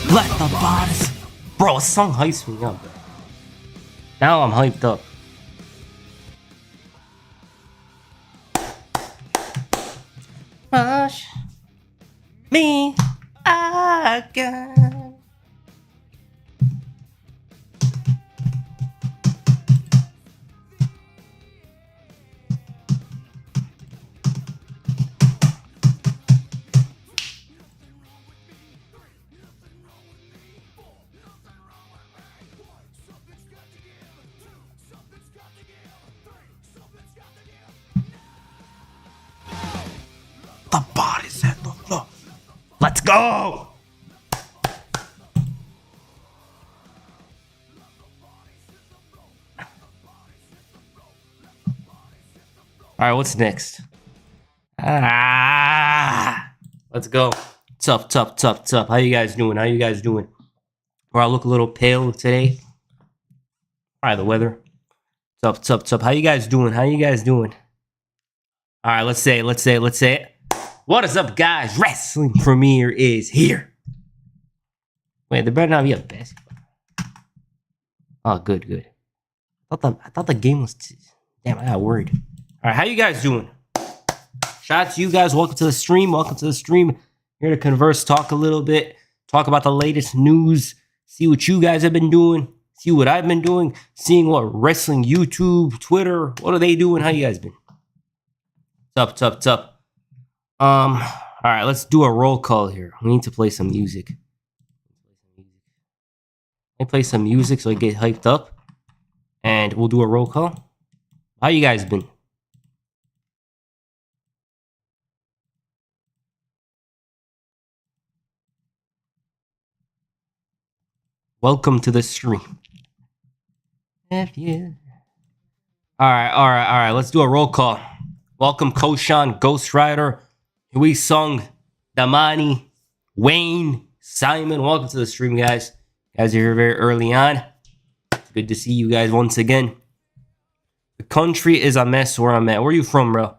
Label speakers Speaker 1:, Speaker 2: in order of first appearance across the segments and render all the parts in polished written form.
Speaker 1: Let the bodies. Bro, a song hypes me up, bro. Now I'm hyped up. Push me again. The body's at the floor. Let's go! Alright, what's next? Let's go. Tough. How you guys doing? Bro, I look a little pale today. Alright, the weather. Tough. How you guys doing? Alright, let's say it. What is up, guys? Wrestling Premiere is here. Wait, there better not be a basketball. Oh, good. I thought the game was... Damn, I got worried. Alright, how you guys doing? Shout out to you guys. Welcome to the stream. Here to converse, talk a little bit. Talk about the latest news. See what you guys have been doing. See what I've been doing. Seeing what wrestling, YouTube, Twitter. What are they doing? How you guys been? Tough. All right, let's do a roll call here. We need to play some music. Let me play some music so I get hyped up, and we'll do a roll call. How you guys been? Welcome to the stream. If you... All right. Let's do a roll call. Welcome, Koshan, Ghost Rider, Hui Sung, Damani, Wayne, Simon. Welcome to the stream, guys. Guys are here very early on. It's good to see you guys once again. The country is a mess where I'm at. Where are you from, bro?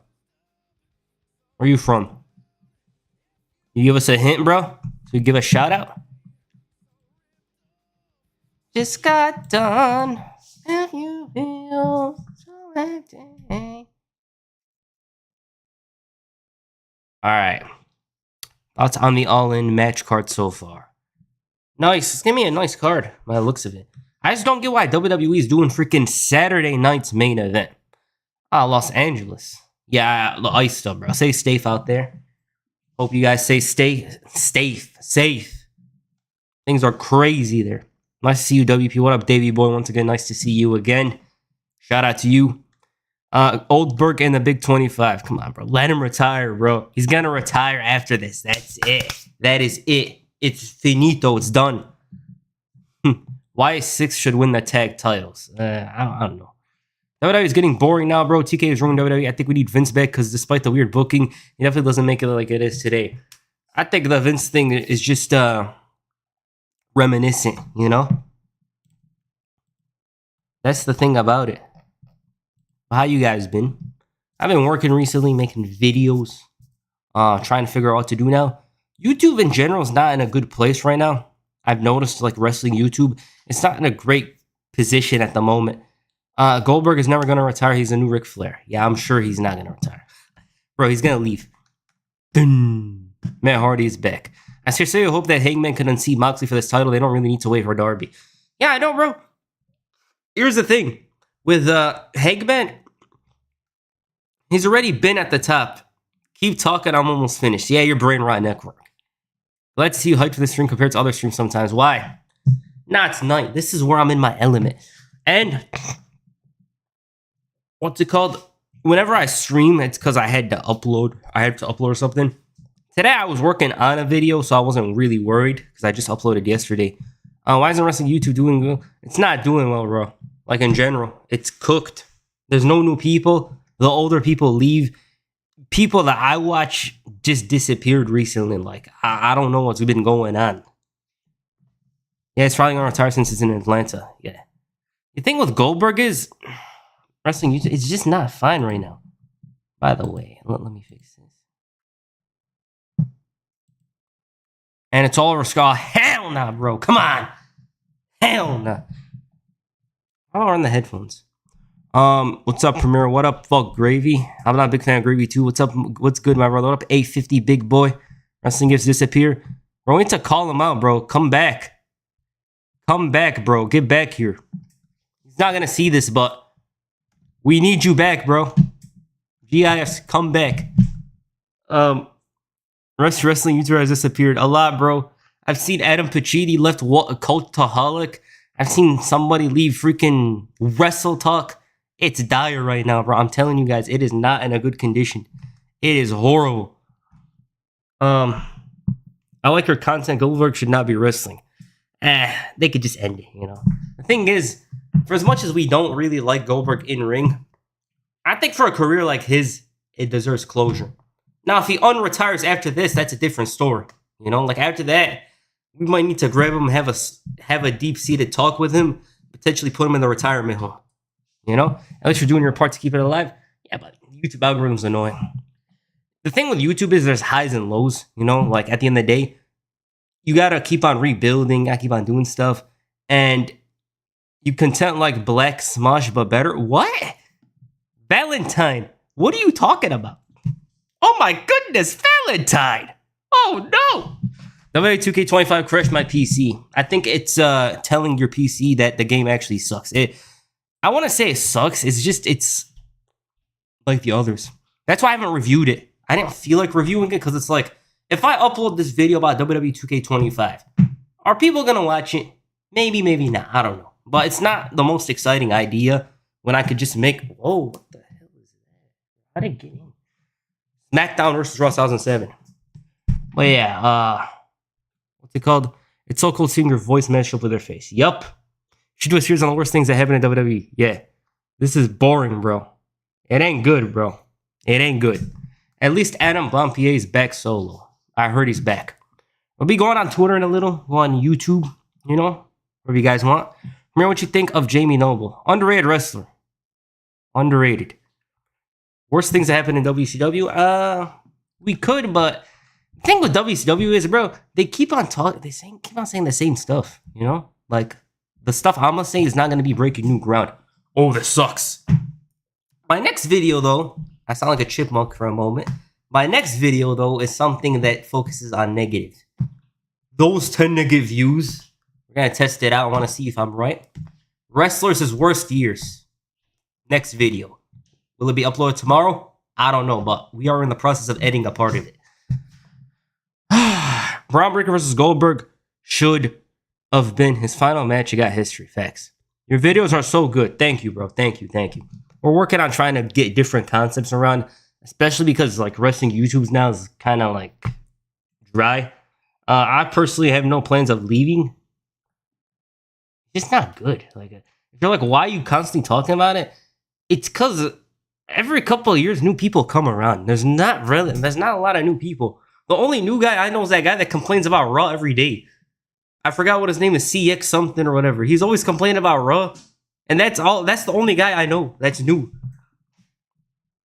Speaker 1: Where are you from? You give us a hint, bro? So we give a shout out? Just got done. If you feel so empty. Alright. Thoughts on the all-in match card so far. Nice. It's gonna be a nice card by the looks of it. I just don't get why WWE is doing freaking Saturday night's main event. Los Angeles. Yeah, the ice stuff, bro. Stay safe out there. Hope you guys safe. Things are crazy there. Nice to see you, WP. What up, Davey boy? Once again, nice to see you again. Shout out to you. Oldberg in the Big 25. Come on, bro. Let him retire, bro. He's gonna retire after this. That's it. That is it. It's finito. It's done. Why 6 should win the tag titles? I don't know. WWE is getting boring now, bro. TK is ruining WWE. I think we need Vince back because despite the weird booking, he definitely doesn't make it like it is today. I think the Vince thing is just reminiscent, you know? That's the thing about it. How you guys been? I've been working recently, making videos, trying to figure out what to do now. YouTube in general is not in a good place right now. I've noticed, like, wrestling YouTube, it's not in a great position at the moment. Goldberg is never going to retire. He's a new Ric Flair. Yeah, I'm sure he's not going to retire. Bro, he's going to leave. Dun. Matt Hardy is back. I seriously hope that Hangman can unseat Moxley for this title. They don't really need to wait for Darby. Yeah, I know, bro. Here's the thing. With Hangman, he's already been at the top. Keep talking, I'm almost finished. Yeah, your brain rot network. Glad to see you hyped for this stream compared to other streams sometimes. Why? Nah, it's night. This is where I'm in my element. And what's it called? Whenever I stream, it's because I had to upload something. Today I was working on a video, so I wasn't really worried because I just uploaded yesterday. Why isn't wrestling YouTube doing well? It's not doing well, bro. Like, in general, it's cooked. There's no new people. The older people leave. People that I watch just disappeared recently. Like, I don't know what's been going on. Yeah, it's probably going to retire since it's in Atlanta. Yeah. The thing with Goldberg is wrestling YouTube, it's just not fine right now. By the way, let me fix this. And it's all over Skull. Hell nah, bro. Come on. Hell nah. I don't run the headphones. What's up, Premier? What up, fuck Gravy? I'm not a big fan of Gravy too. What's up? What's good, my brother? What up, 850 big boy? Wrestling gifts disappear. Bro, we need to call him out, bro. Come back. Come back, bro. Get back here. He's not gonna see this, but we need you back, bro. GIS, come back. Wrestling YouTuber has disappeared a lot, bro. I've seen Adam Pacitti left a Cultaholic. I've seen somebody leave freaking Wrestle Talk. It's dire right now, bro. I'm telling you guys, it is not in a good condition. It is horrible. I like your content. Goldberg should not be wrestling. They could just end it, you know. The thing is, for as much as we don't really like Goldberg in ring, I think for a career like his, it deserves closure. Now, if he unretires after this, that's a different story. You know, like after that, we might need to grab him, have a deep-seated talk with him, potentially put him in the retirement home. You know, at least you're doing your part to keep it alive. Yeah, but YouTube algorithm's annoying. The thing with YouTube is there's highs and lows. You know, like at the end of the day, you gotta keep on rebuilding, gotta keep on doing stuff, and you content like Black Smosh but better. What? Valentine? What are you talking about? Oh my goodness, Valentine! Oh no! WWE 2K25 crashed my PC. I think it's telling your PC that the game actually sucks. I want to say it sucks. It's like the others. That's why I haven't reviewed it. I didn't feel like reviewing it because it's like, if I upload this video about WWE 2K25, are people going to watch it? Maybe, maybe not. I don't know. But it's not the most exciting idea when I could just make... Whoa, what the hell is that? How did it get in? SmackDown versus Raw 2007. But yeah, what's it called? It's so cool seeing your voice match up with their face. Yup. You should do a series on the worst things that happen in WWE. Yeah. This is boring, bro. It ain't good, bro. It ain't good. At least Adam Bompier is back solo. I heard he's back. We'll be going on Twitter in a little. Go on YouTube, you know, whatever you guys want. Remember what you think of Jamie Noble. Underrated wrestler. Underrated. Worst things that happen in WCW? We could, but the thing with WCW is, bro, they keep on talking. Keep on saying the same stuff, you know? Like, the stuff I'm gonna say is not gonna be breaking new ground. Oh, this sucks. My next video, though, I sound like a chipmunk for a moment. My next video, though, is something that focuses on negative. Those 10 negative views. We're gonna test it out. I want to see if I'm right. Wrestlers' worst years. Next video. Will it be uploaded tomorrow? I don't know, but we are in the process of editing a part of it. Braun Breaker versus Goldberg should have been his final match. You got history. Facts. Your videos are so good. Thank you, bro. Thank you. Thank you. We're working on trying to get different concepts around, especially because like wrestling YouTube's now is kind of like dry. I personally have no plans of leaving. It's just not good. Like, if you're like, why are you constantly talking about it? It's because every couple of years, new people come around. There's not a lot of new people. The only new guy I know is that guy that complains about Raw every day. I forgot what his name is, CX something or whatever. He's always complaining about Raw. And that's all. That's the only guy I know that's new.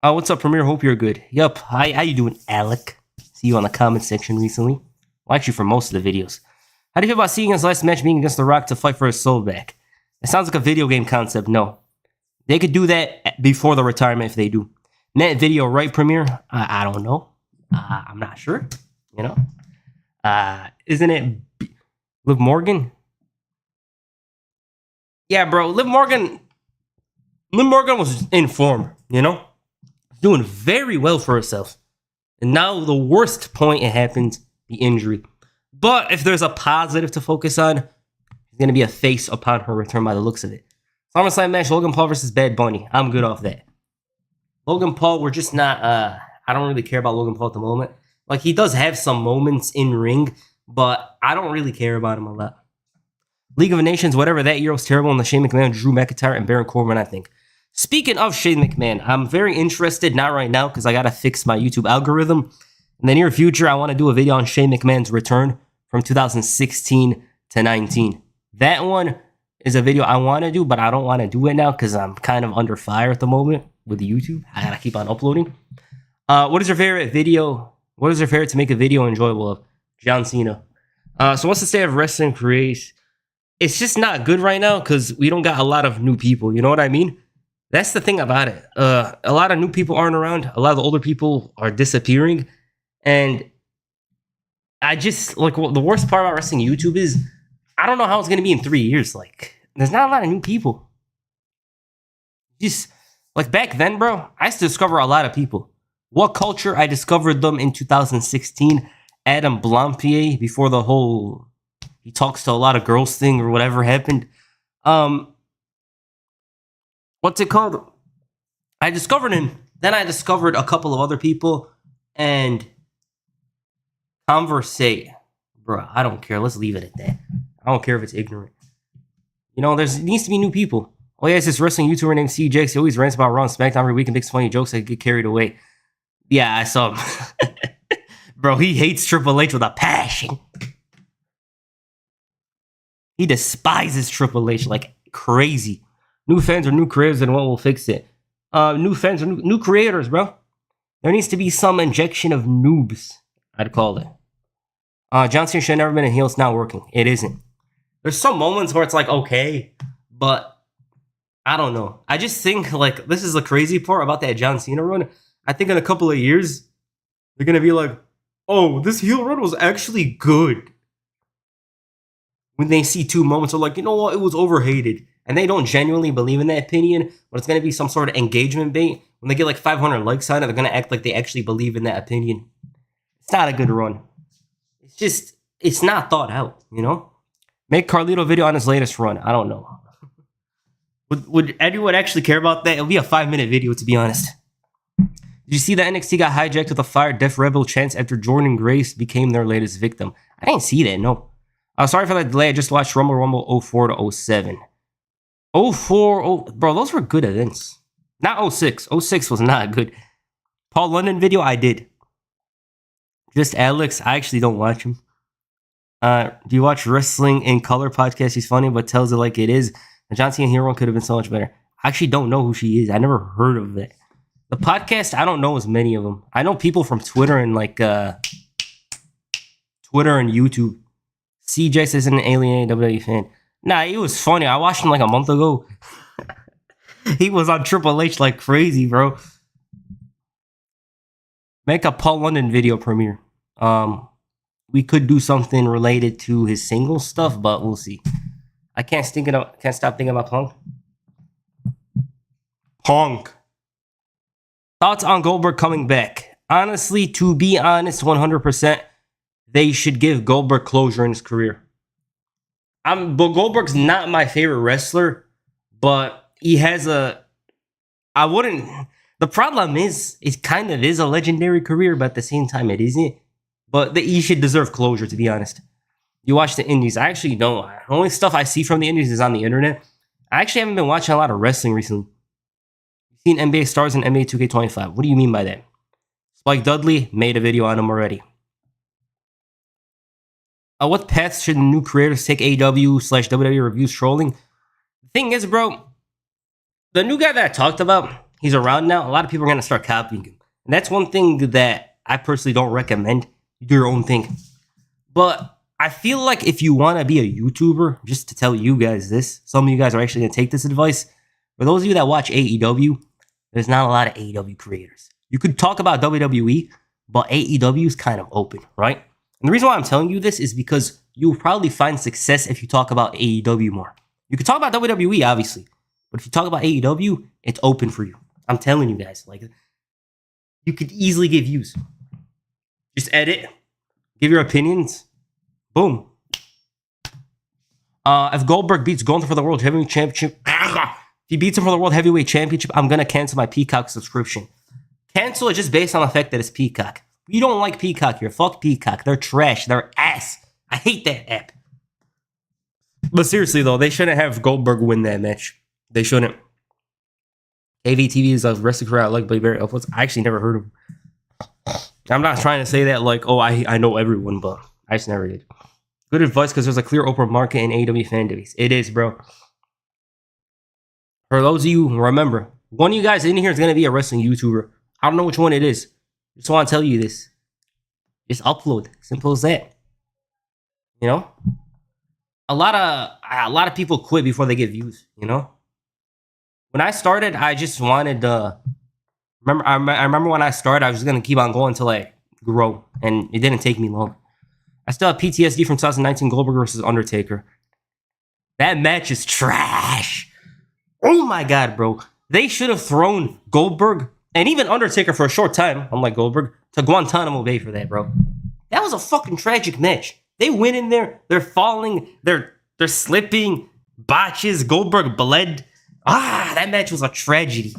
Speaker 1: What's up, Premier? Hope you're good. Yup. How you doing, Alec? See you on the comment section recently. Well, actually, for most of the videos. How do you feel about seeing his last match being against The Rock to fight for his soul back? It sounds like a video game concept. No. They could do that before the retirement if they do. Net video, right, Premier? I don't know. I'm not sure. You know? Isn't it Liv Morgan? Yeah, bro. Liv Morgan was in form, you know? Doing very well for herself. And now the worst point it happened, the injury. But if there's a positive to focus on, it's going to be a face upon her return by the looks of it. SummerSlam match, Logan Paul versus Bad Bunny. I'm good off that. Logan Paul, we're just not... I don't really care about Logan Paul at the moment. Like, he does have some moments in ring, but I don't really care about him a lot. League of Nations, whatever that year was terrible, and the Shane McMahon, Drew McIntyre, and Baron Corbin, I think. Speaking of Shane McMahon, I'm very interested, not right now, because I got to fix my YouTube algorithm. In the near future, I want to do a video on Shane McMahon's return from 2016 to 19. That one is a video I want to do, but I don't want to do it now because I'm kind of under fire at the moment with YouTube. I gotta keep on uploading. What is your favorite video? What is your favorite to make a video enjoyable of? John Cena. So what's the state of wrestling careers? It's just not good right now because we don't got a lot of new people. You know what I mean? That's the thing about it. A lot of new people aren't around. A lot of the older people are disappearing. And I just, like, the worst part about wrestling YouTube is I don't know how it's going to be in 3 years. Like, there's not a lot of new people. Just, like, back then, bro, I used to discover a lot of people. What Culture, I discovered them in 2016. Adam Blampier, before the whole he talks to a lot of girls thing or whatever happened. What's it called? I discovered him. Then I discovered a couple of other people. And conversate. Bro, I don't care. Let's leave it at that. I don't care if it's ignorant. You know, there needs to be new people. Oh, yeah, it's this wrestling YouTuber named CJX. He always rants about Raw and SmackDown every week and makes funny jokes that get carried away. Yeah, I saw him. Bro, he hates Triple H with a passion. He despises Triple H like crazy. New fans or new creators and what will fix it? New fans or new creators, bro. There needs to be some injection of noobs, I'd call it. John Cena should have never been a heel. It's not working. It isn't. There's some moments where it's like, okay, but I don't know. I just think, like, this is the crazy part about that John Cena run. I think in a couple of years, they're going to be like, oh, this heel run was actually good. When they see two moments, they're like, you know what, it was overhated. And they don't genuinely believe in that opinion, but it's going to be some sort of engagement bait. When they get like 500 likes on it, they're going to act like they actually believe in that opinion. It's not a good run. It's just, it's not thought out, you know? Make Carlito video on his latest run. I don't know. Would anyone actually care about that? It'll be a 5-minute video, to be honest. Did you see that NXT got hijacked with a Fire Death Rebel chance after Jordan Grace became their latest victim? I didn't see that, no. Sorry for that delay. I just watched Rumble 04 to 07. 04, bro, those were good events. Not 06. 06 was not good. Paul London video, I did. Just Alex, I actually don't watch him. Do you watch Wrestling in Color podcast? He's funny, but tells it like it is. The John Cena hero could have been so much better. I actually don't know who she is. I never heard of it. The podcast, I don't know as many of them. I know people from Twitter and like Twitter and YouTube. CJ isn't an alien WWE fan. Nah, he was funny. I watched him like a month ago. He was on Triple H like crazy, bro. Make a Paul London video premiere. We could do something related to his single stuff, but we'll see. I can't stop thinking about Punk. Punk. Thoughts on Goldberg coming back? Honestly, to be honest, 100%, they should give Goldberg closure in his career. But Goldberg's not my favorite wrestler, but he has a... I wouldn't... The problem is, it kind of is a legendary career, but at the same time, it isn't. But he should deserve closure, to be honest. You watch the Indies. I actually don't. The only stuff I see from the Indies is on the internet. I actually haven't been watching a lot of wrestling recently. You've seen NBA Stars and NBA 2K25. What do you mean by that? Spike Dudley made a video on him already. What paths should new creators take AEW/WWE reviews trolling? The thing is, bro, the new guy that I talked about, he's around now. A lot of people are going to start copying him. And that's one thing that I personally don't recommend. You do your own thing. But I feel like if you want to be a YouTuber, just to tell you guys this, some of you guys are actually going to take this advice. For those of you that watch AEW, there's not a lot of AEW creators. You could talk about WWE, but AEW is kind of open, right? And the reason why I'm telling you this is because you'll probably find success if you talk about AEW more. You could talk about WWE, obviously, but if you talk about AEW, it's open for you. I'm telling you guys, like, you could easily get views. Just edit, give your opinions, boom. If Goldberg beats Gunther for the World Heavyweight Championship, if he beats him for the World Heavyweight Championship, I'm going to cancel my Peacock subscription. Cancel it just based on the fact that it's Peacock. You don't like Peacock here. Fuck Peacock. They're trash. They're ass. I hate that app. But seriously, though, they shouldn't have Goldberg win that match. They shouldn't. AVTV is a wrestling career I like, but very upwards. I actually never heard of him. I'm not trying to say that like, oh, I know everyone, but I just never did. Good advice because there's a clear open market in AEW fan base. It is, bro. For those of you, remember, one of you guys in here is going to be a wrestling YouTuber. I don't know which one it is. Just want to tell you this. Just upload. Simple as that. You know? A lot of people quit before they get views, you know? When I started, I just wanted I remember when I started, I was just going to keep on going until I grow. And it didn't take me long. I still have PTSD from 2019 Goldberg versus Undertaker. That match is trash. Oh my God, bro. They should have thrown Goldberg and even Undertaker for a short time, unlike Goldberg, to Guantanamo Bay for that, bro. That was a fucking tragic match. They went in there, they're falling, they're slipping, botches, Goldberg bled. That match was a tragedy.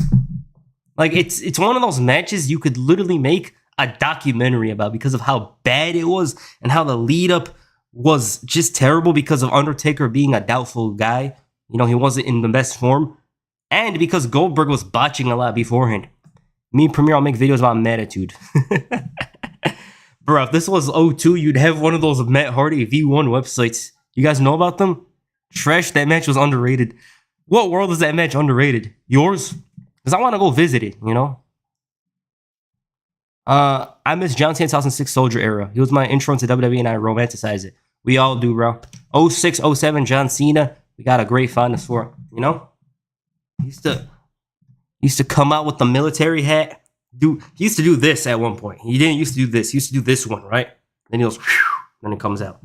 Speaker 1: Like, it's one of those matches you could literally make a documentary about because of how bad it was and how the lead up was just terrible because of Undertaker being a doubtful guy. You know, he wasn't in the best form. And because Goldberg was botching a lot beforehand. Me and Premier, I'll make videos about Mattitude. Bro, if this was 02, you'd have one of those Matt Hardy V1 websites. You guys know about them? Trash, that match was underrated. What world is that match underrated? Yours? Because I want to go visit it, you know? I miss John Cena's 2006 Soldier era. He was my intro into WWE and I romanticize it. We all do, bro. 06, 07, John Cena. We got a great fondness for, you know? He used to come out with the military hat. He used to do this at one point. He didn't used to do this. He used to do this one, right? Then he goes, whew, then it comes out.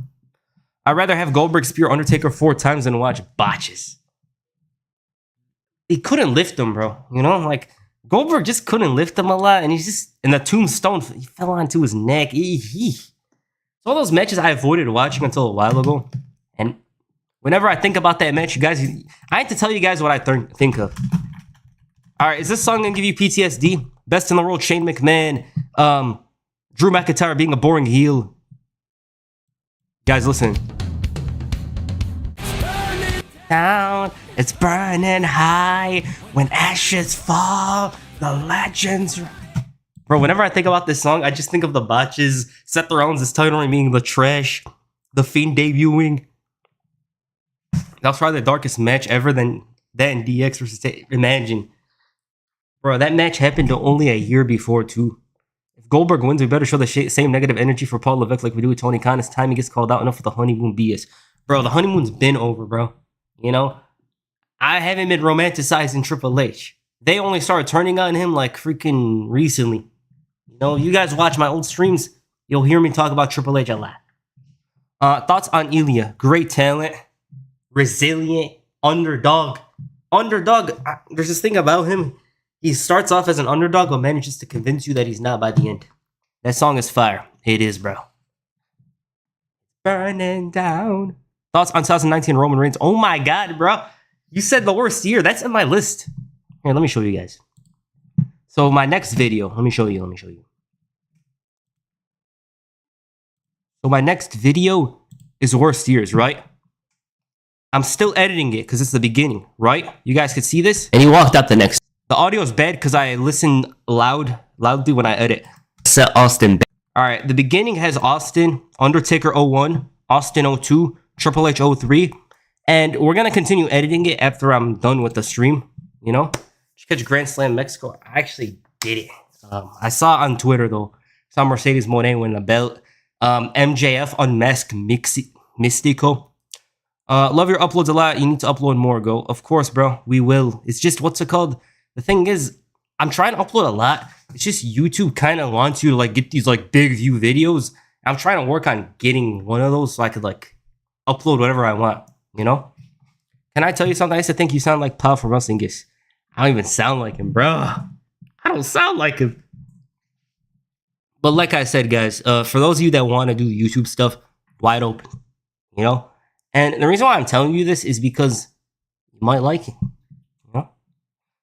Speaker 1: I'd rather have Goldberg spear Undertaker 4 times than watch botches. He couldn't lift him, bro. You know, like Goldberg just couldn't lift him a lot, and he's just in the tombstone. He fell onto his neck. It's all those matches I avoided watching until a while ago, and whenever I think about that match, you guys, I have to tell you guys what I think of. All right, is this song gonna give you PTSD? Best in the world, Shane McMahon, Drew McIntyre being a boring heel. Guys, listen. Down, it's burning high. When ashes fall, the legends. Bro, whenever I think about this song, I just think of the botches, Seth Rollins' title being the trash, the Fiend debuting. That was probably the darkest match ever than that in DX versus Imagine. Bro, that match happened only a year before, too. If Goldberg wins, we better show the same negative energy for Paul Levesque like we do with Tony Khan. It's time he gets called out. Enough with the honeymoon BS. Bro, the honeymoon's been over, bro. You know? I haven't been romanticizing Triple H. They only started turning on him like freaking recently. You know, you guys watch my old streams, you'll hear me talk about Triple H a lot. Thoughts on Ilya? Great talent. Resilient. Underdog. There's this thing about him. He starts off as an underdog, but manages to convince you that he's not by the end. That song is fire. It is, bro. Burning down. Thoughts on 2019 Roman Reigns? Oh my God, bro. You said the worst year. That's in my list. Here, let me show you guys. So my next video, let me show you. So my next video is worst years, right? I'm still editing it because it's the beginning, right? You guys could see this. And he walked out the next. The audio is bad because I listen loudly when I edit. Set Austin. All right, the beginning has Austin, Undertaker 01, Austin 02, Triple H 03. And we're going to continue editing it after I'm done with the stream, you know? Just catch Grand Slam Mexico. I actually did it. I saw on Twitter, though. Saw Mercedes Moné win the belt. MJF unmasked Mystico. Love your uploads a lot. You need to upload more, Go. Of course, bro. We will. It's just, what's it called? The thing is, I'm trying to upload a lot. It's just YouTube kind of wants you to like get these like big view videos. I'm trying to work on getting one of those so I could like upload whatever I want, you know? Can I tell you something? I used to think you sound like Pal from Wrestling Gifts. I don't even sound like him, bro. I don't sound like him. But like I said, guys, for those of you that want to do YouTube stuff, wide open, you know? And the reason why I'm telling you this is because you might like it. You know?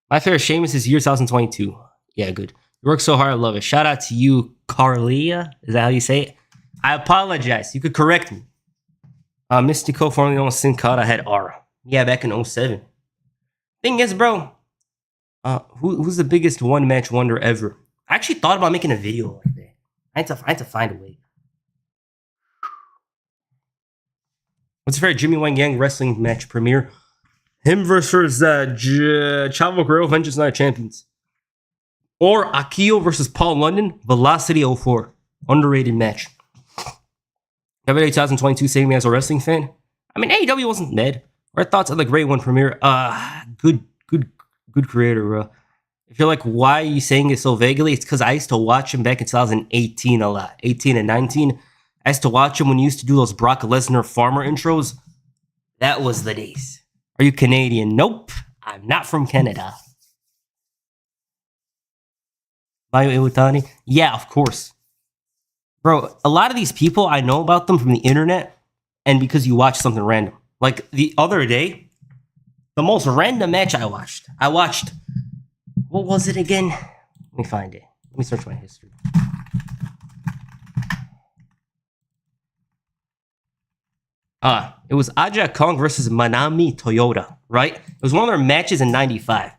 Speaker 1: My favorite Sheamus is year 2022. Yeah, good. You work so hard, I love it. Shout out to you, Carlia. Is that how you say it? I apologize. You could correct me. Mystico, formerly known as Sin Cara, had Aura. Yeah, back in 07. Thing is, bro, who's the biggest one-match wonder ever? I actually thought about making a video like that. I had to find a way. What's your favorite Jimmy Wang Yang wrestling match premiere? Him versus Chavo Guerrero, Vengeance Night Champions. Or Akio versus Paul London, Velocity 04. Underrated match. WWE 2022 saving me as a wrestling fan. I mean, AEW wasn't bad. Our thoughts on the Great One premiere. Good creator, bro. If you're like, why are you saying it so vaguely? It's because I used to watch him back in 2018 a lot. 18 and 19. I used to watch him when he used to do those Brock Lesnar farmer intros. That was the days. Are you Canadian? Nope. I'm not from Canada. Mayu Iwatani? Yeah, of course. Bro, a lot of these people, I know about them from the internet and because you watch something random. Like the other day, the most random match I watched, what was it again? Let me find it. Let me search my history. It was Aja Kong versus Manami Toyota, right? It was one of their matches in 95.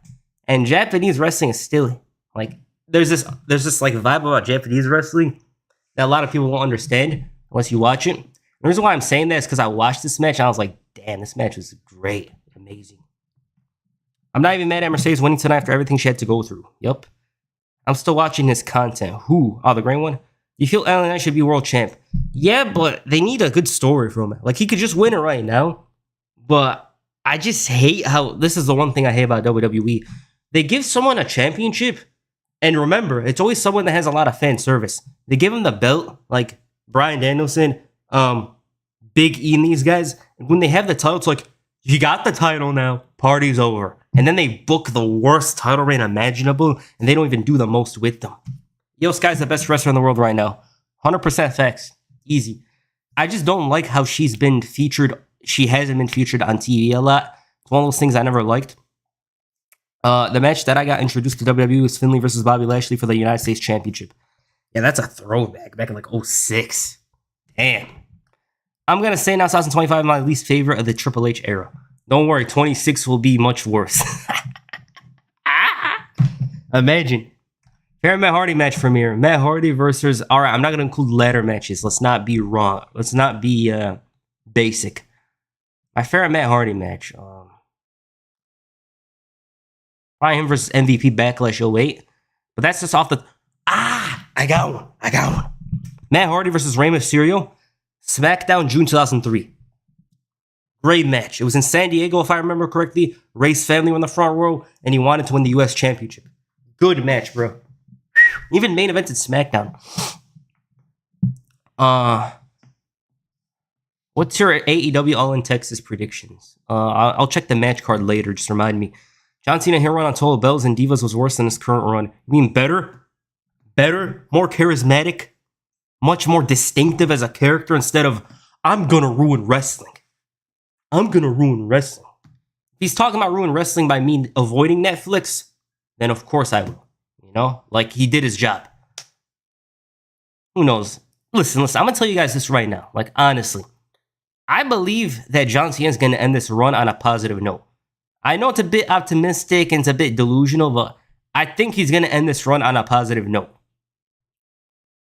Speaker 1: And Japanese wrestling is still, like, there's this like vibe about Japanese wrestling that a lot of people won't understand unless you watch it. The reason why I'm saying that is because I watched this match and I was like, damn, this match was great. Amazing. I'm not even mad at Mercedes winning tonight after everything she had to go through. Yup. I'm still watching his content. Who? Oh, the Green One? You feel LA Knight should be world champ? Yeah, but they need a good story from it. Like, he could just win it right now. But I just hate how... This is the one thing I hate about WWE. They give someone a championship, and remember, it's always someone that has a lot of fan service. They give him the belt, like Bryan Danielson, Big E and these guys. And when they have the title, it's like, you got the title now. Party's over. And then they book the worst title reign imaginable, and they don't even do the most with them. Yo, Sky's the best wrestler in the world right now. 100% facts. Easy. I just don't like how she's been featured. She hasn't been featured on TV a lot. It's one of those things I never liked. The match that I got introduced to WWE was Finlay versus Bobby Lashley for the United States Championship. Yeah, that's a throwback. Back in like 06. Damn. I'm going to say now 2025 is my least favorite of the Triple H era. Don't worry, 26 will be much worse. Imagine. Fair Matt Hardy match premiere. Matt Hardy versus... Alright, I'm not going to include ladder matches. Let's not be wrong. Let's not be basic. My favorite Matt Hardy match. Probably him versus MVP Backlash 08. But that's just off the... I got one. Matt Hardy versus Rey Mysterio. SmackDown, June 2003. Great match. It was in San Diego, if I remember correctly. Rey's family were in the front row, and he wanted to win the U.S. Championship. Good match, bro. Even main evented SmackDown. What's your AEW All in Texas predictions? I'll check the match card later. Just remind me. John Cena here run on Total Bells and Divas was worse than his current run. You mean better? Better? More charismatic? Much more distinctive as a character instead of, I'm gonna ruin wrestling. I'm gonna ruin wrestling. If he's talking about ruin wrestling by me avoiding Netflix, then of course I will. You know? Like, he did his job. Who knows? Listen, I'm gonna tell you guys this right now. Like, honestly. I believe that John Cena is gonna end this run on a positive note. I know it's a bit optimistic and it's a bit delusional, but I think he's gonna end this run on a positive note.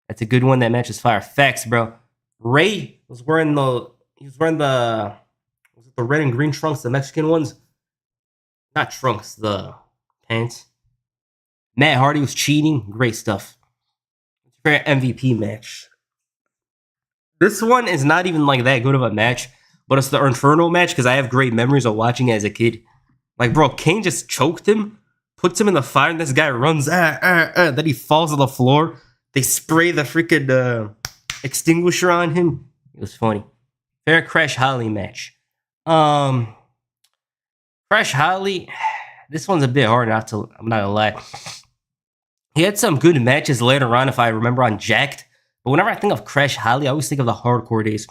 Speaker 1: That's a good one. That match is fire. Facts, bro. Rey was wearing the red and green trunks, the Mexican ones. Not trunks, the pants. Matt Hardy was cheating. Great stuff. Fair MVP match. This one is not even like that good of a match, but it's the Inferno match because I have great memories of watching it as a kid. Like, bro, Kane just choked him, puts him in the fire, and this guy runs, then he falls on the floor. They spray the freaking extinguisher on him. It was funny. Fair Crash Holly match. Crash Holly, this one's a bit hard I'm not gonna lie. He had some good matches later on, if I remember, on Jacked. But whenever I think of Crash Holly, I always think of the Hardcore days.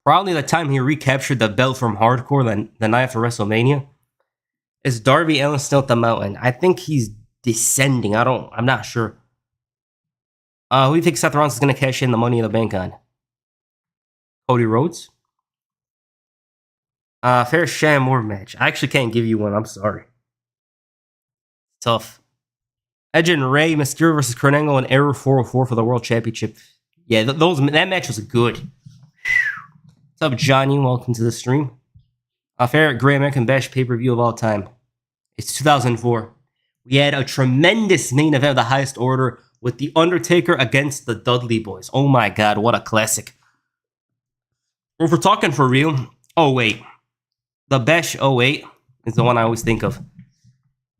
Speaker 1: Probably the time he recaptured the belt from Hardcore the night after WrestleMania. Is Darby Allin still at the mountain? I think he's descending. I'm not sure. Who do you think Seth Rollins is going to cash in the Money in the Bank on? Cody Rhodes? Fair Sham Moore match. I actually can't give you one. I'm sorry. Tough. Edge and Rey, Mysterio versus Kurt Angle, and Error 404 for the World Championship. Yeah, that match was good. What's up, Johnny? Welcome to the stream. Favorite Great American Bash pay-per-view of all time. It's 2004. We had a tremendous main event of the highest order with The Undertaker against the Dudley Boys. Oh my god, what a classic. If we're talking for real, oh wait. The Bash 08 is the one I always think of.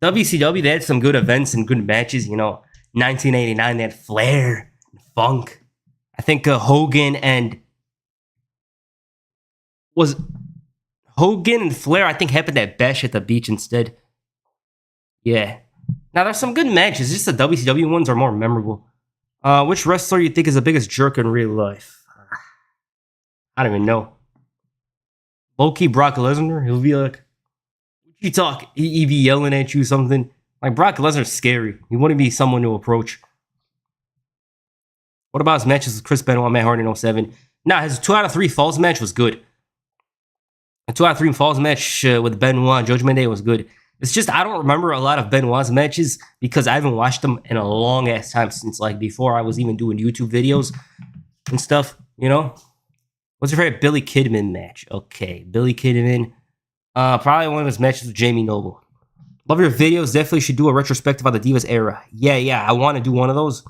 Speaker 1: WCW, they had some good events and good matches. 1989, they had Flair and Funk. I think Hogan and Flair, I think, happened at Bash at the Beach instead. Yeah. Now, there's some good matches. Just the WCW ones are more memorable. Which wrestler you think is the biggest jerk in real life? I don't even know. Low-key Brock Lesnar. He'll be like, what you talk? He'd be yelling at you something. Like, Brock Lesnar's scary. He wouldn't be someone to approach. What about his matches with Chris Benoit, Matt Hardy in 07? Nah, his 2 out of 3 Falls match was good. A 2 out of 3 Falls match with Benoit and Judgment Day was good. It's just I don't remember a lot of Benoit's matches because I haven't watched them in a long ass time since like before I was even doing YouTube videos and stuff, What's your favorite Billy Kidman match? Okay, Billy Kidman. Probably one of his matches with Jamie Noble. Love your videos. Definitely should do a retrospective on the Divas era. Yeah, I want to do one of those.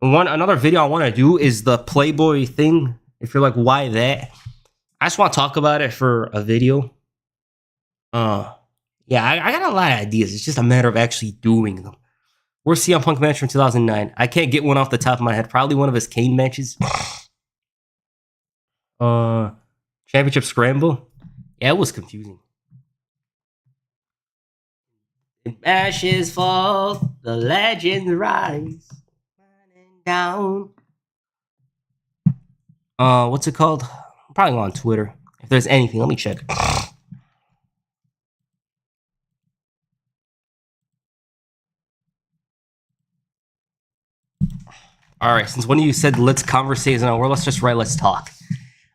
Speaker 1: Another video I want to do is the Playboy thing. If you're like, why that? I just want to talk about it for a video. Yeah, I got a lot of ideas. It's just a matter of actually doing them. Worst CM Punk match from 2009. I can't get one off the top of my head. Probably one of his Kane matches. Championship Scramble. Yeah, it was confusing. In ashes fall, the legends rise. Down. What's it called? I'm probably on Twitter. If there's anything, let me check. All right, since one of you said let's conversate in our world, let's just write let's talk.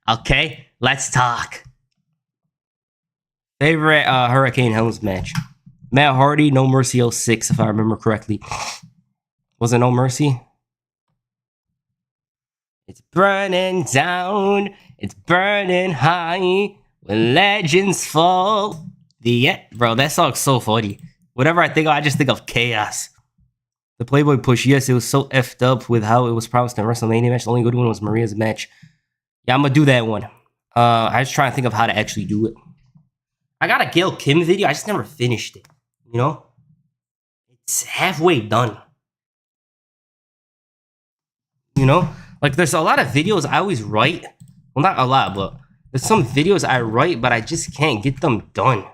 Speaker 1: Okay, let's talk. Favorite Hurricane Helms match? Matt Hardy, No Mercy 06, if I remember correctly. Was it No Mercy? It's burning down, it's burning high, when legends fall. Bro, that song's so funny. Whatever I think of, I just think of chaos. The Playboy push, yes, it was so effed up with how it was promised in the WrestleMania match. The only good one was Maria's match. Yeah, I'm gonna do that one. I was trying to think of how to actually do it. I got a Gail Kim video, I just never finished it. It's halfway done. Like there's a lot of videos I always write. Well, not a lot, but there's some videos I write, but I just can't get them done,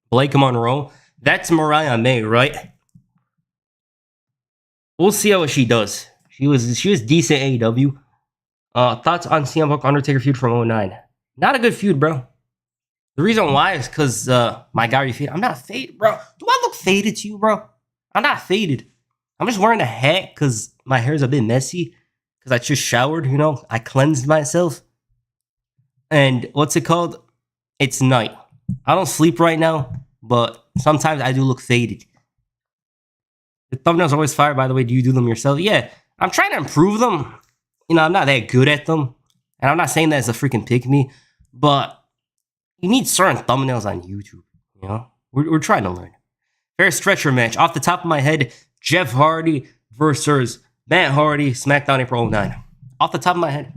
Speaker 1: Blake Monroe. That's Mariah May, right? We'll see how she does. She was decent AEW. Thoughts on CM Punk Undertaker feud from 09? Not a good feud, bro. The reason why is because my guy faded. I'm not faded, bro. Do I look faded to you, bro? I'm not faded. I'm just wearing a hat because my hair's a bit messy. Because I just showered, I cleansed myself. And what's it called? It's night. I don't sleep right now, but sometimes I do look faded. The thumbnails are always fire, by the way. Do you do them yourself? Yeah, I'm trying to improve them. I'm not that good at them. And I'm not saying that as a freaking pick-me, but you need certain thumbnails on YouTube, We're trying to learn. Fair stretcher match. Off the top of my head, Jeff Hardy versus Matt Hardy, SmackDown April 09. Off the top of my head.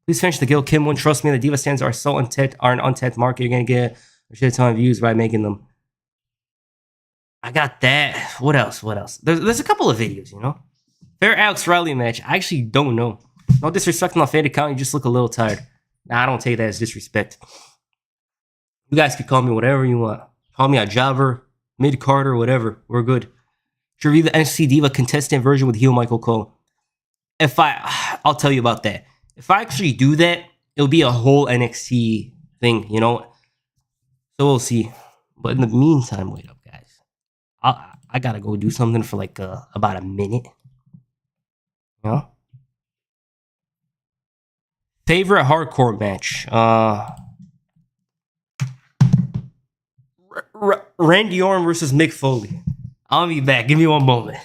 Speaker 1: Please finish the Gil Kim one. Trust me, the Diva stands are so untapped, are an untapped market. You're going to get a shit ton of views by making them. I got that. What else? There's a couple of videos, Fair Alex Riley match. I actually don't know. No disrespect on the faded account. You just look a little tired. Nah, I don't take that as disrespect. You guys can call me whatever you want. Call me a jobber, mid-carder, whatever. We're good. Should review the NXT Diva contestant version with heel Michael Cole. I'll tell you about that. If I actually do that, it'll be a whole NXT thing, So we'll see. But in the meantime, wait up, guys. I gotta go do something for like about a minute. Favorite hardcore match? Randy Orton versus Mick Foley. I'll be back. Give me one moment.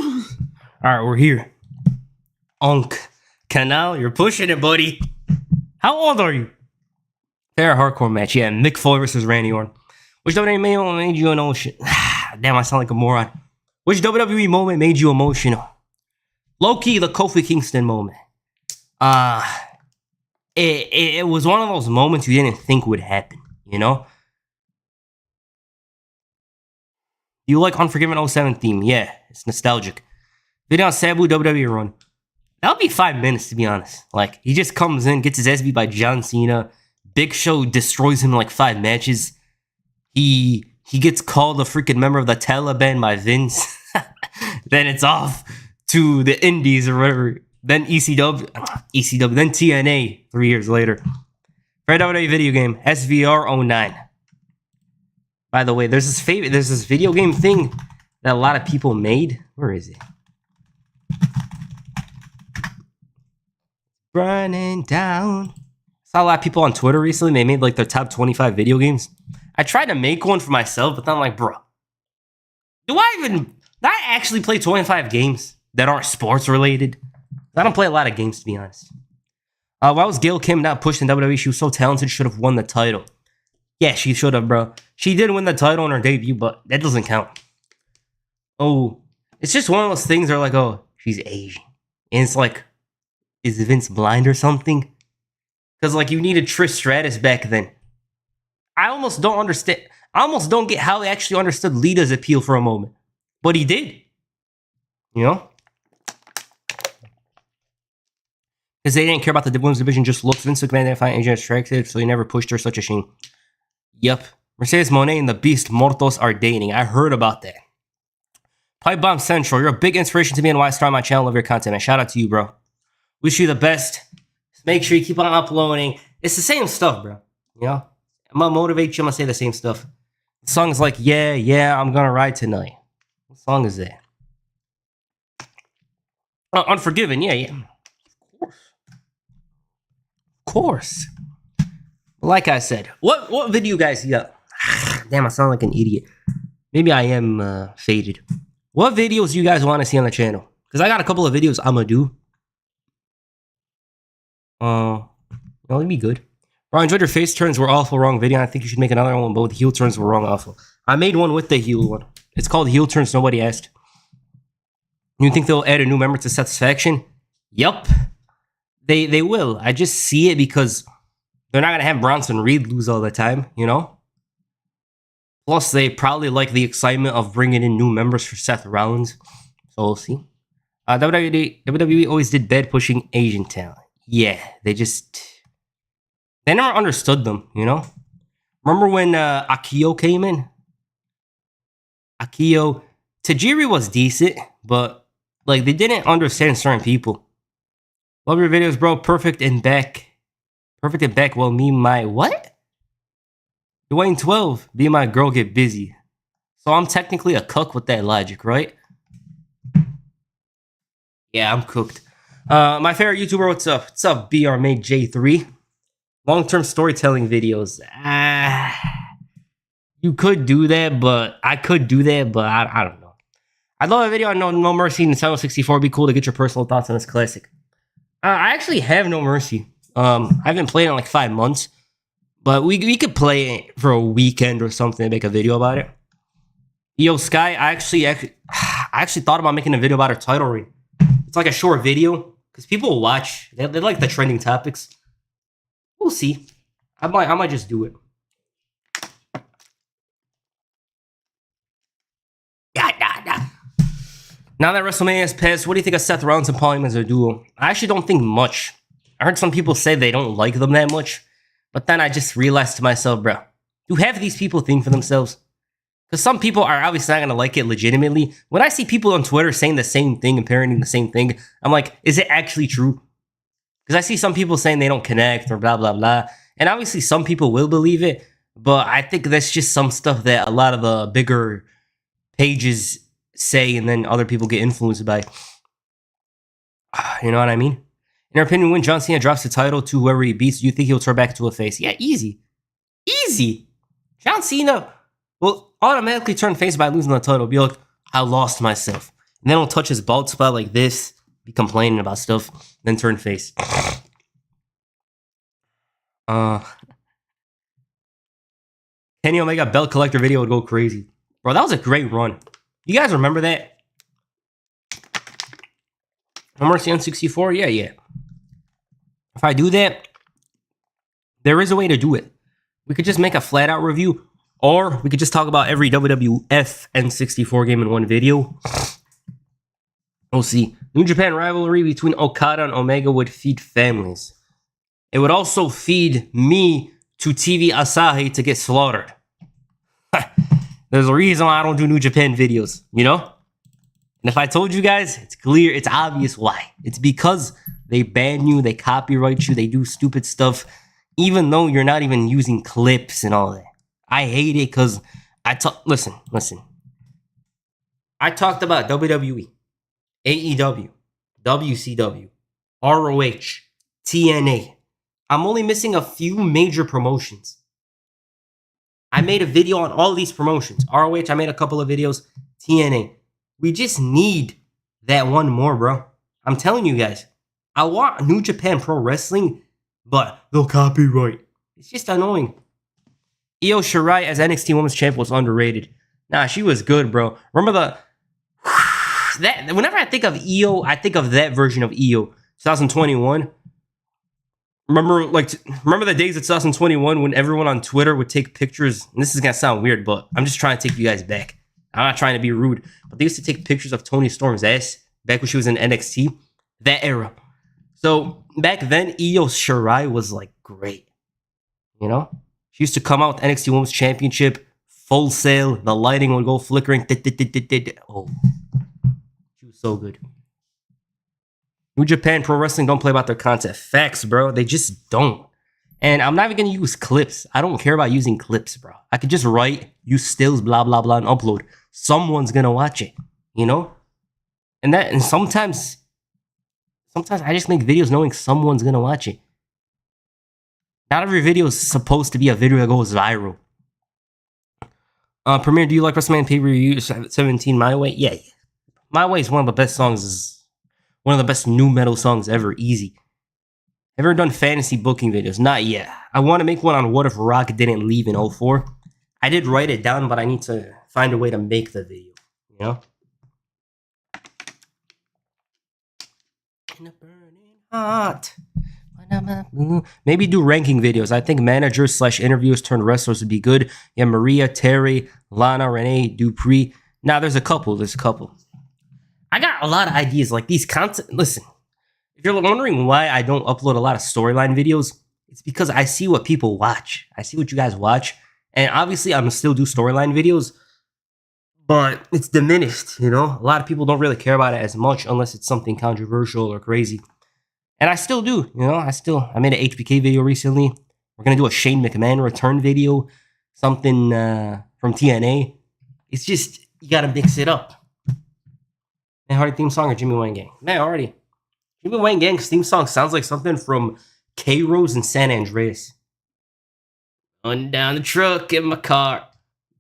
Speaker 1: All right, we're here. Unk. Canal, you're pushing it, buddy. How old are you? Fair hardcore match. Yeah, Mick Foley versus Randy Orton. Which WWE moment made you emotional? Damn, I sound like a moron. Which WWE moment made you emotional? Low-key, the Kofi Kingston moment. It was one of those moments you didn't think would happen, you know? You like Unforgiven 07 theme? Yeah, it's nostalgic. Video on Sabu WWE run. That'll be 5 minutes, to be honest. Like, he just comes in, gets his ass beat by John Cena. Big Show destroys him in like 5 matches. He gets called a freaking member of the Taliban by Vince. Then it's off to the Indies or whatever. Then ECW, then TNA 3 years later. Red WWE video game, SVR 09. By the way, there's this video game thing that a lot of people made. Where is it? Running down. Saw a lot of people on Twitter recently. They made like their top 25 video games. I tried to make one for myself, but then I'm like, bro, do I actually play 25 games that aren't sports related? I don't play a lot of games, to be honest. Why was Gail Kim not pushed in WWE? She was so talented, should have won the title. Yeah, she should have, bro. She did win the title in her debut, but that doesn't count. Oh, it's just one of those things where like, oh, she's Asian. And it's like, is Vince blind or something? Because like you needed Trish Stratus back then. I almost don't understand. I almost don't get how he actually understood Lita's appeal for a moment. But he did. You know? Because they didn't care about the women's division, just looks. Vince McMahon didn't find AJ attractive, so he never pushed her. Such a shame. Yep. Mercedes Moné and the Beast Mortos are dating. I heard about that. Pipe Bomb Central, you're a big inspiration to me and why I started my channel. Love your content, man. Shout out to you, bro. Wish you the best. Make sure you keep on uploading. It's the same stuff, bro. You know? I'm gonna motivate you. I'm gonna say the same stuff. The song is like, yeah, I'm gonna ride tonight. What song is that? Unforgiven, yeah. Of course. Like I said, what video guys got? Damn, I sound like an idiot. Maybe I am faded. What videos do you guys want to see on the channel? Because I got a couple of videos I'm gonna do. It'll be good. Bro, I enjoyed your face turns were awful wrong video. I think you should make another one, but with heel turns were wrong awful. I made one with the heel one. It's called heel turns nobody asked. You think they'll add a new member to Seth's faction? Yup. They will. I just see it because they're not gonna have Bronson Reed lose all the time, you know? Plus, they probably like the excitement of bringing in new members for Seth Rollins. So we'll see. WWE always did bad pushing Asian talent. Yeah, they never understood them, you know? Remember when Akio came in? Tajiri was decent, but like they didn't understand certain people. Love your videos, bro. Perfect and back. Well, me, my what? Dwayne 12, be my girl, get busy. So I'm technically a cook with that logic, right? Yeah, I'm cooked. My favorite YouTuber, what's up? What's up, BR Made J3? Long-term storytelling videos. You could do that, but I don't know. I'd love a video on No Mercy in Nintendo 64. It'd be cool to get your personal thoughts on this classic. I actually have No Mercy. I haven't played it in like 5 months, but we could play it for a weekend or something and make a video about it. Yo, Sky, I actually thought about making a video about her title reign. It's like a short video because people will watch. They like the trending topics. We'll see. I might just do it. Now that WrestleMania has passed, what do you think of Seth Rollins and Paul Heyman as a duo? I actually don't think much. I heard some people say they don't like them that much, but then I just realized to myself, bro, do half of these people think for themselves? Because some people are obviously not going to like it legitimately. When I see people on Twitter saying the same thing and parenting the same thing, I'm like, is it actually true? Because I see some people saying they don't connect or blah, blah, blah. And obviously some people will believe it, but I think that's just some stuff that a lot of the bigger pages say and then other people get influenced by. You know what I mean? In your opinion, when John Cena drops the title to whoever he beats, do you think he'll turn back into a face? Yeah, easy. John Cena will automatically turn face by losing the title. Be like, I lost myself. And then he'll touch his bald spot like this, be complaining about stuff, then turn face. Kenny Omega belt collector video would go crazy. Bro, that was a great run. You guys remember that? No Mercy on 64? Yeah. If I do that, there is a way to do it. We could just make a flat out review, or we could just talk about every WWF N64 game in one video. We'll see. New Japan rivalry between Okada and Omega would feed families. It would also feed me to TV Asahi to get slaughtered. There's a reason why I don't do New Japan videos, you know? And if I told you guys, it's clear, it's obvious why. It's because they ban you, they copyright you, they do stupid stuff, even though you're not even using clips and all that. I hate it because listen. I talked about WWE, AEW, WCW, ROH, TNA. I'm only missing a few major promotions. I made a video on all these promotions. ROH, I made a couple of videos. TNA. We just need that one more, bro. I'm telling you guys. I want New Japan Pro Wrestling, but they'll copyright. It's just annoying. Io Shirai as NXT Women's Champion was underrated. Nah, she was good, bro. Remember whenever I think of Io, I think of that version of Io, 2021. Remember the days of 2021 when everyone on Twitter would take pictures, and this is gonna sound weird, but I'm just trying to take you guys back. I'm not trying to be rude, but they used to take pictures of Toni Storm's ass back when she was in NXT. That era. So back then, Io Shirai was like great. You know? She used to come out with NXT Women's Championship, Full Sail, the lighting would go flickering. Oh. She was so good. New Japan Pro Wrestling don't play about their content. Facts, bro. They just don't. And I'm not even going to use clips. I don't care about using clips, bro. I could just write, use stills, blah, blah, blah, and upload. Someone's going to watch it, you know? And sometimes I just make videos knowing someone's going to watch it. Not every video is supposed to be a video that goes viral. Premier, do you like WrestleMania pay-per-view 17 My Way? Yeah. My Way is one of the best songs. One of the best new metal songs ever. Easy. Ever done fantasy booking videos? Not yet. I want to make one on what if Rock didn't leave in 04. I did write it down, but I need to find a way to make the video. You know? In a burning heart. Maybe do ranking videos. I think managers / interviewers turned wrestlers would be good. Yeah, Maria, Terry, Lana, Renee, Dupree. Now there's a couple. I got a lot of ideas like these content. Listen, if you're wondering why I don't upload a lot of storyline videos, it's because I see what people watch. I see what you guys watch. And obviously, I'm still do storyline videos, but it's diminished, you know? A lot of people don't really care about it as much unless it's something controversial or crazy. And I still do, you know? I made an HBK video recently. We're going to do a Shane McMahon return video, something from TNA. It's just, you got to mix it up. Matt Hardy theme song or Jimmy Wang Gang? Matt Hardy. Jimmy Wang Gang's theme song sounds like something from K-Rose and San Andreas. Going down the truck in my car.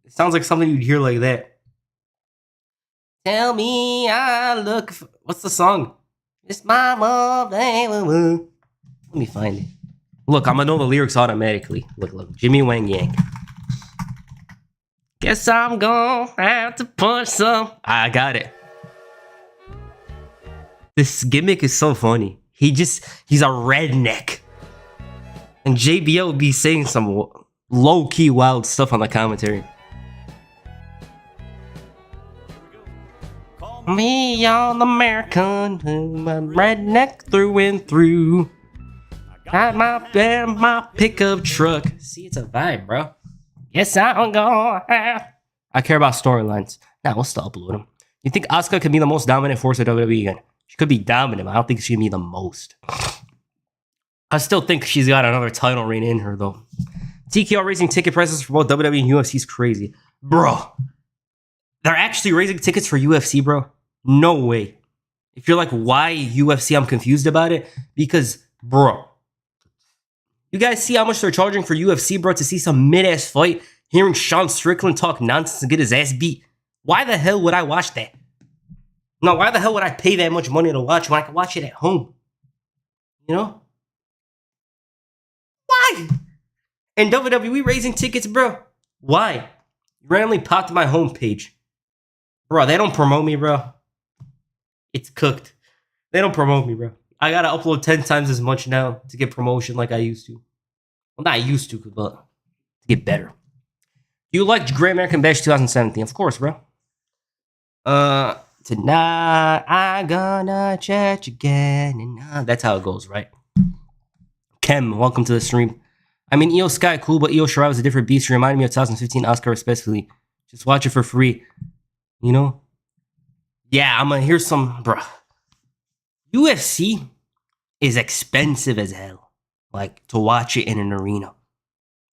Speaker 1: It sounds like something you'd hear like that. Tell me I look for... What's the song? It's my love. Let me find it. Look, I'm gonna know the lyrics automatically. Look. Jimmy Wang Yang. Guess I'm gonna have to punch some. I got it. This gimmick is so funny. He's a redneck. And JBL would be saying some low-key wild stuff on the commentary. Me all American, I'm redneck through and through. Got my pickup truck. See, it's a vibe, bro. Yes, I'm gonna have. I care about storylines. Nah, we'll still upload them. You think Asuka could be the most dominant force of WWE again? She could be dominant, but I don't think she can be the most. I still think she's got another title reign in her, though. TKO raising ticket prices for both WWE and UFC is crazy. Bro. They're actually raising tickets for UFC, bro? No way. If you're like, why UFC? I'm confused about it. Because, bro. You guys see how much they're charging for UFC, bro, to see some mid-ass fight? Hearing Sean Strickland talk nonsense and get his ass beat. Why the hell would I watch that? No, why the hell would I pay that much money to watch when I can watch it at home? You know? Why? And WWE raising tickets, bro. Why? You randomly popped my homepage. Bro, they don't promote me, bro. It's cooked. They don't promote me, bro. I gotta upload 10 times as much now to get promotion like I used to. Well, not used to, but to get better. You liked Great American Bash 2017? Of course, bro. Tonight I gonna chat again. And that's how it goes, right? Kem, welcome to the stream. I mean, Io Sky, cool, but Io Shirai was a different beast. She reminded me of 2015 Oscar, especially. Just watch it for free. You know? Yeah, I'm gonna hear some, bro. UFC is expensive as hell. Like, to watch it in an arena.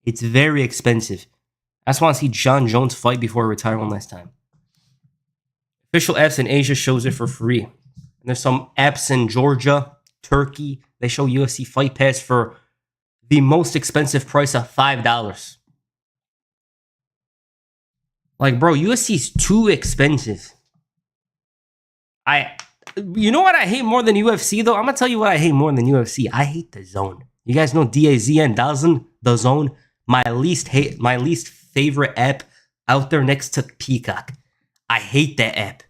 Speaker 1: It's very expensive. I just want to see John Jones fight before I retire one last time. Official apps in Asia shows it for free. And there's some apps in Georgia, Turkey. They show UFC Fight Pass for the most expensive price of $5. Like, bro, UFC's too expensive. You know what I hate more than UFC, though? I'm going to tell you what I hate more than UFC. I hate the Zone. You guys know DAZN, the Zone? My least favorite app out there next to Peacock. I hate that app.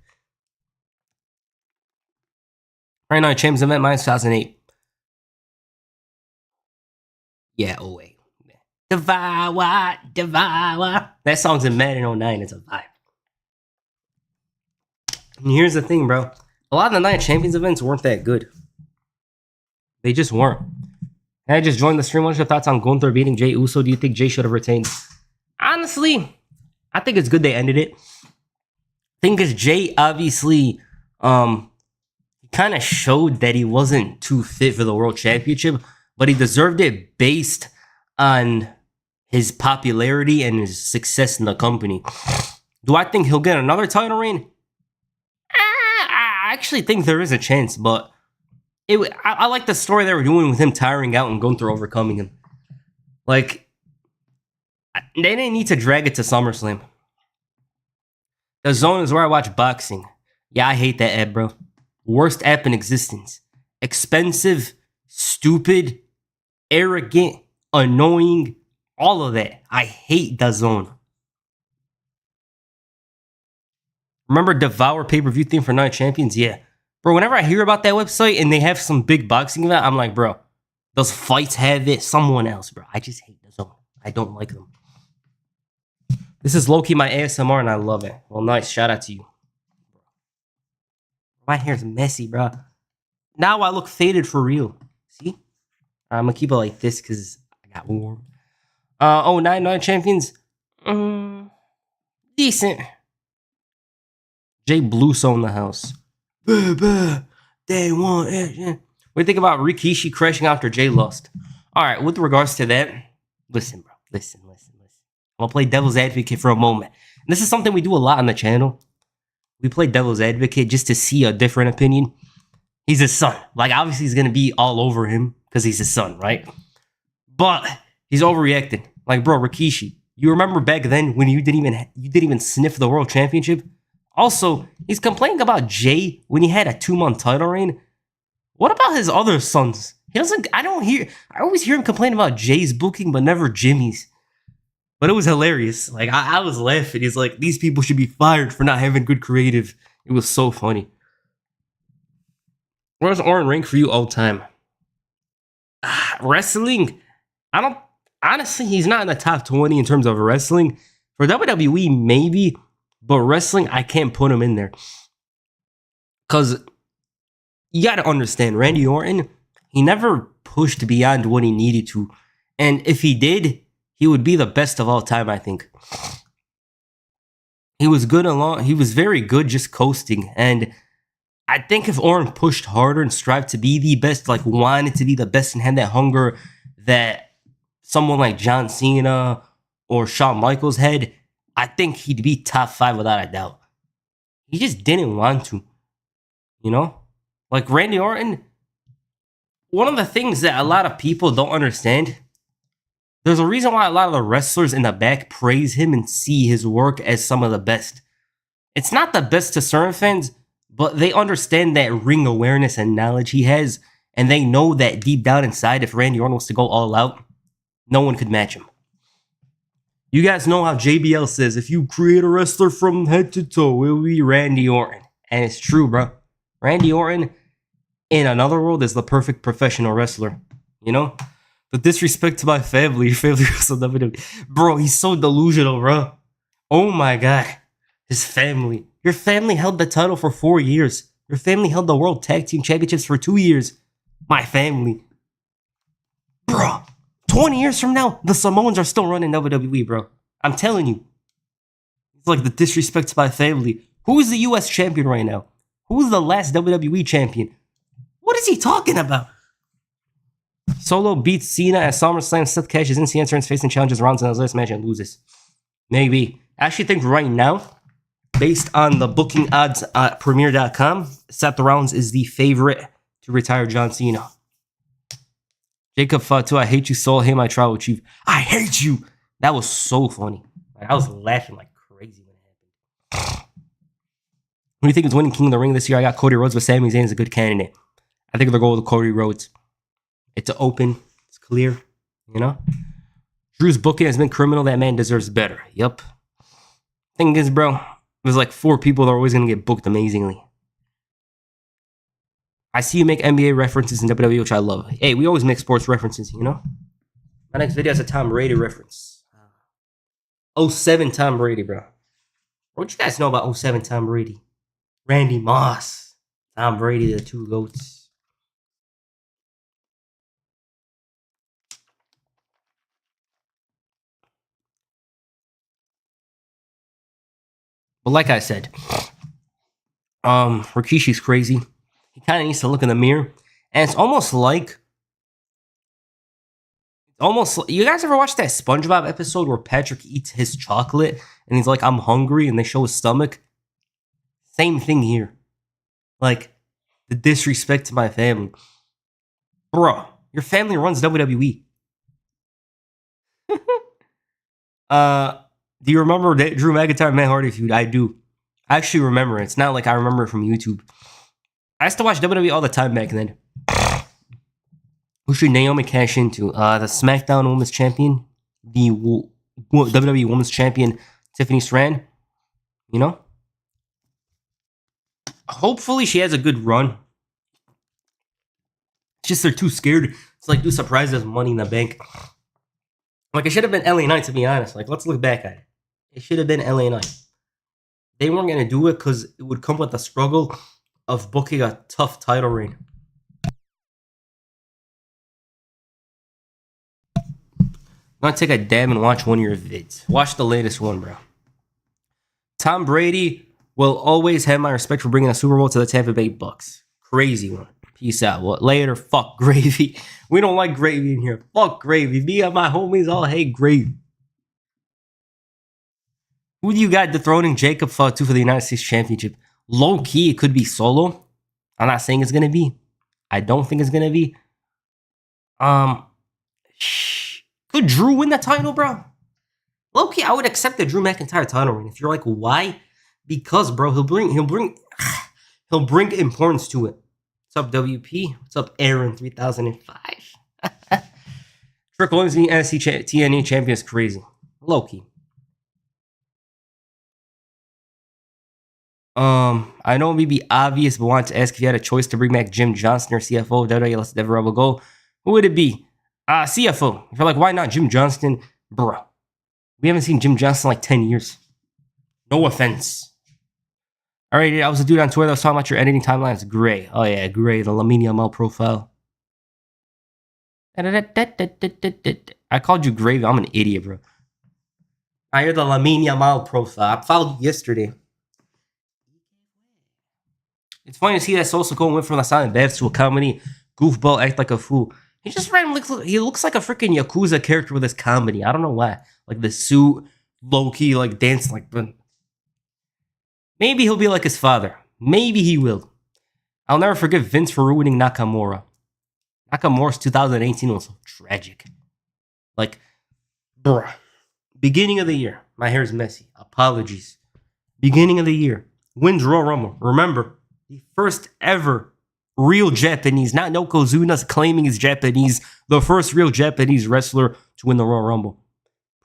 Speaker 1: Right now, Champions event minus 2008. Yeah, oh wait. Devour. That song's in Madden 09. It's a vibe. And here's the thing, bro. A lot of the Night Champions events weren't that good. They just weren't. And I just joined the stream. What's your thoughts on Gunther beating Jey Uso? Do you think Jey should have retained? Honestly, I think it's good they ended it. I think because Jey obviously kind of showed that he wasn't too fit for the World Championship, but he deserved it based on his popularity and his success in the company. Do I think he'll get another title reign? I actually think there is a chance, but I like the story they were doing with him tiring out and Gunther overcoming him. Like, they didn't need to drag it to SummerSlam. The Zone is where I watch boxing. Yeah, I hate that app, bro. Worst app in existence. Expensive, stupid, arrogant, annoying, all of that. I hate the Zone. Remember Devour pay-per-view theme for Night Champions? Yeah. Bro, whenever I hear about that website and they have some big boxing event, I'm like, bro, those fights have it. Someone else, bro. I just hate the Zone. I don't like them. This is low-key my ASMR and I love it. Well, nice. Shout out to you. My hair's messy, bro. Now I look faded for real. See? I'm going to keep it like this because I got warm. 09 Night Champions. Decent. Jay Bluso in the house. They want it. Yeah. What do you think about Rikishi crashing after Jay lost? All right, with regards to that, listen, bro. Listen. I'm going to play devil's advocate for a moment. And this is something we do a lot on the channel. We play devil's advocate just to see a different opinion. He's his son. Like, obviously, he's going to be all over him because he's his son, right? But he's overreacting. Like, bro, Rikishi, you remember back then when you didn't even sniff the world championship? Also, he's complaining about Jay when he had a 2-month title reign. What about his other sons? I always hear him complain about Jay's booking, but never Jimmy's. But it was hilarious. Like, I was laughing. He's like, these people should be fired for not having good creative. It was so funny. Where's Orton rank for you all time? Wrestling? Honestly, he's not in the top 20 in terms of wrestling. For WWE, maybe. But wrestling, I can't put him in there. Because you got to understand, Randy Orton, he never pushed beyond what he needed to. And if he did, he would be the best of all time, I think. He was very good just coasting. And I think if Orton pushed harder and strived to be the best, like wanted to be the best and had that hunger that someone like John Cena or Shawn Michaels had, I think he'd be top 5 without a doubt. He just didn't want to. You know? Like Randy Orton, one of the things that a lot of people don't understand, there's a reason why a lot of the wrestlers in the back praise him and see his work as some of the best. It's not the best to certain fans, but they understand that ring awareness and knowledge he has, and they know that deep down inside, if Randy Orton was to go all out, no one could match him. You guys know how JBL says, if you create a wrestler from head to toe, it will be Randy Orton. And it's true, bro. Randy Orton, in another world, is the perfect professional wrestler. You know? The disrespect to my family. Your family wrestled WWE. Bro, he's so delusional, bro. Oh my God. His family. Your family held the title for 4 years. Your family held the World Tag Team Championships for 2 years. My family. Bro. 20 years from now, the Samoans are still running WWE, bro. I'm telling you. It's like the disrespect to my family. Who is the US champion right now? Who's the last WWE champion? What is he talking about? Solo beats Cena at SummerSlam. Seth cashes in. Cena turns face and challenges Rollins in his last match and loses. Maybe. I actually think right now, based on the booking odds at Premier.com, Seth Rollins is the favorite to retire John Cena. Jacob Fatu, I hate you, Soul. Hey, my tribal chief. I hate you. That was so funny. Like, I was laughing like crazy when it happened. Who do you think is winning King of the Ring this year? I got Cody Rhodes, but Sami Zayn is a good candidate. I think they'll go with Cody Rhodes. It's open. It's clear. You know? Drew's booking has been criminal. That man deserves better. Yup. Thing is, bro, there's like 4 people that are always going to get booked amazingly. I see you make NBA references in WWE, which I love. Hey, we always make sports references, you know? My next video is a Tom Brady reference. 07 Tom Brady, bro. What you guys know about 07 Tom Brady? Randy Moss. Tom Brady, the 2 GOATs. But like I said, Rikishi's crazy. He kind of needs to look in the mirror. And it's almost like you guys ever watch that SpongeBob episode where Patrick eats his chocolate and he's like, I'm hungry, and they show his stomach? Same thing here. Like, the disrespect to my family. Bro, your family runs WWE. Do you remember that Drew McIntyre Matt Hardy feud? I do. I actually remember it. It's not like I remember it from YouTube. I used to watch WWE all the time back then. Who should Naomi cash into? The SmackDown Women's Champion, the WWE Women's Champion, Tiffany Stratton. You know? Hopefully she has a good run. It's just they're too scared. It's like, do surprises Money in the Bank. Like, it should have been LA Knight, to be honest. Like, let's look back at it. It should have been LA Knight. They weren't going to do it because it would come with the struggle of booking a tough title reign. I'm going to take a dab and watch one of your vids. Watch the latest one, bro. Tom Brady will always have my respect for bringing a Super Bowl to the Tampa Bay Bucks. Crazy one. Peace out. What? Later. Fuck gravy. We don't like gravy in here. Fuck gravy. Me and my homies all hate gravy. Who do you got dethroning Jacob Fatu for the United States Championship? Low key, it could be Solo. I'm not saying it's gonna be. I don't think it's gonna be. Could Drew win the title, bro? Low key, I would accept the Drew McIntyre title reign. If you're like, why? Because, bro, he'll bring importance to it. What's up, WP? What's up, Aaron 3005? Trick Williams being NXT TNA champion is crazy. Low key. I know it may be obvious, but wanted to ask if you had a choice to bring back Jim Johnston or CFO of WWE, let's never ever go. Who would it be? CFO. If you're like, why not Jim Johnston? Bruh. We haven't seen Jim Johnston in like 10 years. No offense. Alright, I was a dude on Twitter that was talking about your editing timeline. It's gray. Oh yeah, gray. The Lamine Yamal profile. I called you gravy. I'm an idiot, bro. I hear the Lamine Yamal profile. I followed you yesterday. It's funny to see that Sosa Cole went from the silent baths to a comedy goofball, act like a fool. He just randomly looks like a freaking Yakuza character with his comedy. I don't know why. Like the suit, low key, like dancing like. Maybe he'll be like his father. Maybe he will. I'll never forget Vince for ruining Nakamura. Nakamura's 2018 was so tragic. Like, bruh. Beginning of the year. My hair's messy. Apologies. Beginning of the year. Wins Royal Rumble. Remember, The first ever real Japanese, not Yokozuna's claiming he's Japanese, the first real Japanese wrestler to win the Royal Rumble.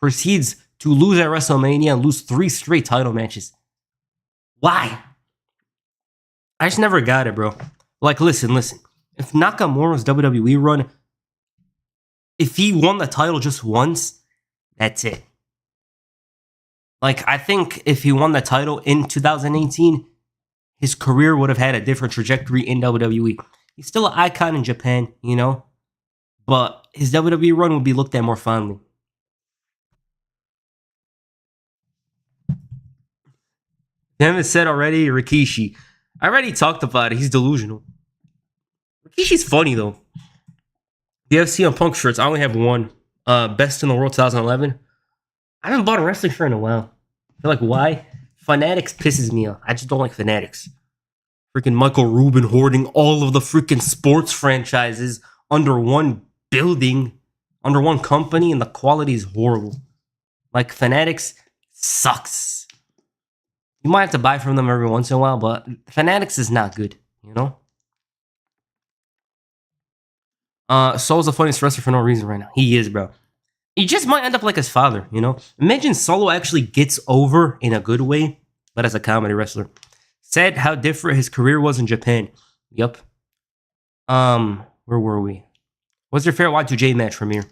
Speaker 1: Proceeds to lose at WrestleMania and lose 3 straight title matches. Why? I just never got it, bro. Like, listen. If Nakamura's WWE run, if he won the title just once, that's it. Like, I think if he won the title in 2018, his career would have had a different trajectory in WWE. He's still an icon in Japan, you know? But his WWE run would be looked at more fondly. Damn it said already, Rikishi. I already talked about it. He's delusional. Rikishi's funny, though. The CM Punk shirts, I only have one. Best in the World 2011. I haven't bought a wrestling shirt in a while. I feel like, why? Fanatics pisses me off. I just don't like Fanatics. Freaking Michael Rubin hoarding all of the freaking sports franchises under one building, under one company, and the quality is horrible. Like, Fanatics sucks. You might have to buy from them every once in a while, but Fanatics is not good, you know? Solo's the funniest wrestler for no reason right now. He is, bro. He just might end up like his father, you know? Imagine Solo actually gets over in a good way, but as a comedy wrestler. Said how different his career was in Japan. Yup. Where were we? What's your favorite Y2J match from here?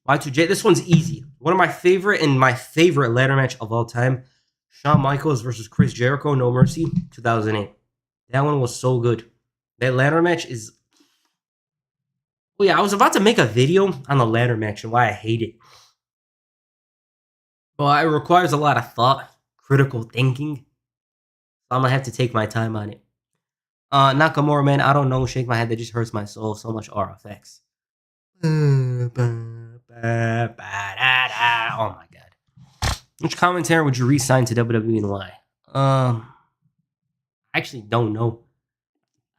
Speaker 1: Y2J, this one's easy. One of my favorite and my favorite ladder match of all time. Shawn Michaels versus Chris Jericho, No Mercy, 2008. That one was so good. That ladder match is... Oh yeah, I was about to make a video on the ladder match and why I hate it. Well, it requires a lot of thought, critical thinking. So I'm going to have to take my time on it. Nakamura, man, I don't know. Shake my head. That just hurts my soul. So much RFX. Oh my god. Which commentator would you re-sign to WWE and why? I actually don't know.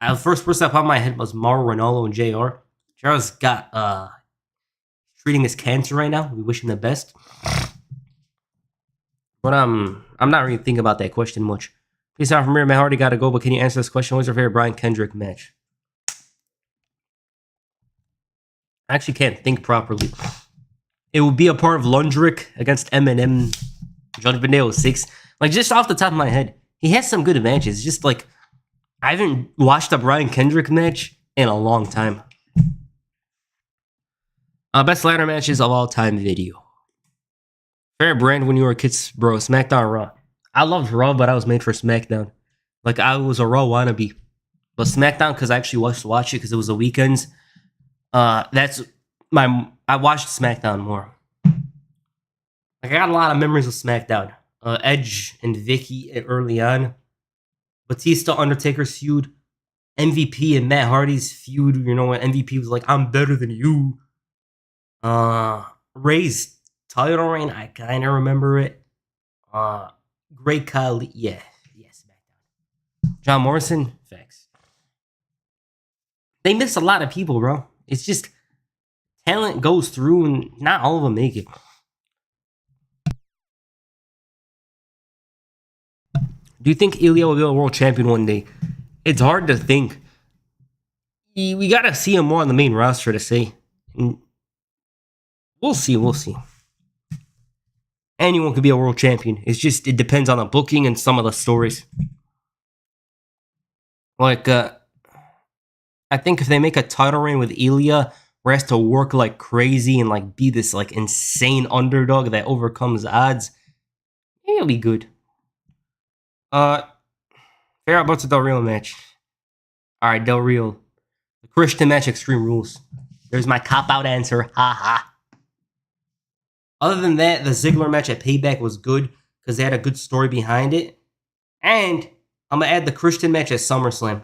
Speaker 1: The first person that popped in my head was Mauro Ranallo and JR. JR's got treating his cancer right now. We wish him the best. But I'm not really thinking about that question much. Peace out from here, man. I already got to go, but can you answer this question? What's your favorite Brian Kendrick match? I actually can't think properly. It would be a part of Lundrick against Eminem, Judgment Day 06. Like, just off the top of my head, he has some good matches. Just like, I haven't watched a Brian Kendrick match in a long time. Best ladder matches of all time video. Favorite brand when you were kids, bro? SmackDown or Raw? I loved Raw, but I was made for SmackDown. Like, I was a Raw wannabe. But SmackDown, because I actually watched it because it was the weekends. I watched SmackDown more. Like, I got a lot of memories of SmackDown. Edge and Vicky early on. Batista, Undertaker's feud. MVP and Matt Hardy's feud. You know, when MVP was like, I'm better than you. Ray's title reign, I kind of remember it. Great Khali, yeah, SmackDown. John Morrison, facts. They miss a lot of people, bro. It's just talent goes through, and not all of them make it. Do you think Ilya will be a world champion one day? It's hard to think. We gotta see him more on the main roster to say. We'll see. Anyone could be a world champion. It depends on the booking and some of the stories. Like, I think if they make a title reign with Ilya, where he has to work like crazy and like be this like insane underdog that overcomes odds, maybe it'll be good. Fair about the Del Rio match. Alright, Del Rio. The Christian match, Extreme Rules. There's my cop-out answer. Ha. Other than that, the Ziggler match at Payback was good because they had a good story behind it. And I'm going to add the Christian match at SummerSlam.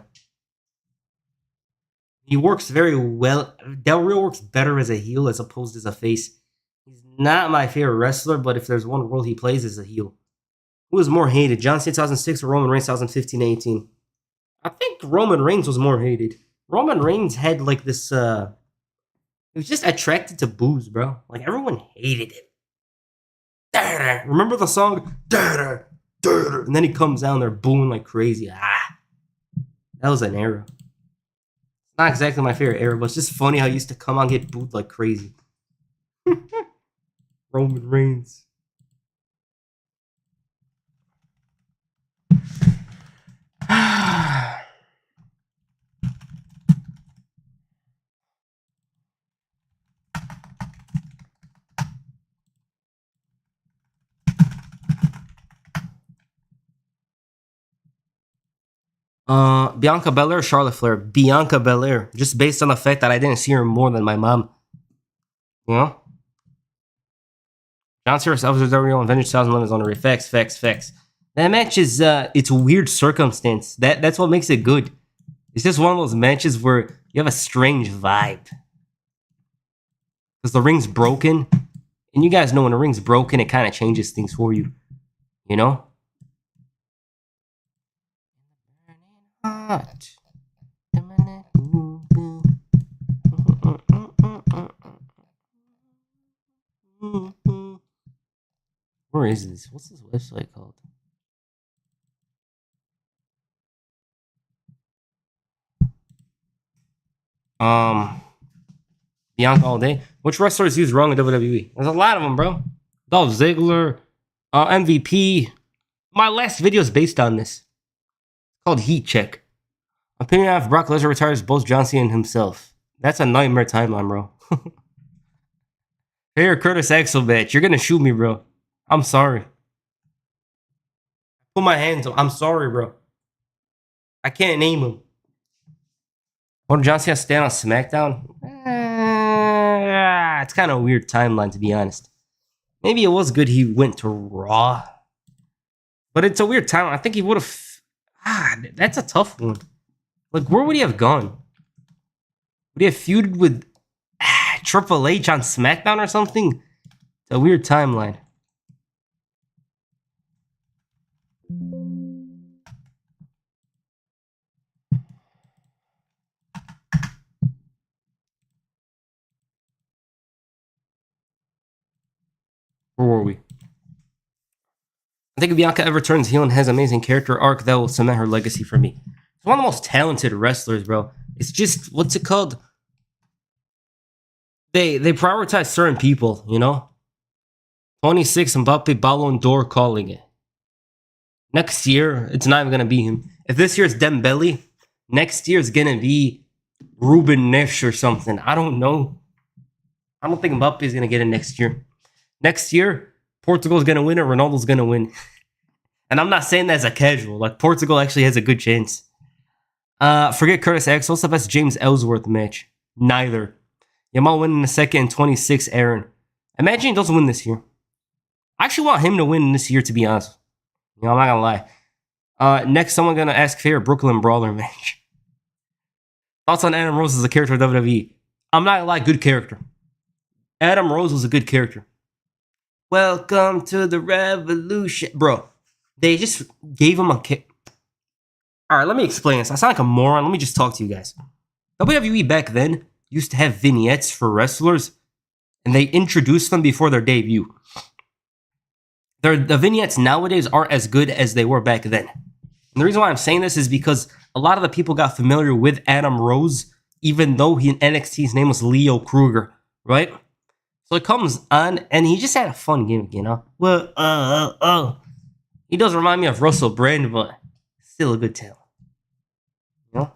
Speaker 1: He works very well. Del Rio works better as a heel as opposed as a face. He's not my favorite wrestler, but if there's one role he plays as a heel. Who was more hated, John Cena 2006 or Roman Reigns 2015-18? I think Roman Reigns was more hated. Roman Reigns had like this, he was just attracted to boos, bro. Like, everyone hated him. Remember the song? And then he comes down there booing like crazy. That was an era. It's not exactly my favorite era, but it's just funny how he used to come out and get booed like crazy. Roman Reigns. Bianca Belair, Charlotte Flair. Bianca Belair, just based on the fact that I didn't see her more than my mom. You know? John Cena versus WWE and Vengeance 2011 is on the facts. That match is it's a weird circumstance. That's what makes it good. It's just one of those matches where you have a strange vibe. Because the ring's broken. And you guys know when the ring's broken, it kind of changes things for you. You know? Hot. Where is this? What's this website called? Bianca all day. Which wrestlers used wrong in WWE? There's a lot of them, bro. Dolph Ziggler, MVP. My last video is based on this. It's called Heat Check. Opinion of Brock Lesnar retires both John Cena and himself. That's a nightmare timeline, bro. Here, Curtis Axel match. You're gonna shoot me, bro. I'm sorry. Put my hands up. I'm sorry, bro. I can't name him. What did John Cena stand on SmackDown? It's kind of a weird timeline, to be honest. Maybe it was good he went to Raw. But it's a weird timeline. I think he would have... that's a tough one. Like, where would he have gone? Would he have feuded with Triple H on SmackDown or something? It's a weird timeline. Where were we? I think if Bianca ever turns heel and has an amazing character arc, that will cement her legacy for me. She's one of the most talented wrestlers, bro. It's just, what's it called? They prioritize certain people, you know? 26, Mbappe, Ballon d'Or calling it. Next year, it's not even going to be him. If this year is Dembele, next year is going to be Ruben Neves or something. I don't know. I don't think Mbappe is going to get it next year. Next year, Portugal's going to win it. Ronaldo's going to win. And I'm not saying that as a casual. Like, Portugal actually has a good chance. Forget Curtis Axel. What's the best James Ellsworth match? Neither. Yamal winning the second and 26, Aaron. Imagine he doesn't win this year. I actually want him to win this year, to be honest. You know, I'm not going to lie. Next, someone going to ask favorite Brooklyn Brawler match. Thoughts on Adam Rose as a character of WWE? I'm not going to lie, good character. Adam Rose was a good character. Welcome to the revolution. Bro, they just gave him a kick. All right, let me explain this. I sound like a moron. Let me just talk to you guys. WWE back then used to have vignettes for wrestlers, and they introduced them before their debut. The vignettes nowadays aren't as good as they were back then. And the reason why I'm saying this is because a lot of the people got familiar with Adam Rose, even though in NXT's name was Leo Kruger, right? So it comes on, and he just had a fun gimmick, you know? Well, he does remind me of Russell Brand, but still a good talent. You know?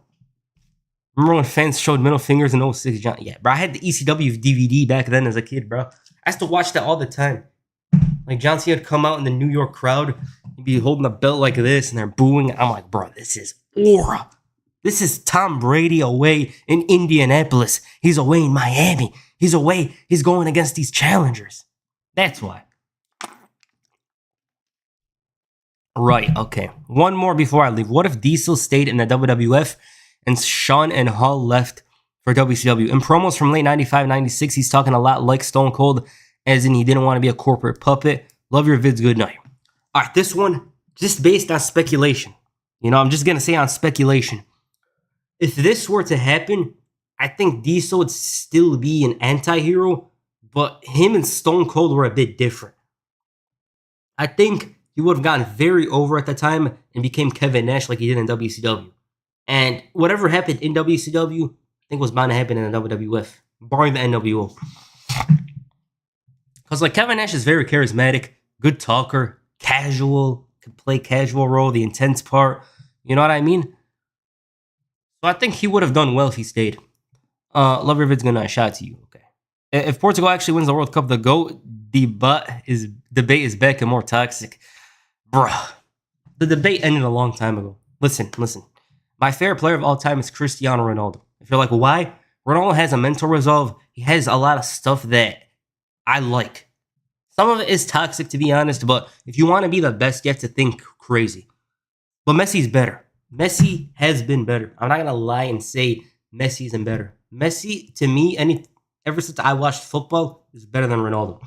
Speaker 1: Remember when fans showed middle fingers in 06 John? Yeah, bro, I had the ECW DVD back then as a kid, bro. I used to watch that all the time. Like, John Cena would come out in the New York crowd, he'd be holding a belt like this, and they're booing. I'm like, bro, this is aura. This is Tom Brady away in Indianapolis. He's away in Miami. He's away. He's going against these challengers. That's why. Right, okay. One more before I leave. What if Diesel stayed in the WWF and Shawn and Hall left for WCW? In promos from late 95, 96, he's talking a lot like Stone Cold, as in he didn't want to be a corporate puppet. Love your vids. Good night. All right, this one, just based on speculation. You know, I'm just going to say on speculation. If this were to happen, I think Diesel would still be an anti-hero, but him and Stone Cold were a bit different. I think he would have gotten very over at the time and became Kevin Nash like he did in WCW. And whatever happened in WCW, I think was bound to happen in the WWF, barring the NWO. Because like Kevin Nash is very charismatic, good talker, casual, can play casual role, the intense part. You know what I mean? So I think he would have done well if he stayed. Love your vid's gonna shout to you. Okay. If Portugal actually wins the World Cup, the GOAT debate is back and more toxic. Bruh. The debate ended a long time ago. Listen. My favorite player of all time is Cristiano Ronaldo. If you're like, why? Ronaldo has a mental resolve. He has a lot of stuff that I like. Some of it is toxic, to be honest, but if you want to be the best, you have to think crazy. But Messi's better. Messi has been better. I'm not going to lie and say Messi isn't better. Messi, to me, ever since I watched football, is better than Ronaldo.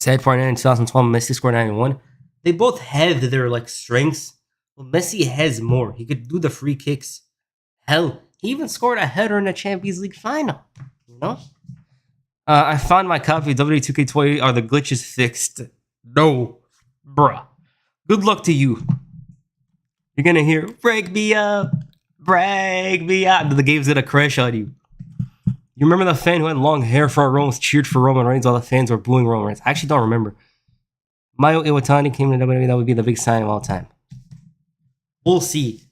Speaker 1: Sad part in 2012, Messi scored 91. They both have their like strengths, but Messi has more. He could do the free kicks. Hell, he even scored a header in the Champions League final. You know? I found my copy of WWE 2K20. Are the glitches fixed? No. Bruh. Good luck to you. You're gonna hear, break me up. The game's gonna crash on you. You remember the fan who had long hair front rows cheered for Roman Reigns while the fans were booing Roman Reigns? I actually don't remember. Mayo Iwatani came to WWE. That would be the big sign of all time. We'll see.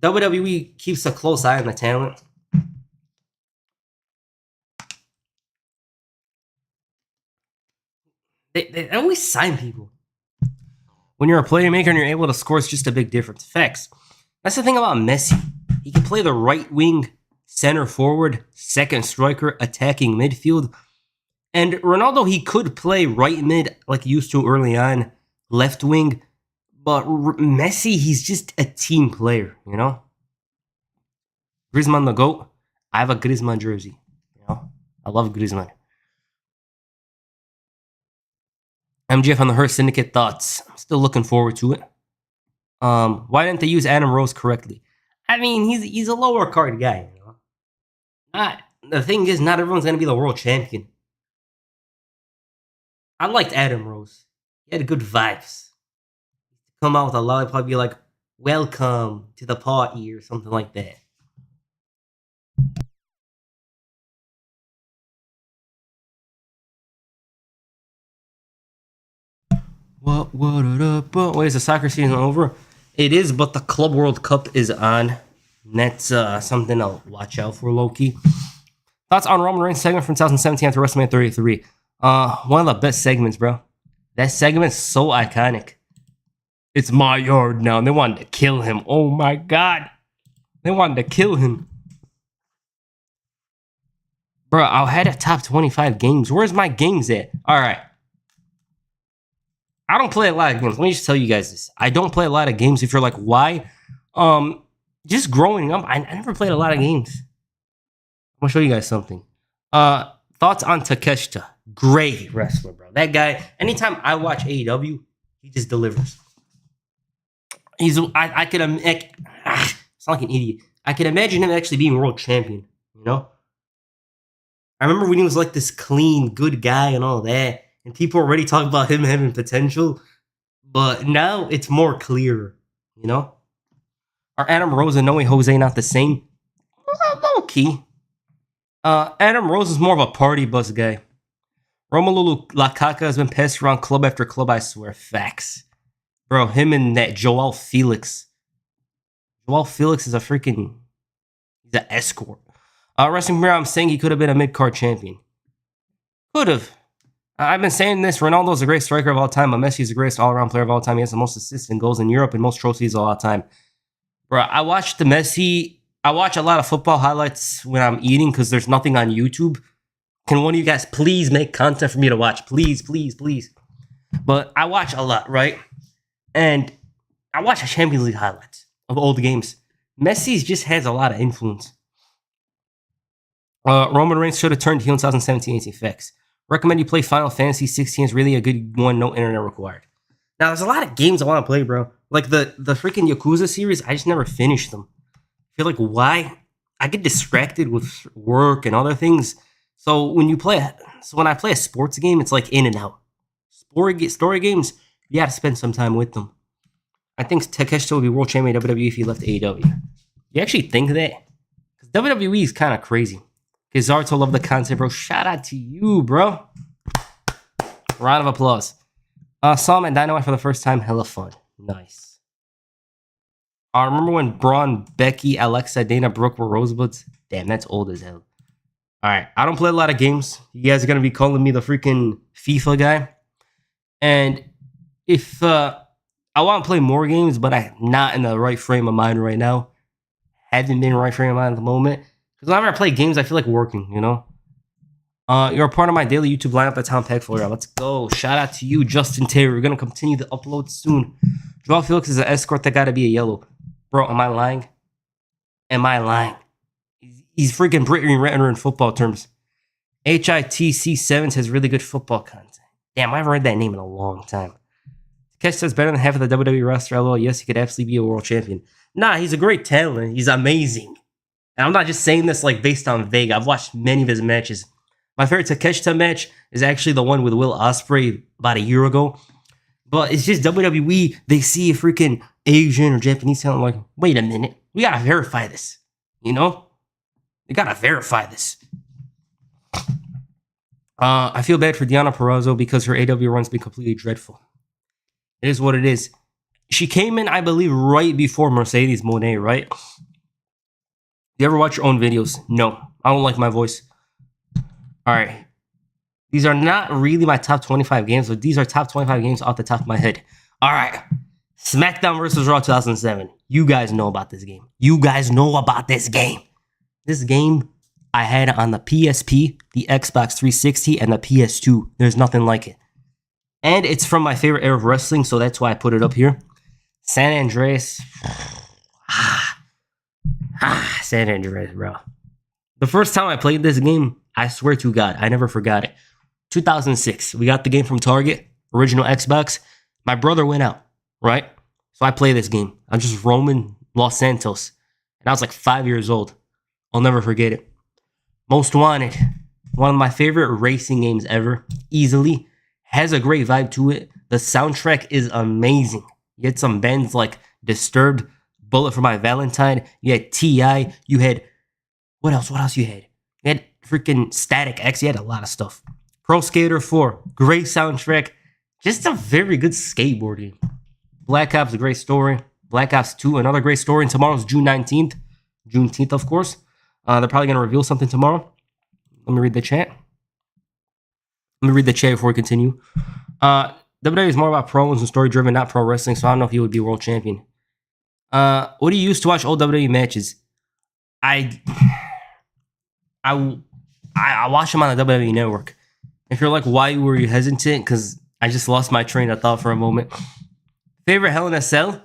Speaker 1: WWE keeps a close eye on the talent. They always sign people. When you're a playmaker and you're able to score, it's just a big difference. Facts. That's the thing about Messi. He can play the right wing, center forward, second striker, attacking midfield. And Ronaldo, he could play right mid like he used to early on, left wing. But Messi, he's just a team player, you know? Griezmann the GOAT. I have a Griezmann jersey, you know? I love Griezmann. MJF on the Hurt Syndicate thoughts. I'm still looking forward to it. Why didn't they use Adam Rose correctly? I mean, he's a lower card guy, you know? The thing is, not everyone's going to be the world champion. I liked Adam Rose. He had good vibes. Come out with a lollipop, be like, welcome to the party, or something like that. What up? Wait, is the soccer season over? It is, but the Club World Cup is on. And that's something to watch out for, low-key. Thoughts on Roman Reigns segment from 2017 after WrestleMania 33? One of the best segments, bro. That segment's so iconic. It's my yard now. And they wanted to kill him. Oh my god. They wanted to kill him. Bro, I had a top 25 games. Where's my games at? Alright. I don't play a lot of games. Let me just tell you guys this. I don't play a lot of games. If you're like, why? Just growing up, I never played a lot of games. I'm gonna show you guys something. Thoughts on Takeshita. Great wrestler, bro. That guy, anytime I watch AEW, he just delivers. I could sound like an idiot. I could imagine him actually being world champion, you know? I remember when he was like this clean, good guy and all that, and people already talk about him having potential, but now it's more clear, you know? Are Adam Rose and Noe Jose not the same? Low key. Adam Rose is more of a party bus guy. Romelu Lukaku has been passed around club after club, I swear. Facts. Bro, him and that Joao Felix. Joao Felix is a freaking... He's an escort. Wrestling Mirror, I'm saying he could have been a mid-card champion. Could have. I've been saying this. Ronaldo's a great striker of all time, but Messi's the greatest all-around player of all time. He has the most assists and goals in Europe and most trophies of all time. Bro, I watch a lot of football highlights when I'm eating because there's nothing on YouTube. Can one of you guys please make content for me to watch? Please, please, please. But I watch a lot, right? And I watch a Champions League highlights of old games. Messi just has a lot of influence. Roman Reigns should have turned heel in 2017-18 facts. Recommend you play Final Fantasy 16. It's really a good one. No internet required. Now, there's a lot of games I want to play, bro. Like the freaking Yakuza series, I just never finished them. I feel like, why? I get distracted with work and other things. So when I play a sports game, it's like in and out. Story games, you gotta spend some time with them. I think Takeshita would be world champion of WWE if he left AEW. You actually think that? Because WWE is kind of crazy. Kizarto, love the content, bro. Shout out to you, bro. Round of applause. Saw him at Dynamite for the first time. Hella fun. Nice. I remember when Braun, Becky, Alexa, Dana Brooke were Rosebuds. Damn, that's old as hell. All right. I don't play a lot of games. You guys are going to be calling me the freaking FIFA guy. And if I want to play more games, but I'm not in the right frame of mind right now. Haven't been in the right frame of mind at the moment. Because whenever I play games, I feel like working, you know? You're a part of my daily YouTube lineup. That's how I'm packed for you. Let's go. Shout out to you, Justin Taylor. We're going to continue the upload soon. Joao Felix is an escort that got to be a yellow. Bro, am I lying? Am I lying? He's freaking Brittany Renner in football terms. HITC 7s has really good football content. Damn, I haven't read that name in a long time. Kesh says better than half of the WWE roster. LOL, yes, he could absolutely be a world champion. Nah, he's a great talent. He's amazing. And I'm not just saying this like based on vague. I've watched many of his matches. My favorite Takeshita match is actually the one with Will Ospreay about a year ago. But it's just WWE. They see a freaking Asian or Japanese talent like, wait a minute. We gotta verify this. You know? We gotta verify this. I feel bad for Deonna Purrazzo because her AW run's been completely dreadful. It is what it is. She came in, I believe, right before Mercedes Moné, right? You ever watch your own videos? No. I don't like my voice. All right. These are not really my top 25 games, but these are top 25 games off the top of my head. All right. SmackDown vs. Raw 2007. You guys know about this game. You guys know about this game. This game I had on the PSP, the Xbox 360, and the PS2. There's nothing like it. And it's from my favorite era of wrestling, so that's why I put it up here. San Andreas. San Andreas, bro. The first time I played this game, I swear to God, I never forgot it. 2006. We got the game from Target, original Xbox. My brother went out, right? So I play this game. I'm just roaming Los Santos. And I was like 5 years old. I'll never forget it. Most Wanted. One of my favorite racing games ever. Easily. Has a great vibe to it. The soundtrack is amazing. You had some bands like Disturbed, Bullet for My Valentine. You had T.I. You had... What else you had? You had freaking Static X. You had a lot of stuff. Pro Skater 4. Great soundtrack. Just a very good skateboarding. Black Ops, a great story. Black Ops 2, another great story. And tomorrow's June 19th. Juneteenth, of course. They're probably going to reveal something tomorrow. Let me read the chat. Let me read the chat before we continue. WWE is more about promos and story-driven, not pro wrestling, so I don't know if he would be world champion. What do you use to watch old WWE matches? I watch them on the WWE Network. If you're like, why were you hesitant? Because I just lost my train of thought for a moment. Favorite Hell in a Cell?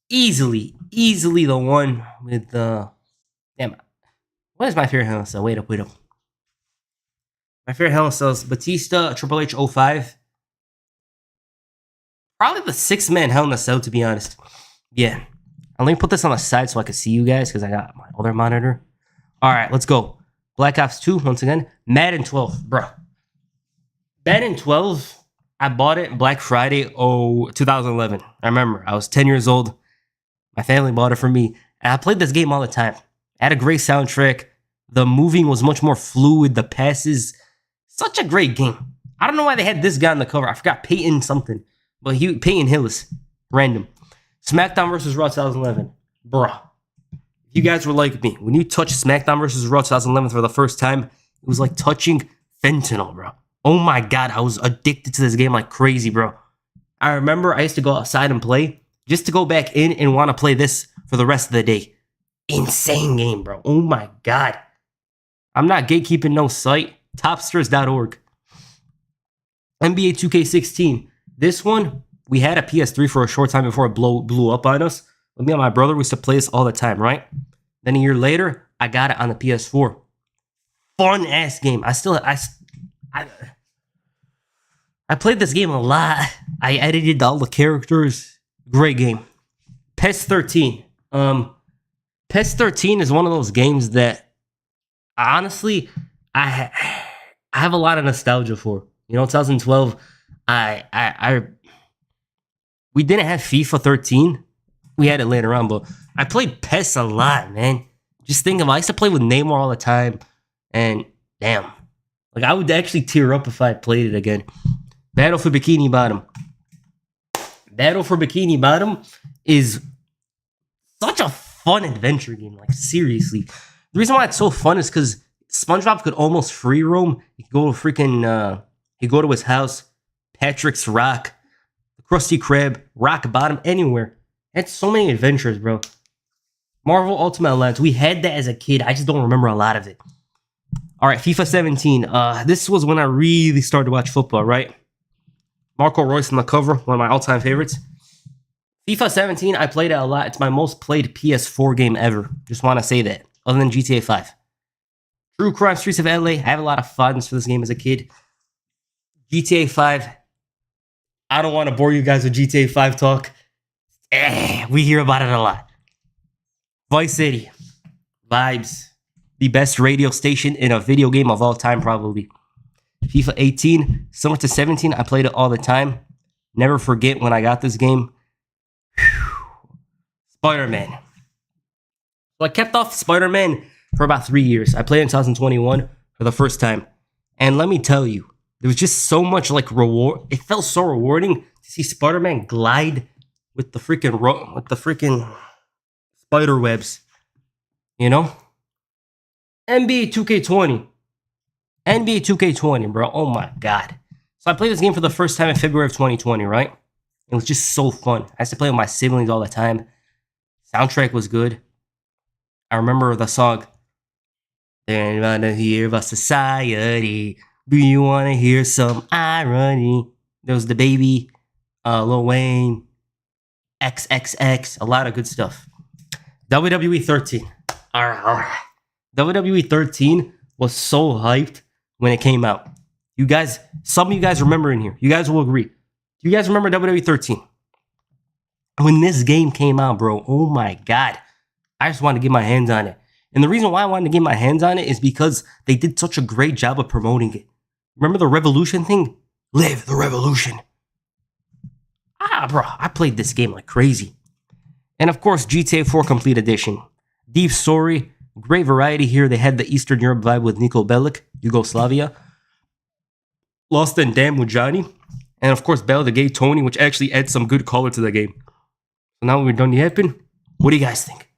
Speaker 1: Easily the one with the... Damn. What is my favorite Hell in a Cell? Wait up. My favorite Hell in a Cell is Batista, Triple H 05. Probably the 6-man Hell in a Cell, to be honest. Yeah. And let me put this on the side so I can see you guys because I got my other monitor. All right, let's go. Black Ops 2, once again. Madden 12, bro. Madden 12, I bought it Black Friday 2011. I remember. I was 10 years old. My family bought it for me. And I played this game all the time. It had a great soundtrack. The moving was much more fluid. The passes. Such a great game. I don't know why they had this guy on the cover. I forgot Peyton something. But Peyton Hillis. Random. SmackDown vs. Raw 2011. Bruh. You guys were like me. When you touched SmackDown vs. Raw 2011 for the first time, it was like touching fentanyl, bro. Oh my God. I was addicted to this game like crazy, bro. I remember I used to go outside and play just to go back in and want to play this for the rest of the day. Insane game, bro. Oh my God. I'm not gatekeeping no site. Topsters.org. NBA 2K16. This one, we had a PS3 for a short time before it blew up on us. Me and my brother, we used to play this all the time, right? Then a year later, I got it on the PS4. Fun ass game. I played this game a lot. I edited all the characters. Great game. PES 13. PES 13 is one of those games that honestly I have a lot of nostalgia for. You know, 2012. I We didn't have FIFA 13. We had it later on, but I played PES a lot, man. Just think of it. I used to play with Neymar all the time, and damn. Like, I would actually tear up if I played it again. Battle for Bikini Bottom. Battle for Bikini Bottom is such a fun adventure game. Like, seriously. The reason why it's so fun is because SpongeBob could almost free roam. He could go to freaking, he'd go to his house, Patrick's Rock, Krusty Krab, Rock Bottom, anywhere. It's so many adventures, bro. Marvel Ultimate Alliance. We had that as a kid. I just don't remember a lot of it. All right, FIFA 17. This was when I really started to watch football, right? Marco Reus on the cover, one of my all-time favorites. FIFA 17, I played it a lot. It's my most played PS4 game ever. Just want to say that. Other than GTA 5. True Crime Streets of LA. I have a lot of fondness for this game as a kid. GTA 5. I don't want to bore you guys with GTA 5 talk. We hear about it a lot. Vice City. Vibes. The best radio station in a video game of all time, probably. FIFA 18. Similar to 17, I played it all the time. Never forget when I got this game. Spider-Man. So I kept off Spider-Man for about 3 years. I played in 2021 for the first time. And let me tell you, there was just so much like reward. It felt so rewarding to see Spider-Man glide with the freaking spider webs. You know? NBA 2K20. NBA 2K20, bro. Oh my god. So I played this game for the first time in February of 2020, right? It was just so fun. I used to play with my siblings all the time. Soundtrack was good. I remember the song. Then wanna hear about society. Do you wanna hear some irony? There was the baby, Lil Wayne, XXX, a lot of good stuff. WWE 13. Alright. WWE 13 was so hyped when it came out. You guys, some of you guys remember in here. You guys will agree. Do you guys remember WWE 13? When this game came out, bro, oh my god. I just wanted to get my hands on it. And the reason why I wanted to get my hands on it is because they did such a great job of promoting it. Remember the Revolution thing? Live the Revolution. Bro, I played this game like crazy. And of course, GTA 4 Complete Edition. Deep story, great variety here. They had the Eastern Europe vibe with Niko Bellic, Yugoslavia. Lost and Damned with Johnny. And of course, Battle of the Gay Tony, which actually adds some good color to the game. So now we're done yapping. What do you guys think?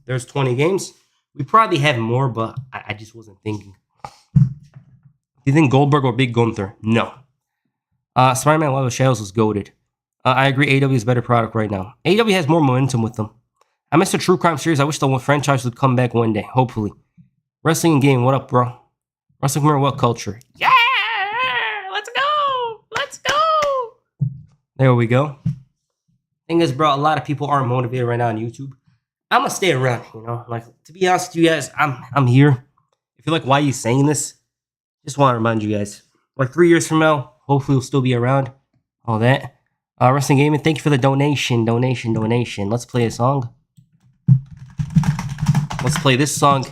Speaker 1: There's 20 games. We probably have more, but I just wasn't thinking. Do you think Goldberg or Big Gunther? No. Spider-Man Wild Shadows was goated. I agree, AW is a better product right now. AW has more momentum with them. I miss the True Crime series. I wish the franchise would come back one day, hopefully. Wrestling game, what up, bro? Wrestling community, what culture? Yeah! Let's go! Let's go! There we go. Thing is, bro, a lot of people aren't motivated right now on YouTube. I'm gonna stay around, you know? Like, to be honest with you guys, I'm here. If you're like, why are you saying this? Just want to remind you guys. Like 3 years from now, hopefully we'll still be around. All that. Wrestling Gaming, thank you for the donation. Let's play a song. Let's play this song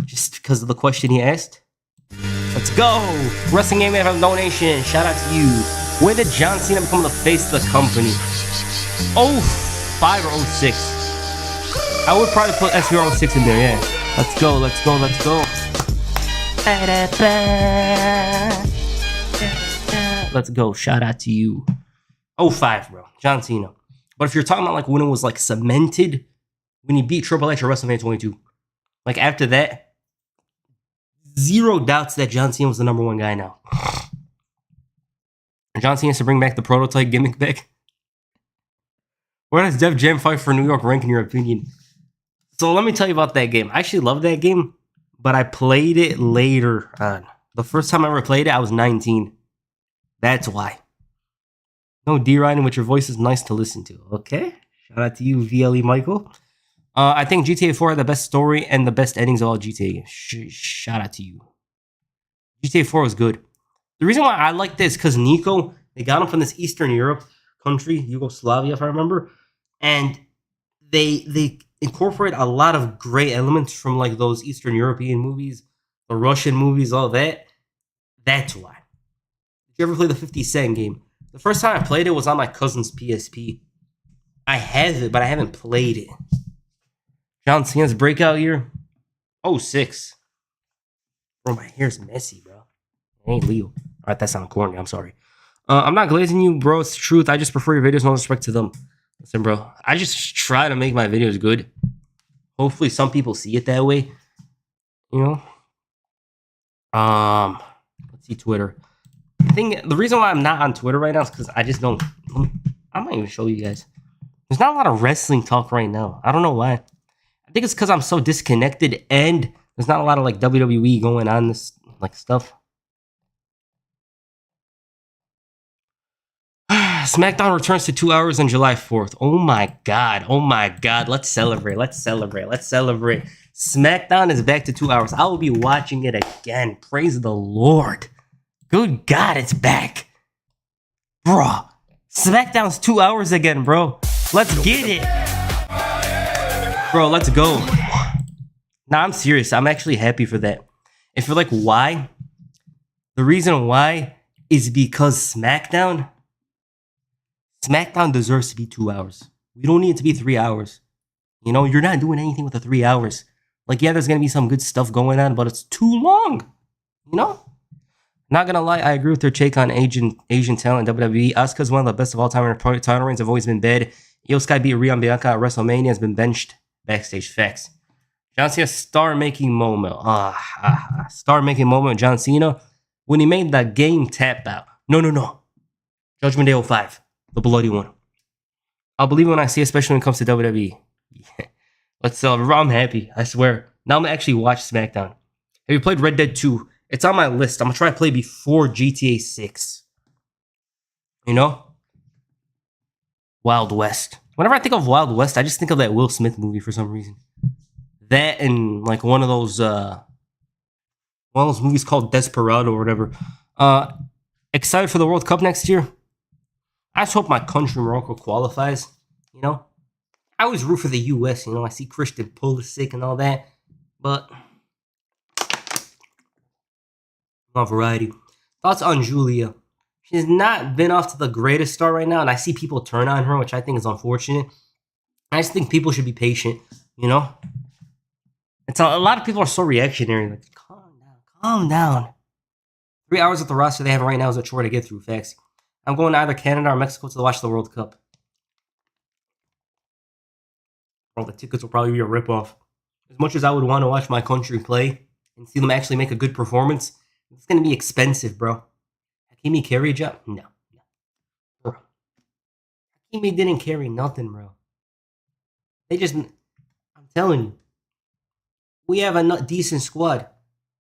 Speaker 1: just because of the question he asked. Let's go. Wrestling Gaming, have a donation. Shout out to you. When did John Cena become the face of the company? 05 or 06. I would probably put SVR 06 in there, yeah. Let's go. Let's go. Shout out to you. 05, bro. John Cena. But if you're talking about like when it was like cemented, when he beat Triple H at WrestleMania 22, like after that, zero doubts that John Cena was the number one guy now. John Cena has to bring back the prototype gimmick back. Where does Def Jam fight for New York rank in your opinion? So let me tell you about that game. I actually love that game, but I played it later on. The first time I ever played it, I was 19. That's why. No D-Riding with your voice is nice to listen to. Okay. Shout out to you, VLE Michael. I think GTA 4 had the best story and the best endings of all GTA games. Shout out to you. GTA 4 was good. The reason why I like this is because Nico, they got him from this Eastern Europe country, Yugoslavia, if I remember. And they incorporate a lot of great elements from like those Eastern European movies, the Russian movies, all that. That's why. Did you ever play the 50 Cent game? The first time I played it was on my cousin's PSP. I have it, but I haven't played it. John Cena's breakout year? 06. Bro, my hair's messy, bro. It ain't Leo. Alright, that sounded corny. I'm sorry. I'm not glazing you, bro. It's the truth. I just prefer your videos. No respect to them. Listen, bro. I just try to make my videos good. Hopefully, some people see it that way. You know? Let's see Twitter. The reason why I'm not on Twitter right now is because I just don't. I might even show you guys. There's not a lot of wrestling talk right now. I don't know why. I think it's because I'm so disconnected and there's not a lot of like WWE going on this like stuff. SmackDown returns to 2 hours on July 4th. Oh my god. Oh my god. Let's celebrate. Let's celebrate. Let's celebrate. SmackDown is back to 2 hours. I will be watching it again. Praise the Lord. Good God, it's back. Bro. SmackDown's 2 hours again, bro. Let's get it. Bro, let's go. Nah, I'm serious. I'm actually happy for that. If you're like, why? The reason why is because SmackDown deserves to be 2 hours. We don't need it to be 3 hours. You know, you're not doing anything with the 3 hours. Like, yeah, there's going to be some good stuff going on, but it's too long. You know? Not going to lie, I agree with their take on Asian talent in WWE. Asuka's one of the best of all time, and her title reigns have always been bad. Io Sky beat Rhea and Bianca at WrestleMania, has been benched backstage. Facts. John Cena's star-making moment. Star-making moment with John Cena when he made that game tap out. No. Judgment Day 05. The bloody one. I'll believe it when I see it, especially when it comes to WWE. Yeah. Let's I'm happy. I swear. Now I'm gonna actually watch SmackDown. Have you played Red Dead 2? It's on my list. I'm gonna try to play before GTA 6. You know? Wild West. Whenever I think of Wild West, I just think of that Will Smith movie for some reason. That and like one of those movies called Desperado or whatever. Excited for the World Cup next year? I just hope my country, Morocco, qualifies. You know? I always root for the U.S., you know? I see Christian Pulisic and all that. But not variety. Thoughts on Julia? She's not been off to the greatest start right now, and I see people turn on her, which I think is unfortunate. I just think people should be patient, you know? A lot of people are so reactionary. Like, calm down. 3 hours at the roster they have right now is a chore to get through. Facts. I'm going to either Canada or Mexico to watch the World Cup. Bro, the tickets will probably be a ripoff. As much as I would want to watch my country play and see them actually make a good performance, it's going to be expensive, bro. Hakimi carry a job? No. Bro. Hakimi didn't carry nothing, bro. I'm telling you. We have a decent squad.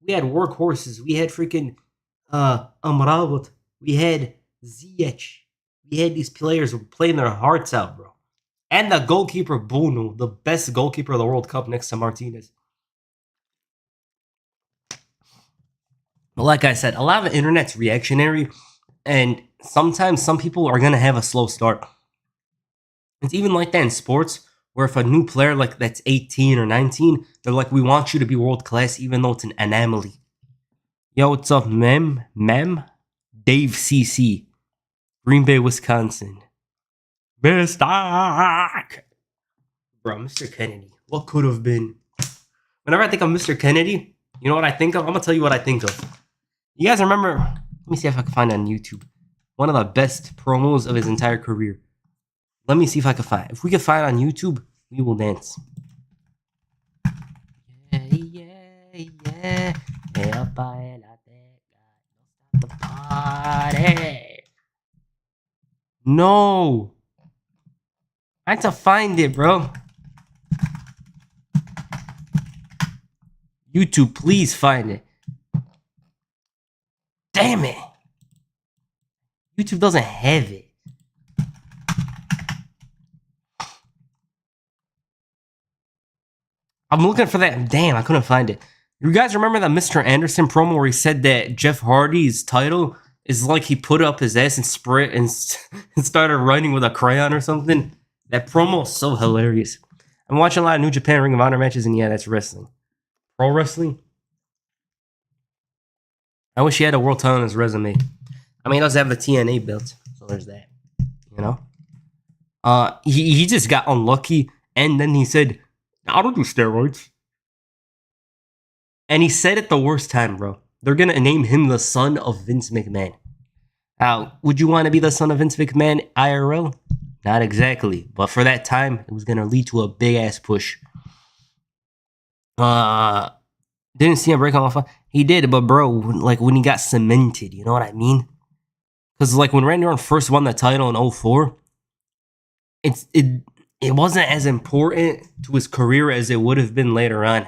Speaker 1: We had workhorses. We had freaking Amrabat. We had Ziyech. We had these players playing their hearts out, bro. And the goalkeeper, Bono, the best goalkeeper of the World Cup next to Martinez. But like I said, a lot of the internet's reactionary, and sometimes some people are going to have a slow start. It's even like that in sports, where if a new player like that's 18 or 19, they're like, we want you to be world class, even though it's an anomaly. Yo, what's up, Mem? Dave CC. Green Bay, Wisconsin. Best stock. Bro, Mr. Kennedy. What could have been? Whenever I think of Mr. Kennedy, you know what I think of? I'm going to tell you what I think of. You guys remember? Let me see if I can find it on YouTube. One of the best promos of his entire career. Let me see if I can find it. If we can find it on YouTube, we will dance. Yeah. The party. No. I had to find it, bro. YouTube, please find it. Damn it. YouTube doesn't have it. I'm looking for that. Damn, I couldn't find it. You guys remember that Mr. Anderson promo where he said that Jeff Hardy's title is like he put up his ass and sprint and started running with a crayon or something? That promo is so hilarious. I'm watching a lot of New Japan Ring of Honor matches, and yeah, that's wrestling. Pro wrestling? I wish he had a world title on his resume. I mean, he does have the TNA belt, so there's that. You know? He just got unlucky, and then he said, I don't do steroids. And he said it the worst time, bro. They're gonna name him the son of Vince McMahon. Now, would you want to be the son of Vince McMahon IRL? Not exactly, but for that time, it was gonna lead to a big ass push. Didn't see him break off. He did, but bro, like when he got cemented, you know what I mean? Because like when Randy Orton first won the title in 2004, it wasn't as important to his career as it would have been later on.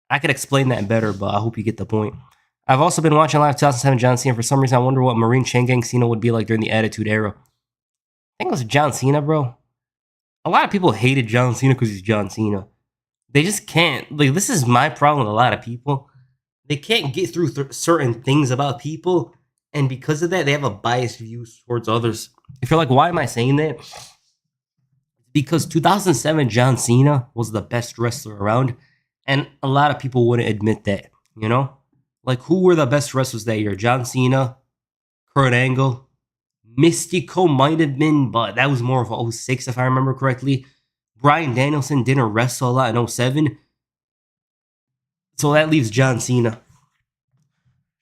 Speaker 1: I could explain that better, but I hope you get the point. I've also been watching live 2007 John Cena. For some reason, I wonder what Marine Chain Gang Cena would be like during the Attitude Era. I think it was John Cena, bro. A lot of people hated John Cena because he's John Cena. They just can't. Like, this is my problem with a lot of people. They can't get through certain things about people, and because of that, they have a biased view towards others. If you're like, why am I saying that? Because 2007 John Cena was the best wrestler around, and a lot of people wouldn't admit that, you know? Like, who were the best wrestlers that year? John Cena, Kurt Angle, Mystico might have been, but that was more of 06 if I remember correctly. Bryan Danielson didn't wrestle a lot in 07. So that leaves John Cena.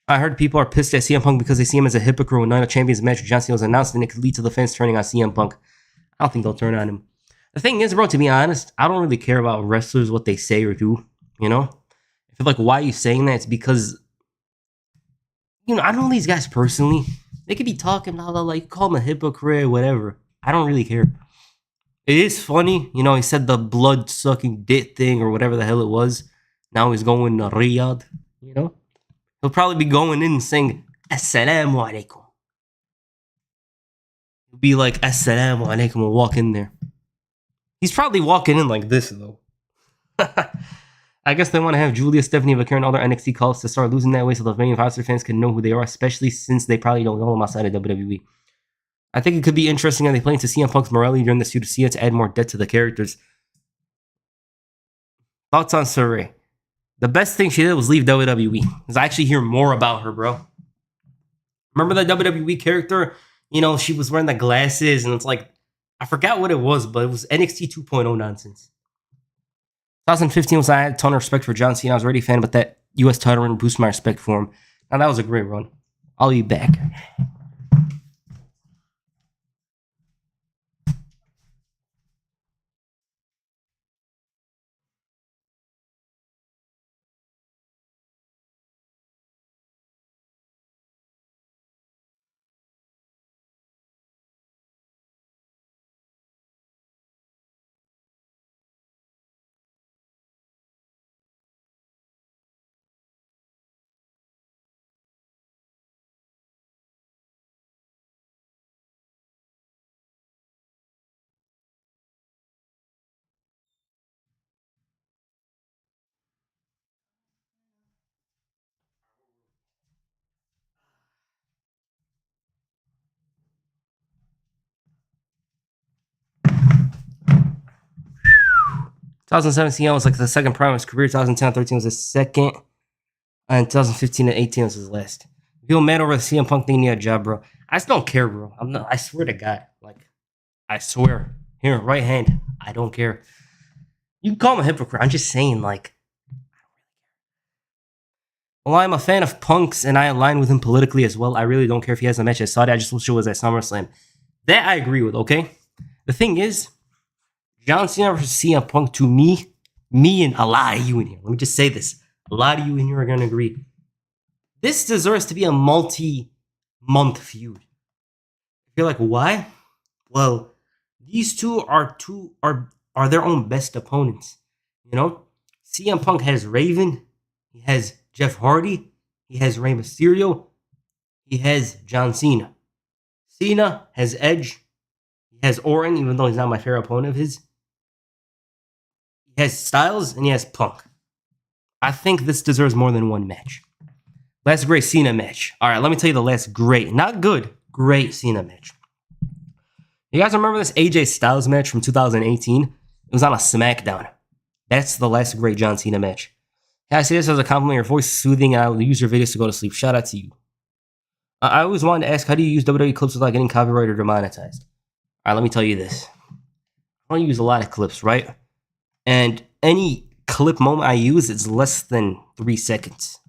Speaker 1: I heard people are pissed at CM Punk because they see him as a hypocrite when Night of Champions match with John Cena was announced, and it could lead to the fans turning on CM Punk. I don't think they'll turn on him. The thing is, bro, to be honest, I don't really care about wrestlers, what they say or do, you know? I feel like, why are you saying that? It's because, you know, I don't know these guys personally. They could be talking about, like, call him a hypocrite, whatever. I don't really care. It is funny, you know, he said the blood-sucking dick thing or whatever the hell it was. Now he's going to Riyadh, you know? He'll probably be going in and saying, Assalamu alaikum. He'll be like, Assalamu alaikum, and walk in there. He's probably walking in like this, though. I guess they want to have Julia, Stephanie, Vaquer, and other NXT calls to start losing that way so the main roster fans can know who they are, especially since they probably don't know them outside of WWE. I think it could be interesting that they play into CM Punk's morality during the feud of Cena to add more depth to the characters. Thoughts on Saray? The best thing she did was leave WWE. Because I actually hear more about her, bro. Remember that WWE character? You know, she was wearing the glasses, and it's like, I forgot what it was, but it was NXT 2.0 nonsense. 2015 was I had a ton of respect for John Cena. I was already a fan, but that US title run boosted my respect for him. Now, that was a great run. I'll be back. Two 2017 was like the second prime of his career. 2010-13 was his second. And 2015 and 18 was his last. Feel mad over the CM Punk thing, need a job, bro. I just don't care, bro. I swear to God. Like, I swear. Here, right hand. I don't care. You can call him a hypocrite. I'm just saying, like, well, I'm a fan of Punk's and I align with him politically as well. I really don't care if he has a match at Saudi. I just wish it was at SummerSlam. That I agree with, okay? The thing is, John Cena versus CM Punk, to me and a lot of you in here, let me just say this. A lot of you in here are going to agree. This deserves to be a multi-month feud. You're like, why? Well, these two are their own best opponents. You know? CM Punk has Raven. He has Jeff Hardy. He has Rey Mysterio. He has John Cena. Cena has Edge. He has Orton, even though he's not my favorite opponent of his. He has Styles, and he has Punk. I think this deserves more than one match. Last great Cena match. All right, let me tell you the last great, not good, great Cena match. You guys remember this AJ Styles match from 2018? It was on a SmackDown. That's the last great John Cena match. Yeah, I say this as a compliment. Your voice is soothing, and I will use your videos to go to sleep. Shout out to you. I always wanted to ask, how do you use WWE clips without getting copyrighted or demonetized? All right, let me tell you this. I don't use a lot of clips, right? And any clip moment I use, it's less than 3 seconds.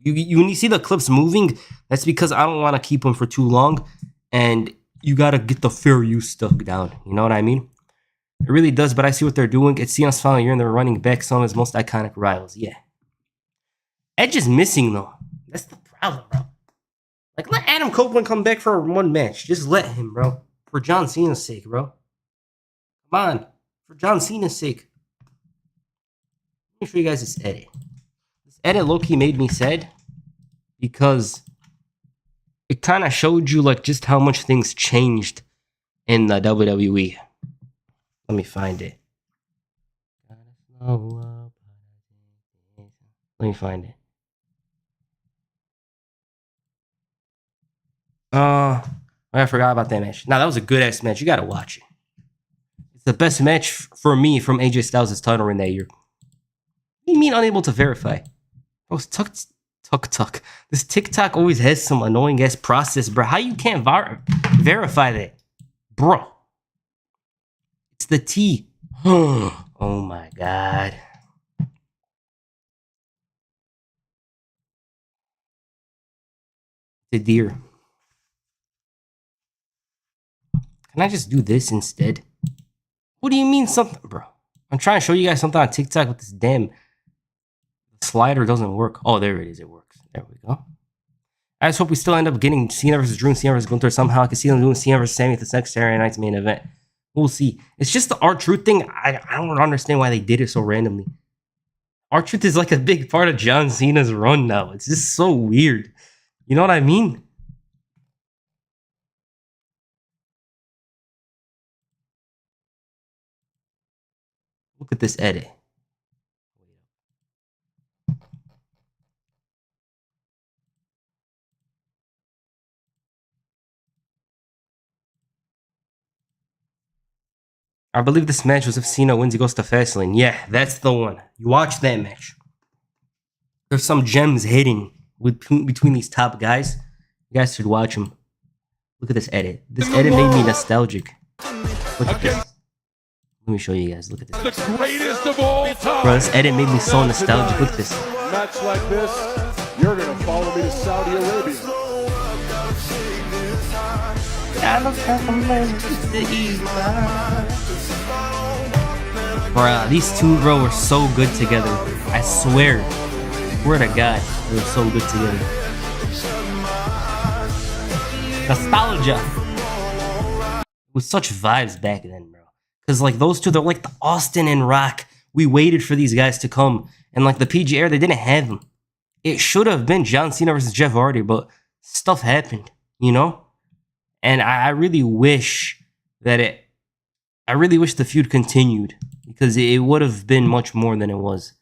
Speaker 1: When you see the clips moving, that's because I don't want to keep them for too long, and you got to get the fair use stuff down. You know what I mean? It really does, but I see what they're doing. It's Cena's final year, and they're running back some of his most iconic rivals. Yeah. Edge is missing, though. That's the problem, bro. Like, let Adam Copeland come back for one match. Just let him, bro. For John Cena's sake, bro. Come on. For John Cena's sake. Let me show you guys this edit. This edit low-key made me sad because it kind of showed you, like, just how much things changed in the WWE. Let me find it. Let me find it. I forgot about that match. Now, that was a good-ass match. You gotta watch it. It's the best match for me from AJ Styles' title in that year. What do you mean unable to verify? Bro, tuck. This TikTok always has some annoying-ass process, bro. How you can't verify that? Bro. It's the T. Oh, my God. The deer. Can I just do this instead? What do you mean something, bro? I'm trying to show you guys something on TikTok with this damn slider doesn't work. Oh, there it is. It works. There we go. I just hope we still end up getting Cena versus Drew and Cena versus Gunther somehow. I can see them doing Cena versus Sami at the next Saturday night's main event. We'll see. It's just the R-Truth thing. I don't understand why they did it so randomly. R-Truth is like a big part of John Cena's run now. It's just so weird. You know what I mean? Look at this edit. I believe this match was if Cena wins, he goes to Fastlane. Yeah, that's the one. You watch that match. There's some gems hitting between these top guys. You guys should watch them. Look at this edit. This edit made me nostalgic. Look at this. Let me show you guys. Look at this.
Speaker 2: The greatest of all time.
Speaker 1: Bro, this edit made me so nostalgic. Look at this.
Speaker 2: Match like this, you're gonna follow me to Saudi Arabia.
Speaker 1: Bro, these two, bro, were so good together. I swear. Swear to God, they were so good together. Nostalgia. It was such vibes back then, bro. Because, like, those two, they're like the Austin and Rock. We waited for these guys to come. And, like, the PG era, they didn't have them. It should have been John Cena versus Jeff Hardy, but stuff happened, you know? And I really wish that I really wish the feud continued. Because it would have been much more than it was.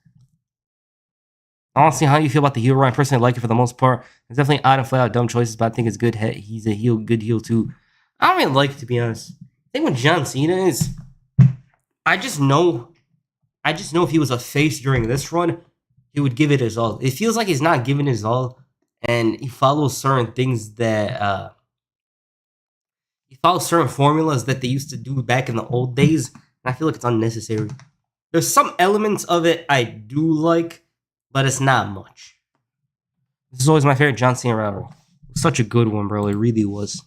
Speaker 1: Honestly, how do you feel about the heel run? I personally like it for the most part. It's definitely odd and flat out dumb choices, but I think it's good. He's a good heel too. I don't really like it, to be honest. I think when John Cena is, I just know if he was a face during this run, he would give it his all. It feels like he's not giving his all, and he follows certain things that he follows certain formulas that they used to do back in the old days. And I feel like it's unnecessary. There's some elements of it I do like, but it's not much. This is always my favorite John Cena rivalry. Such a good one, bro. It really was.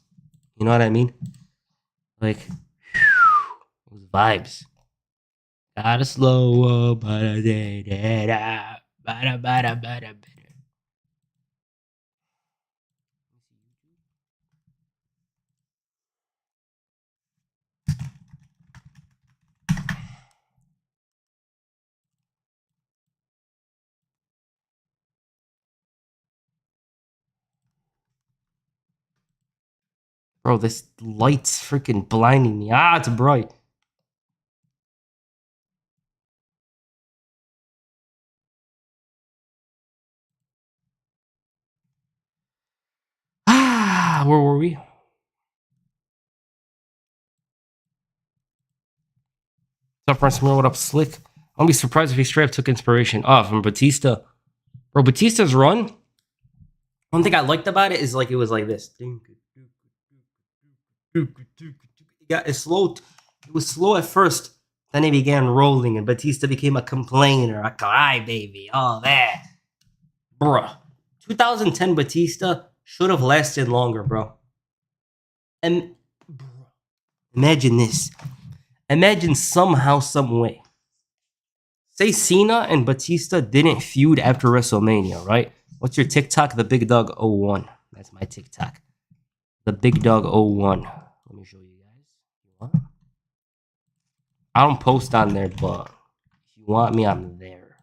Speaker 1: You know what I mean? Like, it was vibes. Gotta slow up. Bro, this light's freaking blinding me. Ah, it's bright. Ah, where were we? What's up, Russell? What up, Slick? I'll be surprised if he straight up took inspiration from Batista. Bro, Batista's run One thing I liked about it is like it was like this. It's slow. It was slow at first. Then it began rolling, and Batista became a complainer, a crybaby, all that. Bruh. 2010 Batista should have lasted longer, bro. And bro, imagine this. Imagine somehow, some way. Say Cena and Batista didn't feud after WrestleMania, right? What's your TikTok? The Big Dog 01. That's my TikTok. The Big Dog 01. Let me show you guys. What? I don't post on there, but if you want me, I'm there.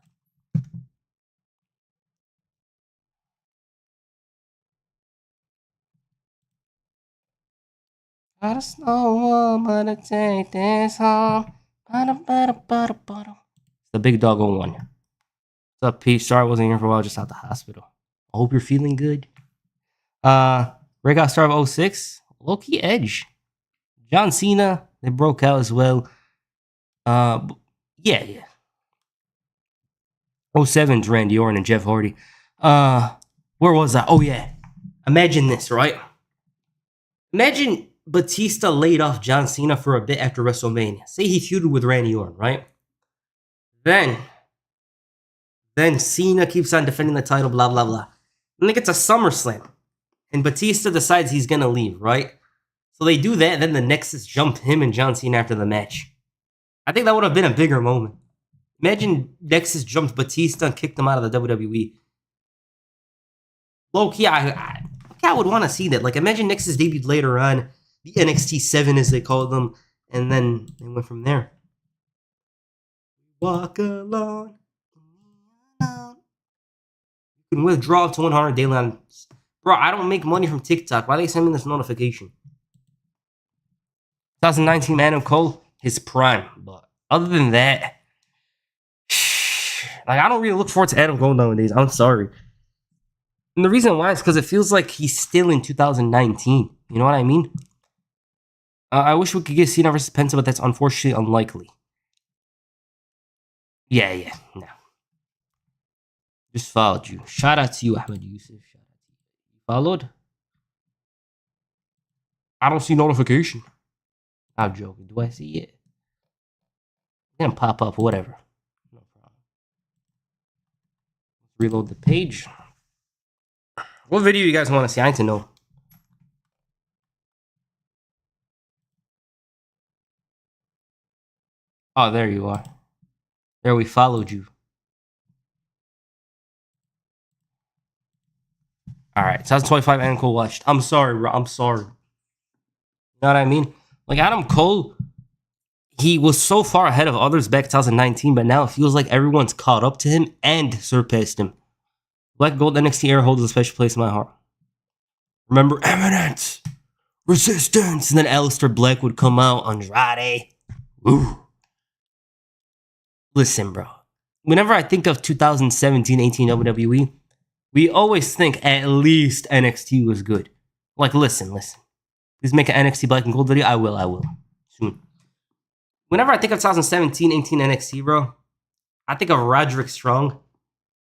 Speaker 1: I just know woman to take this home. The Big Dog 01. What's up, Pete? Sorry I wasn't here for a while, just out the hospital. I hope you're feeling good. Breakout star of 06. Low-key Edge. John Cena, they broke out as well. Yeah. 07's Randy Orton and Jeff Hardy. Where was I? Oh, yeah. Imagine this, right? Imagine Batista laid off John Cena for a bit after WrestleMania. Say he feuded with Randy Orton, right? Then Cena keeps on defending the title, blah, blah, blah. And it gets a SummerSlam. And Batista decides he's going to leave, right? So they do that, then the Nexus jumped him and John Cena after the match. I think that would have been a bigger moment. Imagine Nexus jumped Batista and kicked him out of the WWE. Low-key, I would want to see that. Like, imagine Nexus debuted later on, the NXT 7 as they called them, and then they went from there. Walk alone. You can withdraw up to 100 daily on... Bro, I don't make money from TikTok. Why are they sending me this notification? 2019 Adam Cole, his prime. But other than that, like, I don't really look forward to Adam Cole nowadays. I'm sorry. And the reason why is because it feels like he's still in 2019. You know what I mean? I wish we could get Cena versus Penta, but that's unfortunately unlikely. Yeah, no. Just followed you. Shout out to you, Ahmed Yusuf. Shout out to you. You followed? I don't see notification. I'm joking. Do I see it? It's gonna pop up or whatever. No problem. Reload the page. What video you guys want to see? I need to know. Oh, there you are. There, we followed you. Alright, 2025 Adam Cole watched. I'm sorry, bro. I'm sorry. You know what I mean? Like, Adam Cole, he was so far ahead of others back 2019, but now it feels like everyone's caught up to him and surpassed him. Black Gold NXT era holds a special place in my heart. Remember Eminence, Resistance, and then Aleister Black would come out, Andrade. Ooh. Listen, bro. Whenever I think of 2017-18 WWE, we always think at least NXT was good. Like, listen. Please make an NXT Black and Gold video. I will. Soon. Whenever I think of 2017-18 NXT, bro, I think of Roderick Strong.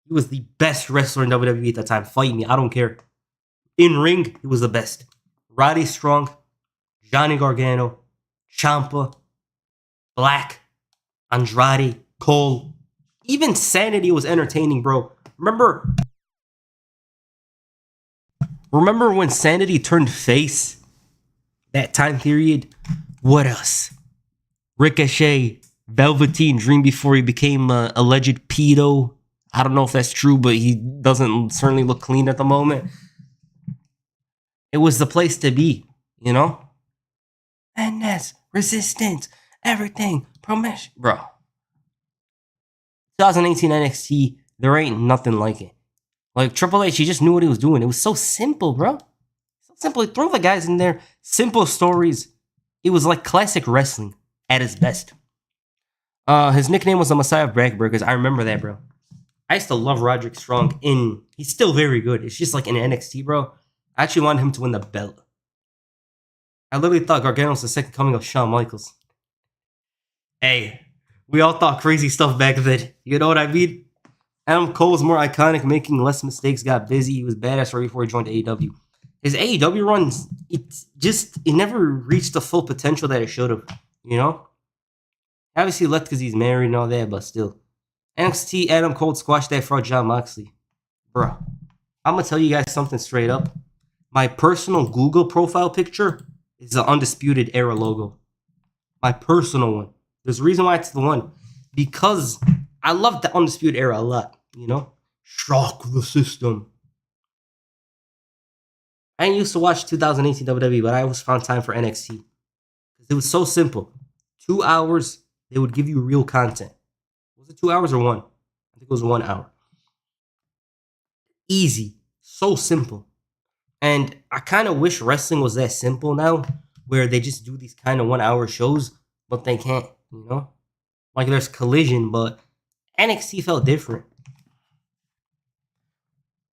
Speaker 1: He was the best wrestler in WWE at that time. Fight me. I don't care. In ring, he was the best. Roddy Strong, Johnny Gargano, Ciampa, Black, Andrade, Cole. Even Sanity was entertaining, bro. Remember when Sanity turned face? That time period? What else? Ricochet, Velveteen Dream before he became a alleged pedo. I don't know if that's true, but he doesn't certainly look clean at the moment. It was the place to be, you know? And that's Resistance, everything, promise. Bro. 2018 NXT, there ain't nothing like it. Like, Triple H, he just knew what he was doing. It was so simple, bro. So simple. Throw the guys in there. Simple stories. It was like classic wrestling at its best. His nickname was the Messiah of Backbreakers. I remember that, bro. I used to love Roderick Strong. He's still very good. It's just like in NXT, bro. I actually wanted him to win the belt. I literally thought Gargano was the second coming of Shawn Michaels. Hey, we all thought crazy stuff back then. You know what I mean? Adam Cole was more iconic, making less mistakes, got busy. He was badass right before he joined AEW. His AEW runs, it never reached the full potential that it should have, you know? Obviously, he left because he's married and all that, but still. NXT, Adam Cole squashed that fraud John Moxley. Bruh, I'm going to tell you guys something straight up. My personal Google profile picture is the Undisputed Era logo. My personal one. There's a reason why it's the one. Because I love the Undisputed Era a lot, you know? Shock the system. I didn't used to watch 2018 WWE, but I always found time for NXT. It was so simple. 2 hours, they would give you real content. Was it 2 hours or 1? I think it was 1 hour. Easy. So simple. And I kind of wish wrestling was that simple now, where they just do these kind of 1 hour shows, but they can't, you know? Like there's Collision, but NXT felt different.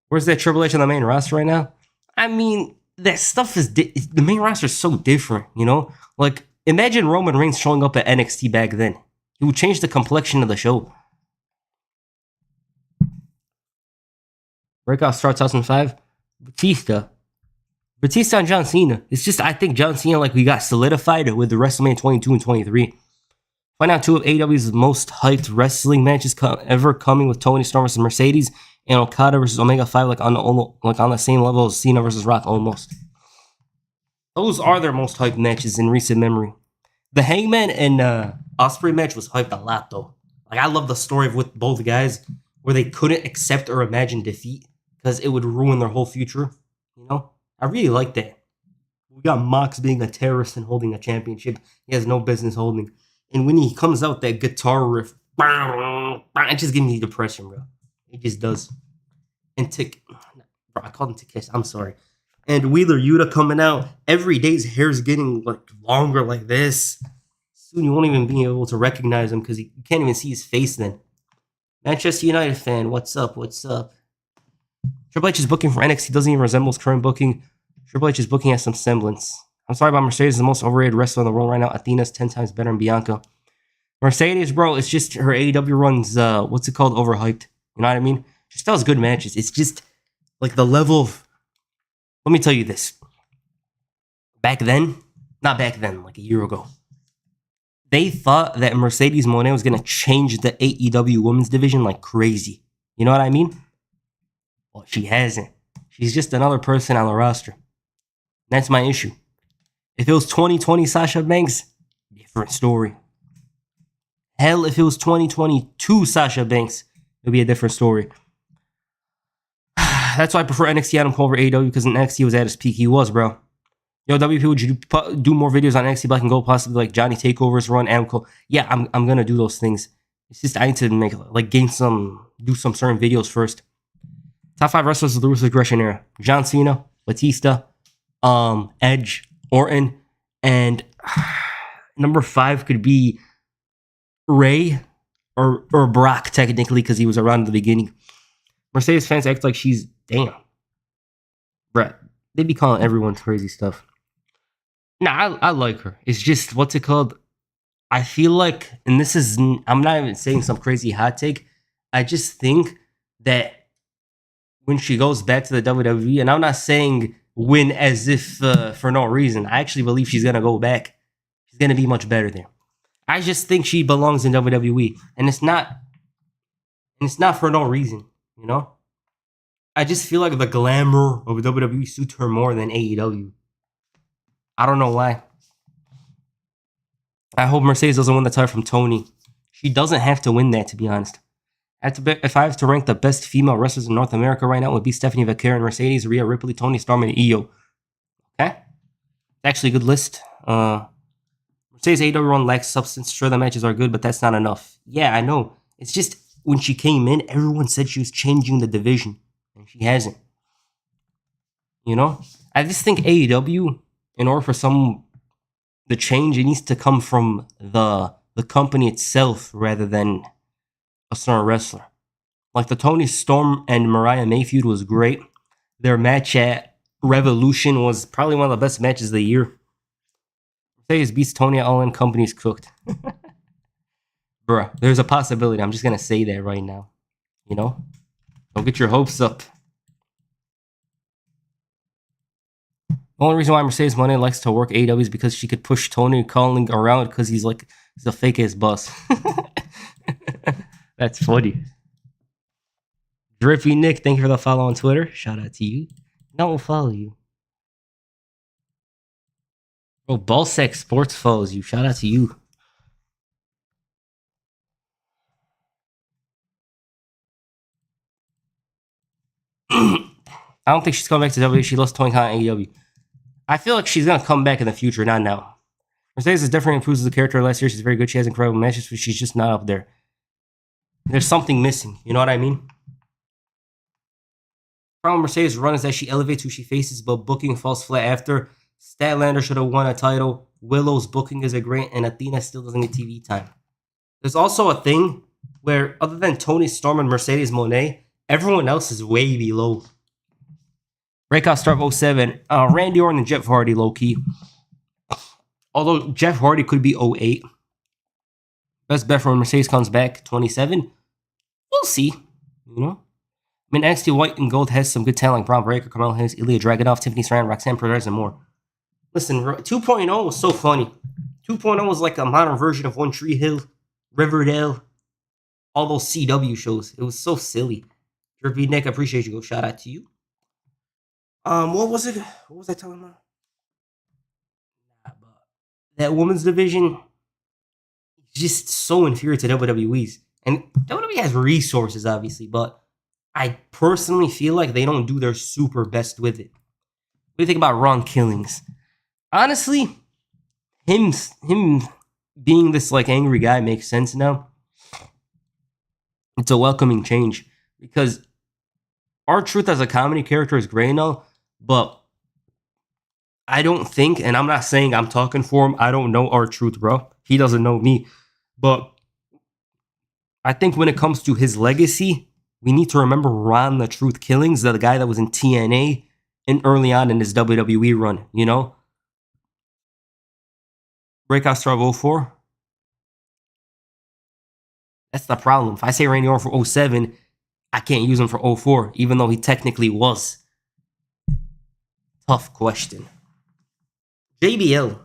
Speaker 1: Where's that Triple H on the main roster right now? I mean, that stuff is the main roster is so different, you know? Like, imagine Roman Reigns showing up at NXT back then. He would change the complexion of the show. Breakout Star 2005. Batista and John Cena. It's just, I think John Cena, like, we got solidified with the WrestleMania 22 and 23. Find out 2 of AEW's most hyped wrestling matches ever, coming with Tony Storm versus Mercedes and Okada versus Omega 5, like on the same level as Cena versus Rock almost. Those are their most hyped matches in recent memory. The Hangman and Ospreay match was hyped a lot though. Like, I love the story with both guys where they couldn't accept or imagine defeat because it would ruin their whole future. You know, I really like that. We got Mox being a terrorist and holding a championship he has no business holding. And when he comes out, that guitar riff, it just gives me depression, bro. It just does. And bro, I called him Takeshi. I'm sorry. And Wheeler Yuta coming out. Every day his hair's getting like longer like this. Soon you won't even be able to recognize him because you can't even see his face then. Manchester United fan, what's up? What's up? Triple H's booking for NXT doesn't even resemble his current booking. Triple H's booking has some semblance. I'm sorry about Mercedes, the most overrated wrestler in the world right now. Athena's 10 times better than Bianca. Mercedes, bro, it's just her AEW runs, overhyped. You know what I mean? She still has good matches. It's just like the level of... Let me tell you this. Like a year ago, they thought that Mercedes Moné was going to change the AEW women's division like crazy. You know what I mean? Well, she hasn't. She's just another person on the roster. That's my issue. If it was 2020 Sasha Banks, different story. Hell, if it was 2022 Sasha Banks, it would be a different story. That's why I prefer NXT Adam Cole over AEW, because in NXT was at his peak. He was, bro. Yo, WP, would you do more videos on NXT Black and Gold, possibly like Johnny Takeover's run, Adam Cole? Yeah, I'm gonna do those things. It's just I need to do some certain videos first. Top 5 wrestlers of the Ruthless Aggression era: John Cena, Batista, Edge, Orton, and number 5 could be Ray or Brock, technically, because he was around in the beginning. Mercedes fans act like she's damn. Bruh, they be calling everyone crazy stuff. Nah, I like her. It's just, what's it called? I feel like, and this is, I'm not even saying some crazy hot take. I just think that when she goes back to the WWE, and I'm not saying win as if for no reason. I actually believe she's going to go back. She's going to be much better there. I just think she belongs in WWE. And it's not for no reason, you know? I just feel like the glamour of WWE suits her more than AEW. I don't know why. I hope Mercedes doesn't win the title from Tony. She doesn't have to win that, to be honest. If I have to rank the best female wrestlers in North America right now, it would be Stephanie Vaquero, Mercedes, Rhea Ripley, Toni Storm, and Io. Okay? Actually a good list. Mercedes AEW run lacks substance. Sure, the matches are good, but that's not enough. Yeah, I know. It's just, when she came in, everyone said she was changing the division. And she hasn't. You know? I just think AEW, in order for the change, it needs to come from the company itself rather than a certain wrestler. Like the Toni Storm and Mariah May feud was great. Their match at Revolution was probably one of the best matches of the year. Mercedes beats Tony at All In, company's cooked. Bruh, there's a possibility. I'm just going to say that right now. You know, don't get your hopes up. The only reason why Mercedes Moné likes to work AEW is because she could push Tony Khan around because he's a fake ass boss. That's funny. Drippy Nick, thank you for the follow on Twitter. Shout out to you. No one will follow you. Oh, Ballsack Sports follows you. Shout out to you. I don't think she's coming back to WWE. She lost Tony Khan at AEW. I feel like she's gonna come back in the future, not now. Mercedes is definitely improves as a character. Last year, she's very good. She has incredible matches, but she's just not up there. There's something missing. You know what I mean? Problem with Mercedes' run is that she elevates who she faces, but booking falls flat after. Statlander should have won a title. Willow's booking is a great, and Athena still doesn't get TV time. There's also a thing where, other than Tony Storm and Mercedes Moné, everyone else is way below. Breakout start 07. Randy Orton and Jeff Hardy, low key. Although Jeff Hardy could be 08. Best bet for when Mercedes comes back, 27. We'll see. You know? I mean, NXT White and Gold has some good talent like Braun Breaker, Carmelo Hayes, Ilya Dragunov, Tiffany Stratton, Roxanne Perez, and more. Listen, 2.0 was so funny. 2.0 was like a modern version of One Tree Hill, Riverdale, all those CW shows. It was so silly. Drippy Nick, I appreciate you. Go shout out to you. What was it? What was I talking about? That women's division is just so inferior to WWE's. And WWE has resources, obviously, but I personally feel like they don't do their super best with it. What do you think about Ron Killings? Honestly, him being this like angry guy makes sense now. It's a welcoming change because R-Truth as a comedy character is great now, but I don't think, and I'm not saying I'm talking for him, I don't know R-Truth, bro. He doesn't know me. But I think when it comes to his legacy, we need to remember Ron the Truth Killings, the guy that was in TNA and early on in his WWE run, you know? Breakout star of 04. That's the problem. If I say Randy Orton for 07, I can't use him for 04, even though he technically was. Tough question. JBL.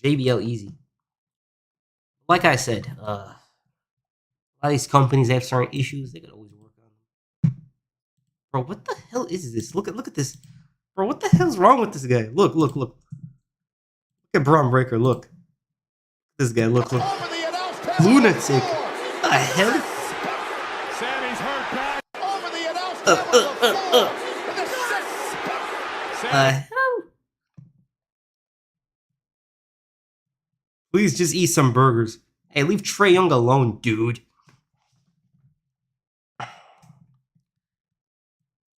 Speaker 1: JBL easy. Like I said, a lot of these companies have certain issues. They could always work on them. Bro, what the hell is this? Look at this. Bro, what the hell's wrong with this guy? Look. Look at Braun Breaker, look. This guy, look. Lunatic. What the hell?
Speaker 2: Sammy's hurt bad. Over the
Speaker 1: hell? Please just eat some burgers. Hey, leave Trae Young alone, dude.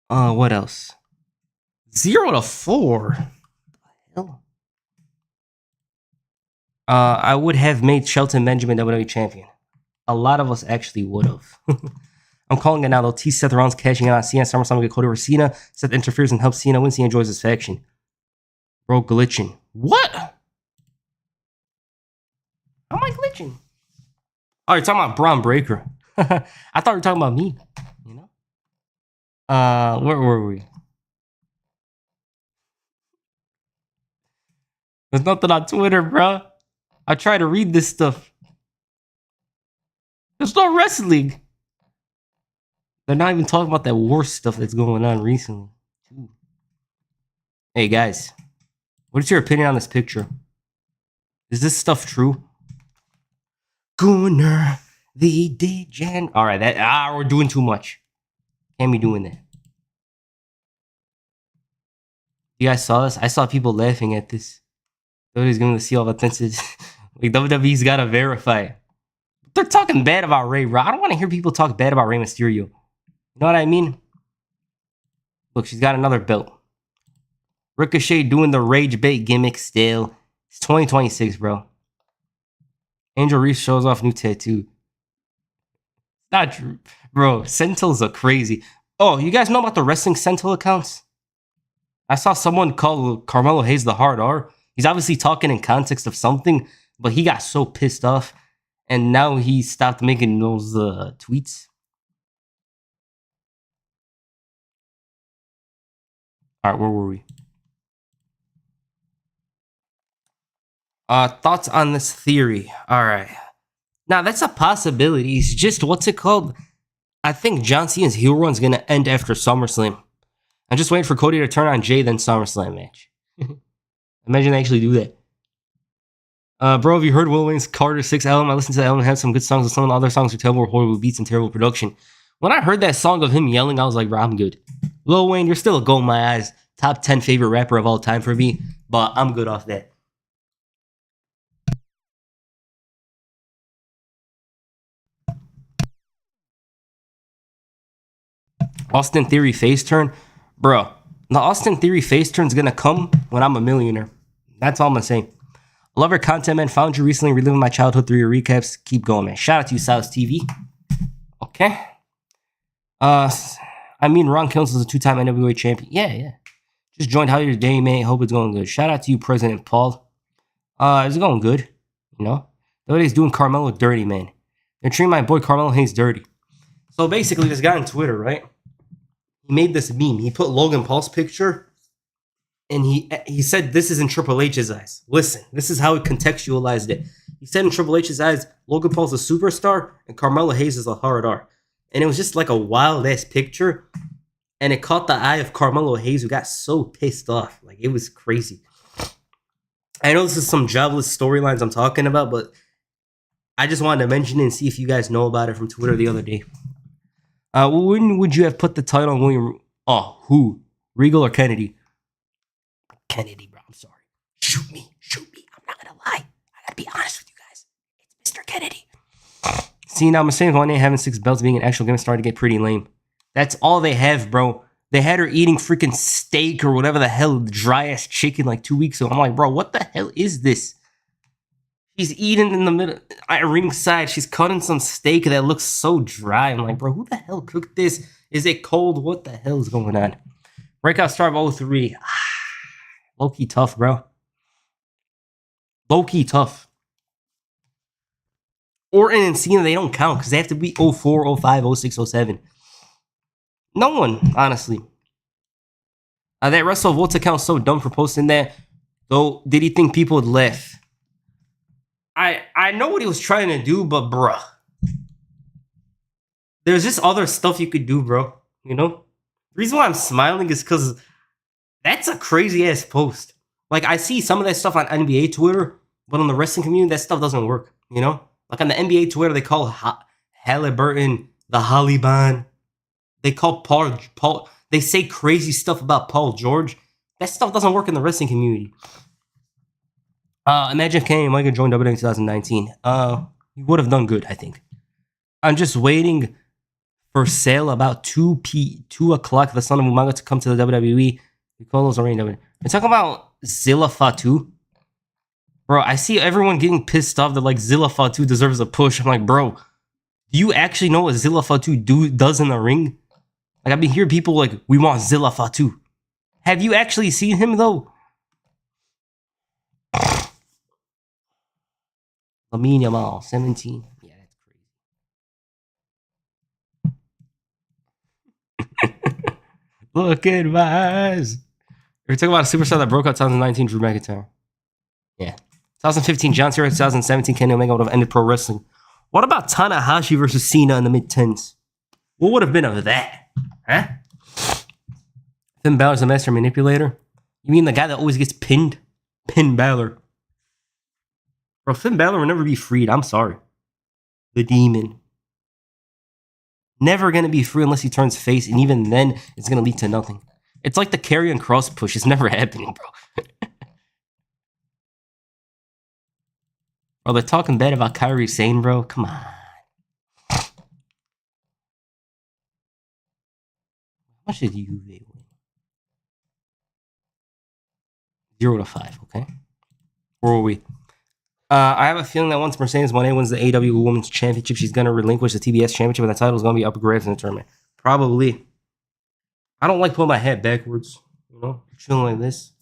Speaker 1: What else? 0-4. Hell. I would have made Shelton Benjamin WWE champion. A lot of us actually would have. I'm calling it now though. T. Seth Rollins cashing out on Cena. SummerSlam get Cody over Cena. Seth interferes and helps Cena win. Cena enjoys his faction. Bro, glitching. What? How am I glitching? Oh, you're talking about Braun Breaker. I thought you were talking about me. You know? Where were we? There's nothing on Twitter, bro. I try to read this stuff. There's no wrestling. They're not even talking about that war stuff that's going on recently. Hey, guys. What is your opinion on this picture? Is this stuff true? Gunner, the Degen. All right, we're doing too much. Can't be doing that. You guys saw this? I saw people laughing at this. WWE's going to see all the authenticity. Like, WWE's got to verify. They're talking bad about Ray. I don't want to hear people talk bad about Rey Mysterio. You know what I mean? Look, she's got another belt. Ricochet doing the rage bait gimmick still. It's 2026, bro. Angel Reese shows off new tattoo. Not true. Bro, Sentinels are crazy. Oh, you guys know about the wrestling Sentinel accounts? I saw someone call Carmelo Hayes the Hard R. He's obviously talking in context of something, but he got so pissed off. And now he stopped making those tweets. All right, where were we? Thoughts on this theory? All right. Now, that's a possibility. It's just, what's it called? I think John Cena's heel run's going to end after SummerSlam. I'm just waiting for Cody to turn on Jay, then SummerSlam match. Imagine they actually do that. Bro, have you heard Will Wayne's Carter 6 album? I listened to the album and had some good songs, and some of the other songs are terrible with horrible beats and terrible production. When I heard that song of him yelling, I was like, bro, I'm good. Lil Wayne, you're still a gold in my eyes. Top 10 favorite rapper of all time for me, but I'm good off that. Austin Theory face turn? Bro, the Austin Theory face turn is going to come when I'm a millionaire. That's all I'm going to say. Love your content, man. Found you recently reliving my childhood through your recaps. Keep going, man. Shout out to you, South TV. Okay. I mean, Ron Kills is a 2-time NWA champion. Yeah. Just joined. How your day, man? Hope it's going good. Shout out to you, President Paul. It's going good. You know? Nobody's doing Carmelo dirty, man. They're treating my boy Carmelo Hayes dirty. So basically, this guy on Twitter, right? He made this meme. He put Logan Paul's picture, and he said this is in Triple H's eyes. Listen, this is how he contextualized it. He said in Triple H's eyes, Logan Paul's a superstar, and Carmelo Hayes is a hard R. And it was just like a wild-ass picture, and it caught the eye of Carmelo Hayes, who got so pissed off. Like, it was crazy. I know this is some jobless storylines I'm talking about, but I just wanted to mention it and see if you guys know about it from Twitter the other day. When would you have put the title on William? Oh, who? Regal or Kennedy? Kennedy, bro. I'm sorry. Shoot me. I'm not gonna lie. I gotta be honest with you guys. It's Mr. Kennedy. See, now I'm saying one day having 6 belts being an actual game started to get pretty lame. That's all they have, bro. They had her eating freaking steak or whatever the hell, dry ass chicken like 2 weeks ago. I'm like, bro, what the hell is this? She's eating in the middle, at ringside. She's cutting some steak that looks so dry. I'm like, bro, who the hell cooked this? Is it cold? What the hell is going on? Breakout star of 03. Low-key tough, bro. Low-key tough. Orton and Cena, they don't count because they have to be 04, 05, 06, 07. No one, honestly. That Russell Volts account's so dumb for posting that. Though, did he think people would laugh? I know what he was trying to do, but bruh. There's just other stuff you could do, bro. You know? The reason why I'm smiling is because that's a crazy-ass post. Like, I see some of that stuff on NBA Twitter, but on the wrestling community, that stuff doesn't work, you know? Like, on the NBA Twitter, they call Halliburton the Hollyban. They call Paul... They say crazy stuff about Paul George. That stuff doesn't work in the wrestling community. Imagine if Kenny Omega joined WWE in 2019. He would have done good, I think. I'm just waiting for sale about 2 o'clock, the son of Umaga, to come to the WWE. We call those already WWE. We're talking about Zilla Fatu. Bro, I see everyone getting pissed off that, like, Zilla Fatu deserves a push. I'm like, bro, do you actually know what Zilla Fatu does in the ring? Like, I've been hearing people like, we want Zilla Fatu. Have you actually seen him, though? Lamine Yamal, 17. Yeah, that's crazy. Look at my eyes. We're talking about a superstar that broke out 2019, Drew McIntyre. Yeah. 2015, John Cena. 2017, Kenny Omega would have ended pro wrestling. What about Tanahashi versus Cena in the mid-10s? What would have been of that? Huh? Finn Balor's a master manipulator? You mean the guy that always gets pinned? Pin Balor. Bro, Finn Balor will never be freed. I'm sorry. The demon. Never going to be free unless he turns face, and even then, it's going to lead to nothing. It's like the Karrion Kross push. It's never happening, bro. Bro, they're talking bad about Kyrie Sane, bro. Come on. How much did you win? 0-5, okay? Where were we? I have a feeling that once Mercedes Moné wins the AEW Women's Championship, she's going to relinquish the TBS Championship, and the title is going to be up for grabs in the tournament. Probably. I don't like pulling my head backwards. You know? Chilling like this.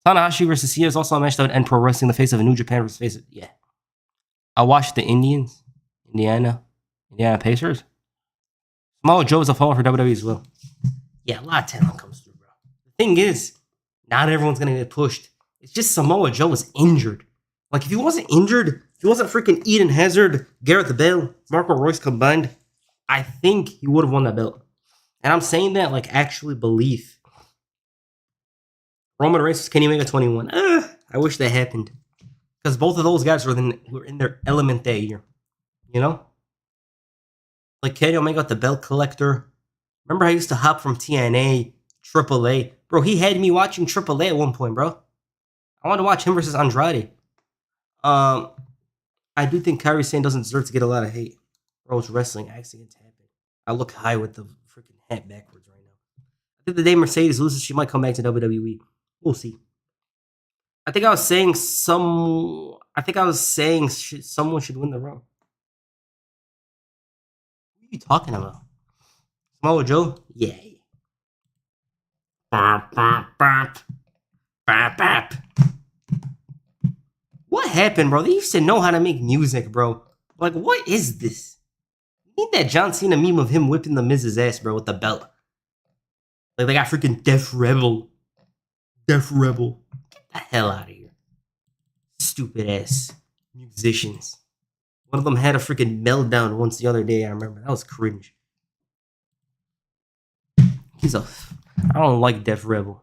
Speaker 1: Tanahashi versus Cena is also a match that would end pro wrestling in the face of a New Japan versus face of... Yeah. I watched the Indians. Indiana Pacers. Samoa Joe is a fall for WWE as well. Yeah, a lot of talent comes through, bro. Thing is, not everyone's gonna get pushed. It's just Samoa Joe was injured. Like, if he wasn't injured, if he wasn't freaking Eden Hazard, Gareth Bale, Marco Royce combined, I think he would have won that belt. And I'm saying that like actually belief. Roman Reigns was Kenny Omega 21. I wish that happened. Because both of those guys were in their element that year. You know? Like Kenny Omega got the belt collector. Remember I used to hop from TNA, AAA. Bro, he had me watching AAA at one point, bro. I wanted to watch him versus Andrade. I do think Kairi Sane doesn't deserve to get a lot of hate. Bro, it's wrestling. Accidents happen. I look high with the freaking hat backwards right now. I think the day Mercedes loses, she might come back to WWE. We'll see. I think I was saying someone should win the Raw. What are you talking about? Samoa Joe? Yeah. Bop, bop, bop. Bop, bop. What happened, bro? They used to know how to make music, bro. Like, what is this? You need that John Cena meme of him whipping the Miz's ass, bro, with the belt. Like, they got freaking Def Rebel. Def Rebel. Get the hell out of here. Stupid ass musicians. One of them had a freaking meltdown once the other day, I remember. That was cringe. I don't like Def Rebel.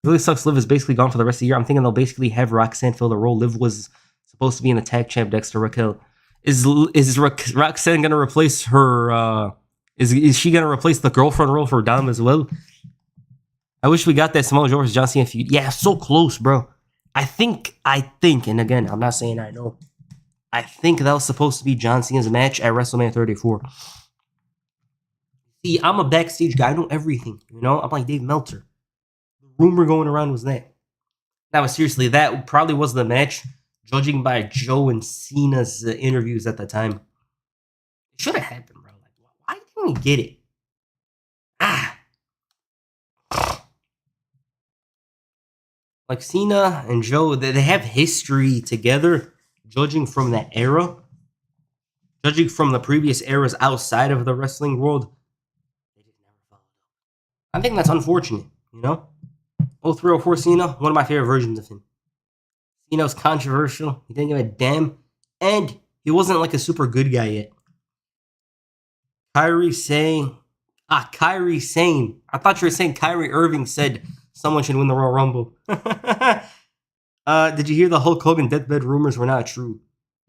Speaker 1: Really sucks. Liv is basically gone for the rest of the year. I'm thinking they'll basically have Roxanne fill the role. Liv was supposed to be in the tag champ next to Raquel. Is Roxanne gonna replace her? Is she gonna replace the girlfriend role for Dom as well? I wish we got that Samoa Joe versus John Cena feud. Yeah, so close, bro. I think, and again, I'm not saying I know. I think that was supposed to be John Cena's match at WrestleMania 34. See, I'm a backstage guy. I know everything. You know, I'm like Dave Meltzer. The rumor going around was that. Now, seriously, that probably was the match, judging by Joe and Cena's interviews at the time. It should have happened, bro. Like, why didn't we get it? Like Cena and Joe, they have history together, judging from that era. Judging from the previous eras outside of the wrestling world, they just never followed up. I think that's unfortunate, you know? 0304 Cena, one of my favorite versions of him. Cena was controversial, he didn't give a damn, and he wasn't like a super good guy yet. Kyrie Sane. I thought you were saying Kyrie Irving said someone should win the Royal Rumble. Did you hear the Hulk Hogan deathbed rumors were not true?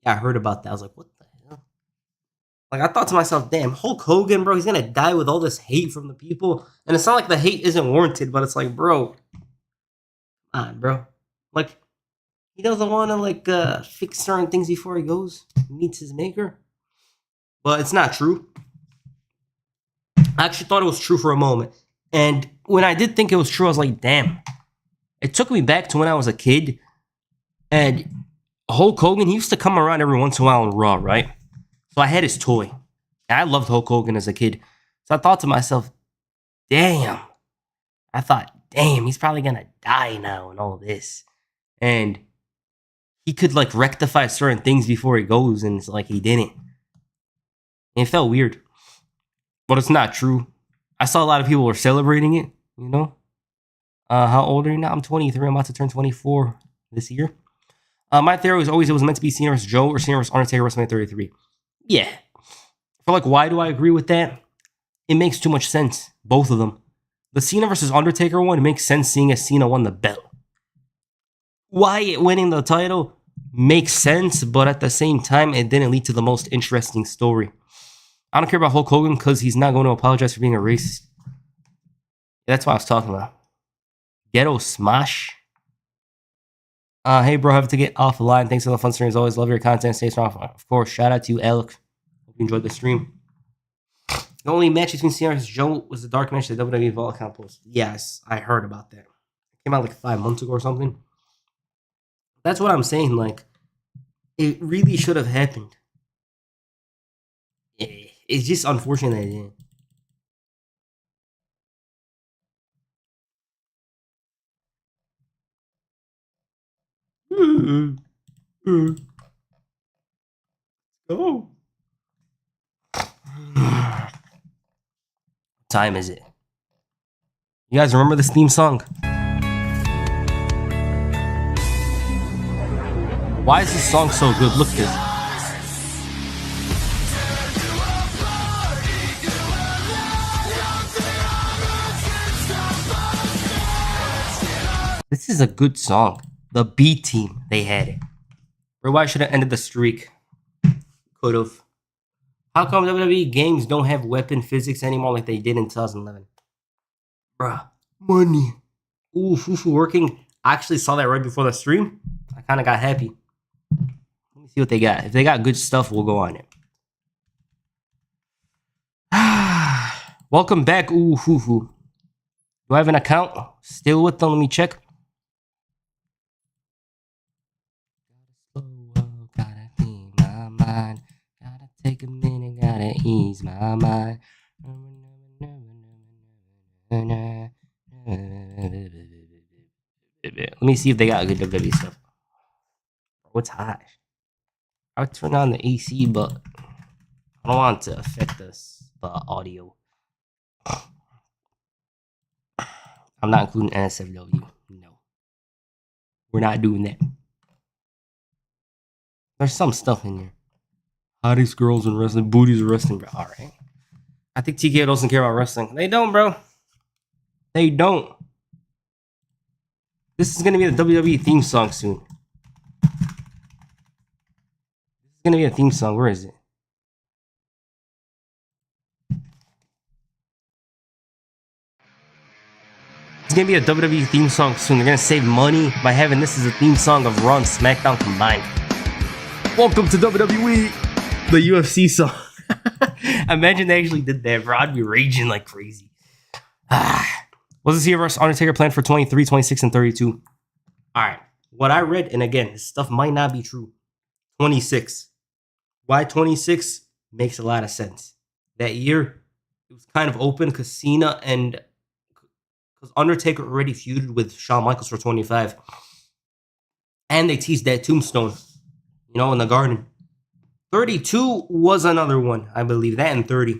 Speaker 1: Yeah, I heard about that. I was like, what the hell? Like, I thought to myself, damn, Hulk Hogan, bro, he's gonna die with all this hate from the people. And it's not like the hate isn't warranted, but it's like, bro, come on, bro. Like, he doesn't want to, like, fix certain things before he goes, meets his maker. But it's not true. I actually thought it was true for a moment. And when I did think it was true, I was like, damn. It took me back to when I was a kid. And Hulk Hogan, he used to come around every once in a while on Raw, right? So I had his toy. And I loved Hulk Hogan as a kid. So I thought to myself, damn. He's probably going to die now and all this. And he could, like, rectify certain things before he goes. And it's like he didn't. And it felt weird. But it's not true. I saw a lot of people were celebrating it, you know? How old are you now? I'm 23. I'm about to turn 24 this year. My theory was always it was meant to be Cena vs. Joe or Cena vs. Undertaker WrestleMania 33. Yeah. For like, why do I agree with that? It makes too much sense. Both of them. The Cena vs. Undertaker one, it makes sense seeing as Cena won the belt. Wyatt winning the title makes sense, but at the same time, it didn't lead to the most interesting story. I don't care about Hulk Hogan because he's not going to apologize for being a racist. That's what I was talking about. Ghetto Smash. Hey, bro, have to get off the line. Thanks for the fun stream as always. Love your content. Stay strong. Of course, shout out to you, Alex. Hope you enjoyed the stream. The only match between Cena and Joe was the dark match that WWE Vault account posted. Yes, I heard about that. It came out like 5 months ago or something. That's what I'm saying. Like, it really should have happened. It's just unfortunate that it didn't. Go. Time is it? You guys remember this theme song? Why is this song so good? Look at this. This is a good song. The B team, they had it. Or why should have ended the streak? Could have. How come WWE games don't have weapon physics anymore like they did in 2011? Bruh. Money. Ooh, Fufu working. I actually saw that right before the stream. I kind of got happy. Let me see what they got. If they got good stuff, we'll go on it. Welcome back, ooh, Fufu. Do I have an account still with them? Let me check. Gotta clean my mind. Gotta take a minute. Gotta ease my mind. Let me see if they got good WWE stuff. What's hot? I would turn on the AC, but I don't want it to affect the audio. I'm not including NSFW. No. We're not doing that. There's some stuff in here. Hottest girls in wrestling. Booties wrestling, bro. Alright. I think TKO doesn't care about wrestling. They don't, bro. They don't. This is going to be the WWE theme song soon. This is going to be a theme song. Where is it? It's going to be a WWE theme song soon. They're going to save money by having this as a theme song of Raw and SmackDown combined. Welcome to WWE, the UFC song. Imagine they actually did that, bro. I'd be raging like crazy. Was this year versus Undertaker planned for 23, 26, and 32? All right. What I read, and again, this stuff might not be true. 26. Why 26? Makes a lot of sense. That year, it was kind of open because Cena and... because Undertaker already feuded with Shawn Michaels for 25. And they teased that tombstone, you know, in the garden. 32 was another one, I believe. That and 30. We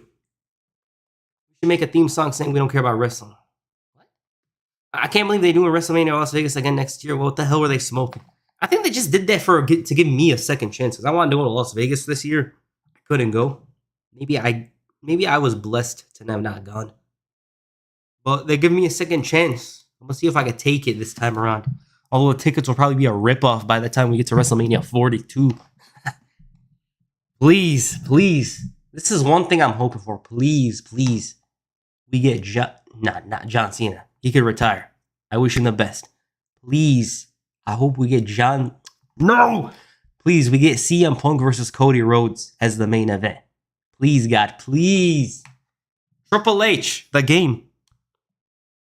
Speaker 1: should make a theme song saying we don't care about wrestling. What? I can't believe they're doing WrestleMania Las Vegas again next year. What the hell were they smoking? I think they just did that to give me a second chance. Because I wanted to go to Las Vegas this year. I couldn't go. Maybe I was blessed to have not gone. But they give me a second chance. I'm going to see if I can take it this time around. Although the tickets will probably be a ripoff by the time we get to WrestleMania 42. Please, please. This is one thing I'm hoping for. Please, please. We get not John Cena. He could retire. I wish him the best. Please. I hope we get John. No! Please, we get CM Punk versus Cody Rhodes as the main event. Please, God. Please. Triple H, the game.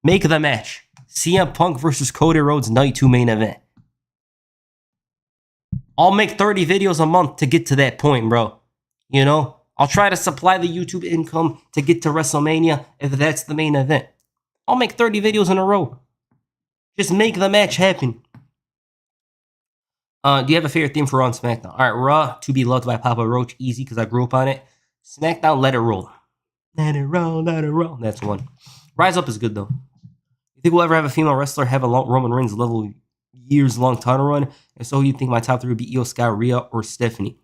Speaker 1: Make the match. CM Punk versus Cody Rhodes Night 2 main event. I'll make 30 videos a month to get to that point, bro. You know? I'll try to supply the YouTube income to get to WrestleMania if that's the main event. I'll make 30 videos in a row. Just make the match happen. Do you have a favorite theme for Raw and SmackDown? All right, Raw, To Be Loved by Papa Roach. Easy, because I grew up on it. SmackDown, Let It Roll. Let it roll, let it roll. That's one. Rise Up is good, though. You think we'll ever have a female wrestler have a Roman Reigns level years-long title run? And so you think my top three would be Io Sky, Rhea, or Stephanie?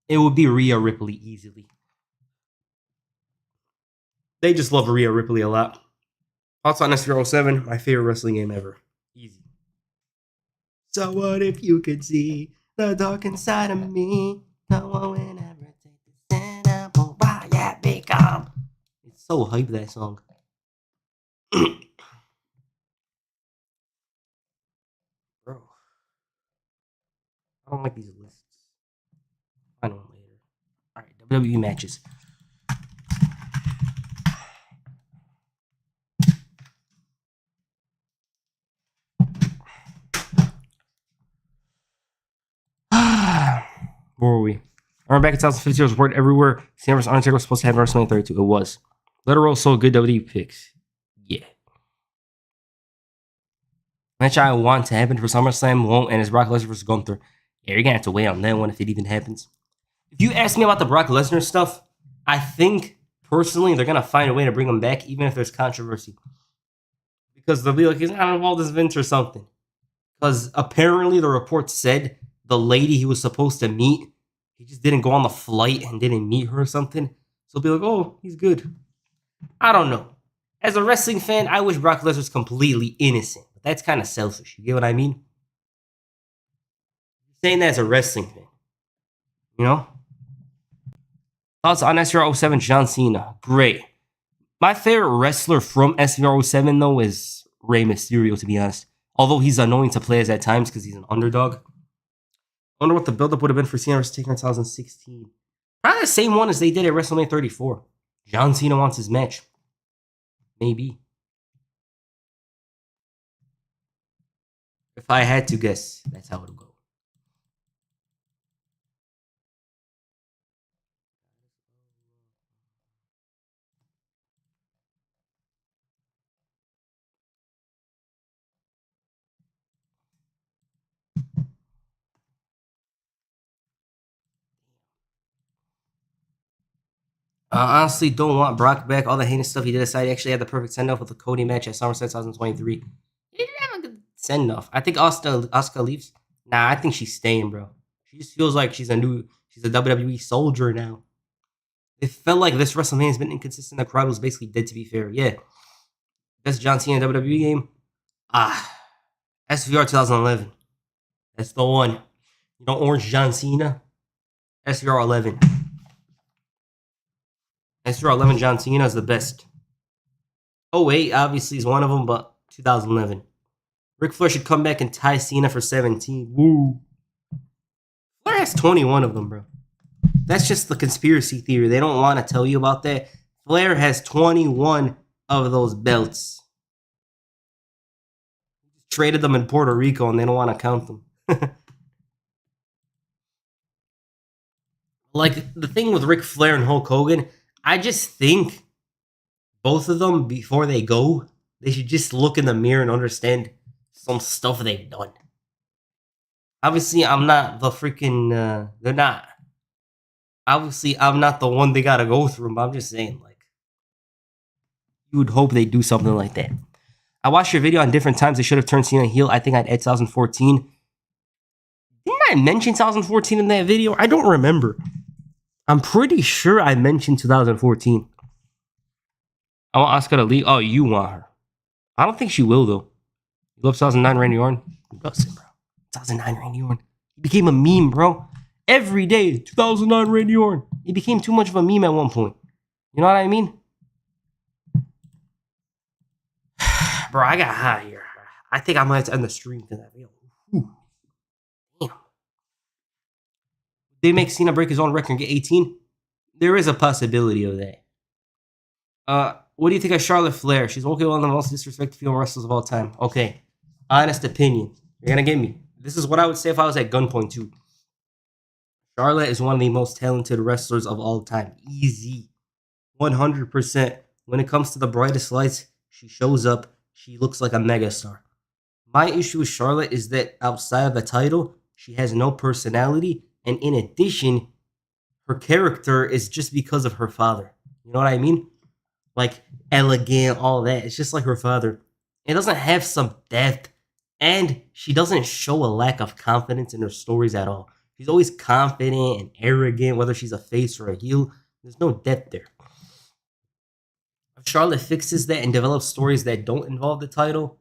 Speaker 1: It would be Rhea Ripley easily. They just love Rhea Ripley a lot. Thoughts on S07, my favorite wrestling game ever. Easy. So what if you could see the dark inside of me? No one will ever take the stand up. Oh, why yeah, become. It's so hype, that song. Bro. I don't like these lists. Find one later. Alright, WWE matches. Where were we? I remember back in 2015, it was word everywhere. Cena vs. Undertaker was supposed to have WrestleMania 32. It was. Let It Roll, so good WWE picks. Yeah. Match I want to happen for SummerSlam won't, and it's Brock Lesnar versus Gunther. Yeah, you're gonna have to wait on that one if it even happens. If you ask me about the Brock Lesnar stuff, I think personally they're gonna find a way to bring him back, even if there's controversy. because they'll be like, he's not involved as Vince or something. Because apparently the report said the lady he was supposed to meet, he just didn't go on the flight and didn't meet her or something. So they'll be like, oh, he's good. I don't know. As a wrestling fan, I wish Brock Lesnar was completely innocent. But that's kind of selfish. You get what I mean? Saying that as a wrestling fan. You know? Thoughts on SVR07 John Cena. Great. My favorite wrestler from SVR07, though, is Rey Mysterio, to be honest. Although he's annoying to play as at times because he's an underdog. I wonder what the buildup would have been for Cena versus Taker in 2016. Probably the same one as they did at WrestleMania 34. John Cena wants his match. Maybe. If I had to guess, that's how it would go. Honestly, don't want Brock back. All the heinous stuff he did aside, he actually had the perfect send-off with the Cody match at SummerSlam 2023. He didn't have a good send-off. I think Asuka leaves. Nah, I think she's staying, bro. She just feels like she's a WWE soldier now. It felt like this WrestleMania has been inconsistent. The crowd was basically dead, to be fair. Yeah. Best John Cena WWE game? SVR 2011. That's the one. You know, Orange John Cena? SVR 11. SVR 11 John Cena is the best. 08 obviously is one of them, but 2011. Ric Flair should come back and tie Cena for 17. Woo. Flair has 21 of them, bro. That's just the conspiracy theory. They don't want to tell you about that. Flair has 21 of those belts. Traded them in Puerto Rico and they don't want to count them. Like, the thing with Ric Flair and Hulk Hogan, I just think both of them, before they go, they should just look in the mirror and understand some stuff they've done. Obviously, I'm not the freaking, they're not. Obviously, I'm not the one they gotta go through, but I'm just saying, like, you would hope they do something like that. I watched your video on different times they should have turned Cena heel. I think I'd add 2014. Didn't I mention 2014 in that video? I don't remember. I'm pretty sure I mentioned 2014. I want Asuka to leave. Oh, you want her. I don't think she will, though. You love 2009 Randy Orton? Who doesn't, bro? 2009 Randy Orton. He became a meme, bro. Every day, 2009 Randy Orton. He became too much of a meme at one point. You know what I mean? Bro, I got hot here. I think I might have to end the stream for that video. Damn. They make Cena break his own record and get 18? There is a possibility of that. What do you think of Charlotte Flair? She's okay, one of the most disrespected female wrestlers of all time. Okay. Honest opinion. You're gonna get me. This is what I would say if I was at gunpoint too. Charlotte is one of the most talented wrestlers of all time. Easy. 100%. When it comes to the brightest lights, she shows up. She looks like a megastar. My issue with Charlotte is that outside of the title, she has no personality. And in addition, her character is just because of her father. You know what I mean? Like, elegant, all that. It's just like her father. It doesn't have some depth. And she doesn't show a lack of confidence in her stories at all. She's always confident and arrogant, whether she's a face or a heel. There's no depth there. If Charlotte fixes that and develops stories that don't involve the title,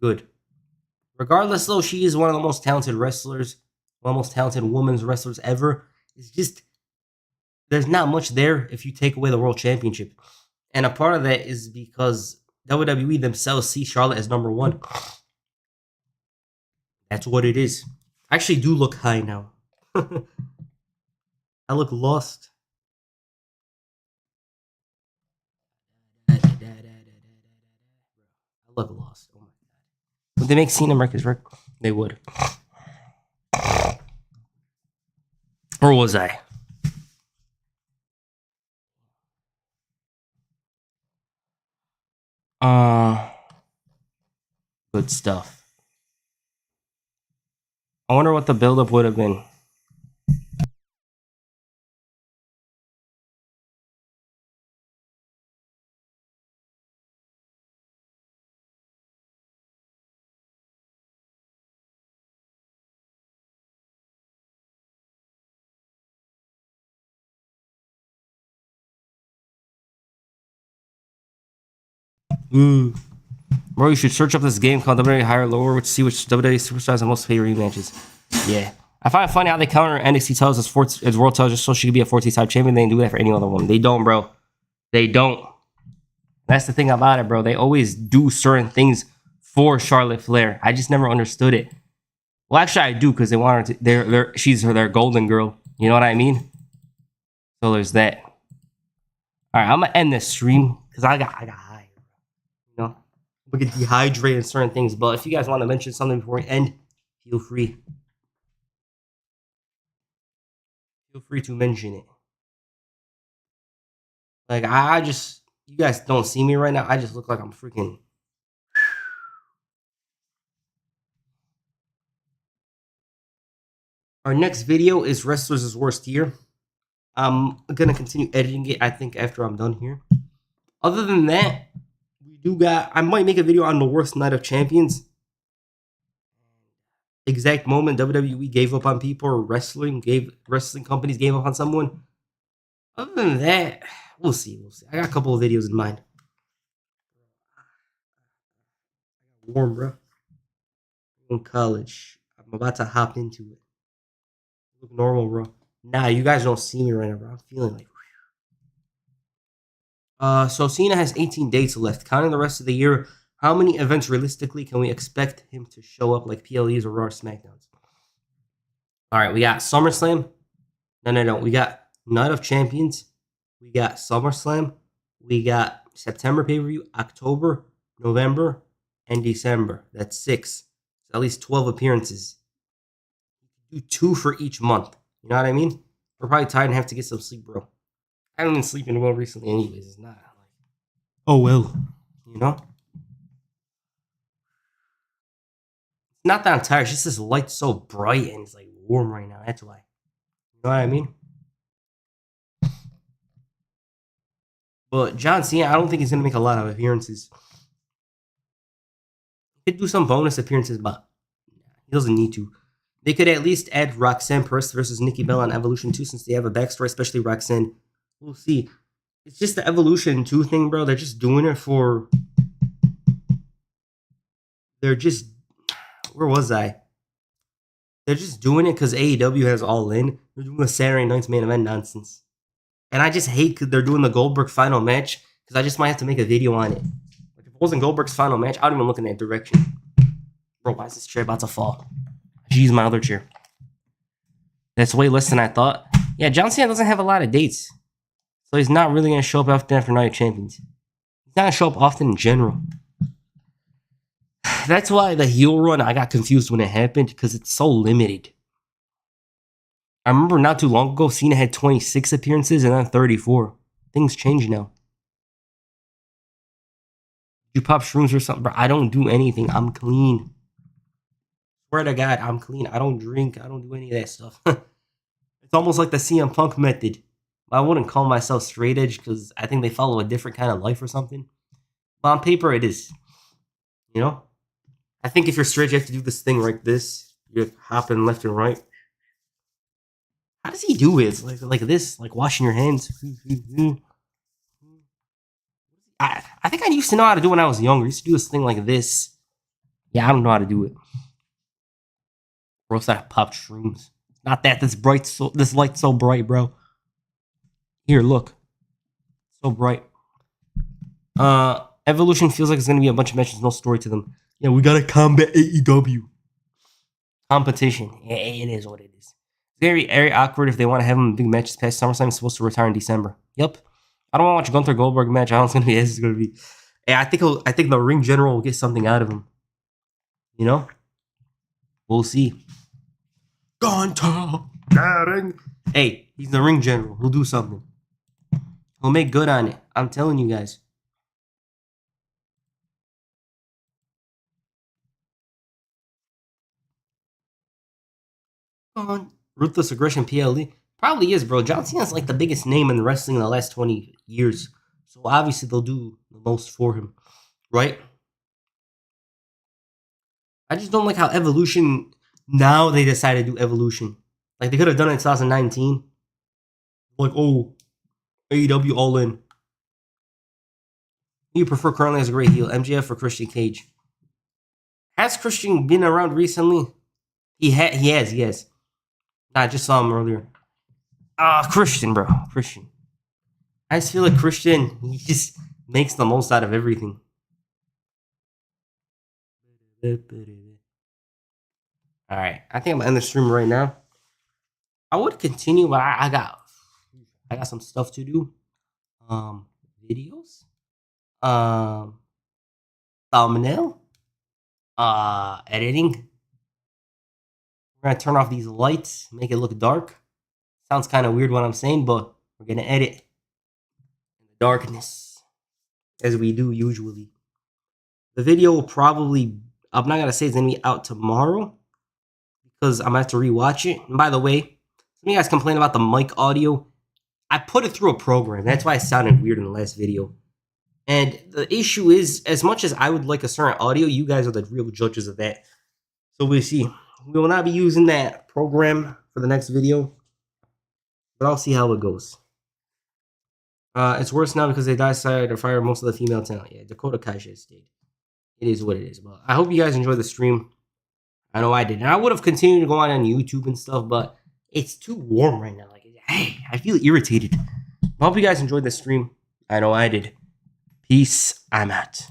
Speaker 1: good. Regardless, though, she is one of the most talented wrestlers, one of the most talented women's wrestlers ever. It's just, there's not much there if you take away the World Championship. And a part of that is because WWE themselves see Charlotte as number one. That's what it is. I actually do look high now. I look lost. I look lost. Oh my god. Would they make Cena mark his record? They would. Or was I? Good stuff. I wonder what the buildup would have been. Bro, you should search up this game called WWE Higher Lower, which see which WWE superstars have most favorite rematches. Yeah. I find it funny how they counter NXT titles as world titles just so she could be a 14-time champion. They didn't do that for any other one. They don't, bro. They don't. That's the thing about it, bro. They always do certain things for Charlotte Flair. I just never understood it. Well, actually, I do because they want her to. She's their golden girl. You know what I mean? So there's that. All right, I'm gonna end this stream because I got high. You know, we get dehydrated in certain things. But if you guys want to mention something before we end, feel free. Feel free to mention it. Like I just, you guys don't see me right now. I just look like I'm freaking. Our next video is Wrestlers' Worst Year. I'm gonna continue editing it, I think, after I'm done here. Other than that, I might make a video on the worst night of champions. Exact moment WWE gave up on people, or wrestling companies gave up on someone. Other than that, we'll see. I got a couple of videos in mind. Warm, bro. In college. I'm about to hop into it. Look normal, bro. Nah, you guys don't see me right now, bro. I'm feeling like. So Cena has 18 dates left. Counting the rest of the year, how many events realistically can we expect him to show up, like PLEs or Raw or SmackDowns? All right, we got SummerSlam. No. We got Night of Champions. We got SummerSlam. We got September pay-per-view, October, November, and December. That's 6. So at least 12 appearances. Do 2 for each month. You know what I mean? We're probably tired and have to get some sleep, bro. I haven't been sleeping well recently anyways. It's not like, oh well. You know? It's not that I'm tired. It's just this light's so bright and it's like warm right now. That's why. You know what I mean? But John Cena, I don't think he's going to make a lot of appearances. He could do some bonus appearances, but he doesn't need to. They could at least add Roxanne Perez versus Nikki Bella on Evolution 2 since they have a backstory, especially Roxanne. We'll see. It's just the Evolution 2 thing, bro. They're just doing it for... They're just... Where was I? They're just doing it because AEW has All In. They're doing the Saturday Night's Main Event nonsense. And I just hate because they're doing the Goldberg final match because I just might have to make a video on it. Like if it wasn't Goldberg's final match, I don't even look in that direction. Bro, why is this chair about to fall? I should use my other chair. That's way less than I thought. Yeah, John Cena doesn't have a lot of dates. So he's not really going to show up often after Night of Champions. He's not going to show up often in general. That's why the heel run, I got confused when it happened because it's so limited. I remember not too long ago, Cena had 26 appearances and then 34. Things change now. You pop shrooms or something, bro? I don't do anything. I'm clean. Swear to God, I'm clean. I don't drink. I don't do any of that stuff. It's almost like the CM Punk method. I wouldn't call myself straight edge because I think they follow a different kind of life or something. But on paper, it is. You know? I think if you're straight, you have to do this thing like this. You're hopping left and right. How does he do it? It's like this, like washing your hands. I think I used to know how to do it when I was younger. I used to do this thing like this. Yeah, I don't know how to do it. Or else I popped shrooms. Not that this bright, this light's so bright, bro. Here, look. So bright. Evolution feels like it's gonna be a bunch of matches, no story to them. Yeah, we gotta combat AEW. Competition. Yeah, it is what it is. Very, very awkward if they want to have him big matches past SummerSlam. He's supposed to retire in December. Yep. I don't want to watch Gunther Goldberg match. I don't think it's gonna be. Yeah, I think the ring general will get something out of him. You know? We'll see. Gunther. Hey, he's the ring general. He'll do something. He'll make good on it. I'm telling you guys. Ruthless Aggression PLE. Probably is, bro. John Cena's like the biggest name in wrestling in the last 20 years. So obviously they'll do the most for him. Right? I just don't like how Evolution... Now they decided to do Evolution. Like they could have done it in 2019. Like, oh, AEW All In. Who you prefer currently as a great heel, MJF or Christian Cage? Has Christian been around recently? He has. I just saw him earlier. Christian, bro. Christian. I just feel like Christian, he just makes the most out of everything. Alright, I think I'm gonna end the stream right now. I would continue, but I got some stuff to do. Videos. Thumbnail. Editing. We're gonna turn off these lights, make it look dark. Sounds kind of weird what I'm saying, but we're gonna edit in the darkness, as we do usually. The video will probably, I'm not gonna say it's gonna be out tomorrow, because I'm gonna have to rewatch it. And by the way, some of you guys complain about the mic audio. I put it through a program. That's why it sounded weird in the last video. And the issue is, as much as I would like a certain audio, you guys are the real judges of that. So we'll see. We will not be using that program for the next video, but I'll see how it goes. It's worse now because they decided to fire most of the female talent. Yeah, Dakota Kai should have stayed. It is what it is. But I hope you guys enjoyed the stream. I know I did. And I would have continued to go on YouTube and stuff, but it's too warm right now. Like, hey, I feel irritated. I hope you guys enjoyed the stream. I know I did. Peace. I'm out.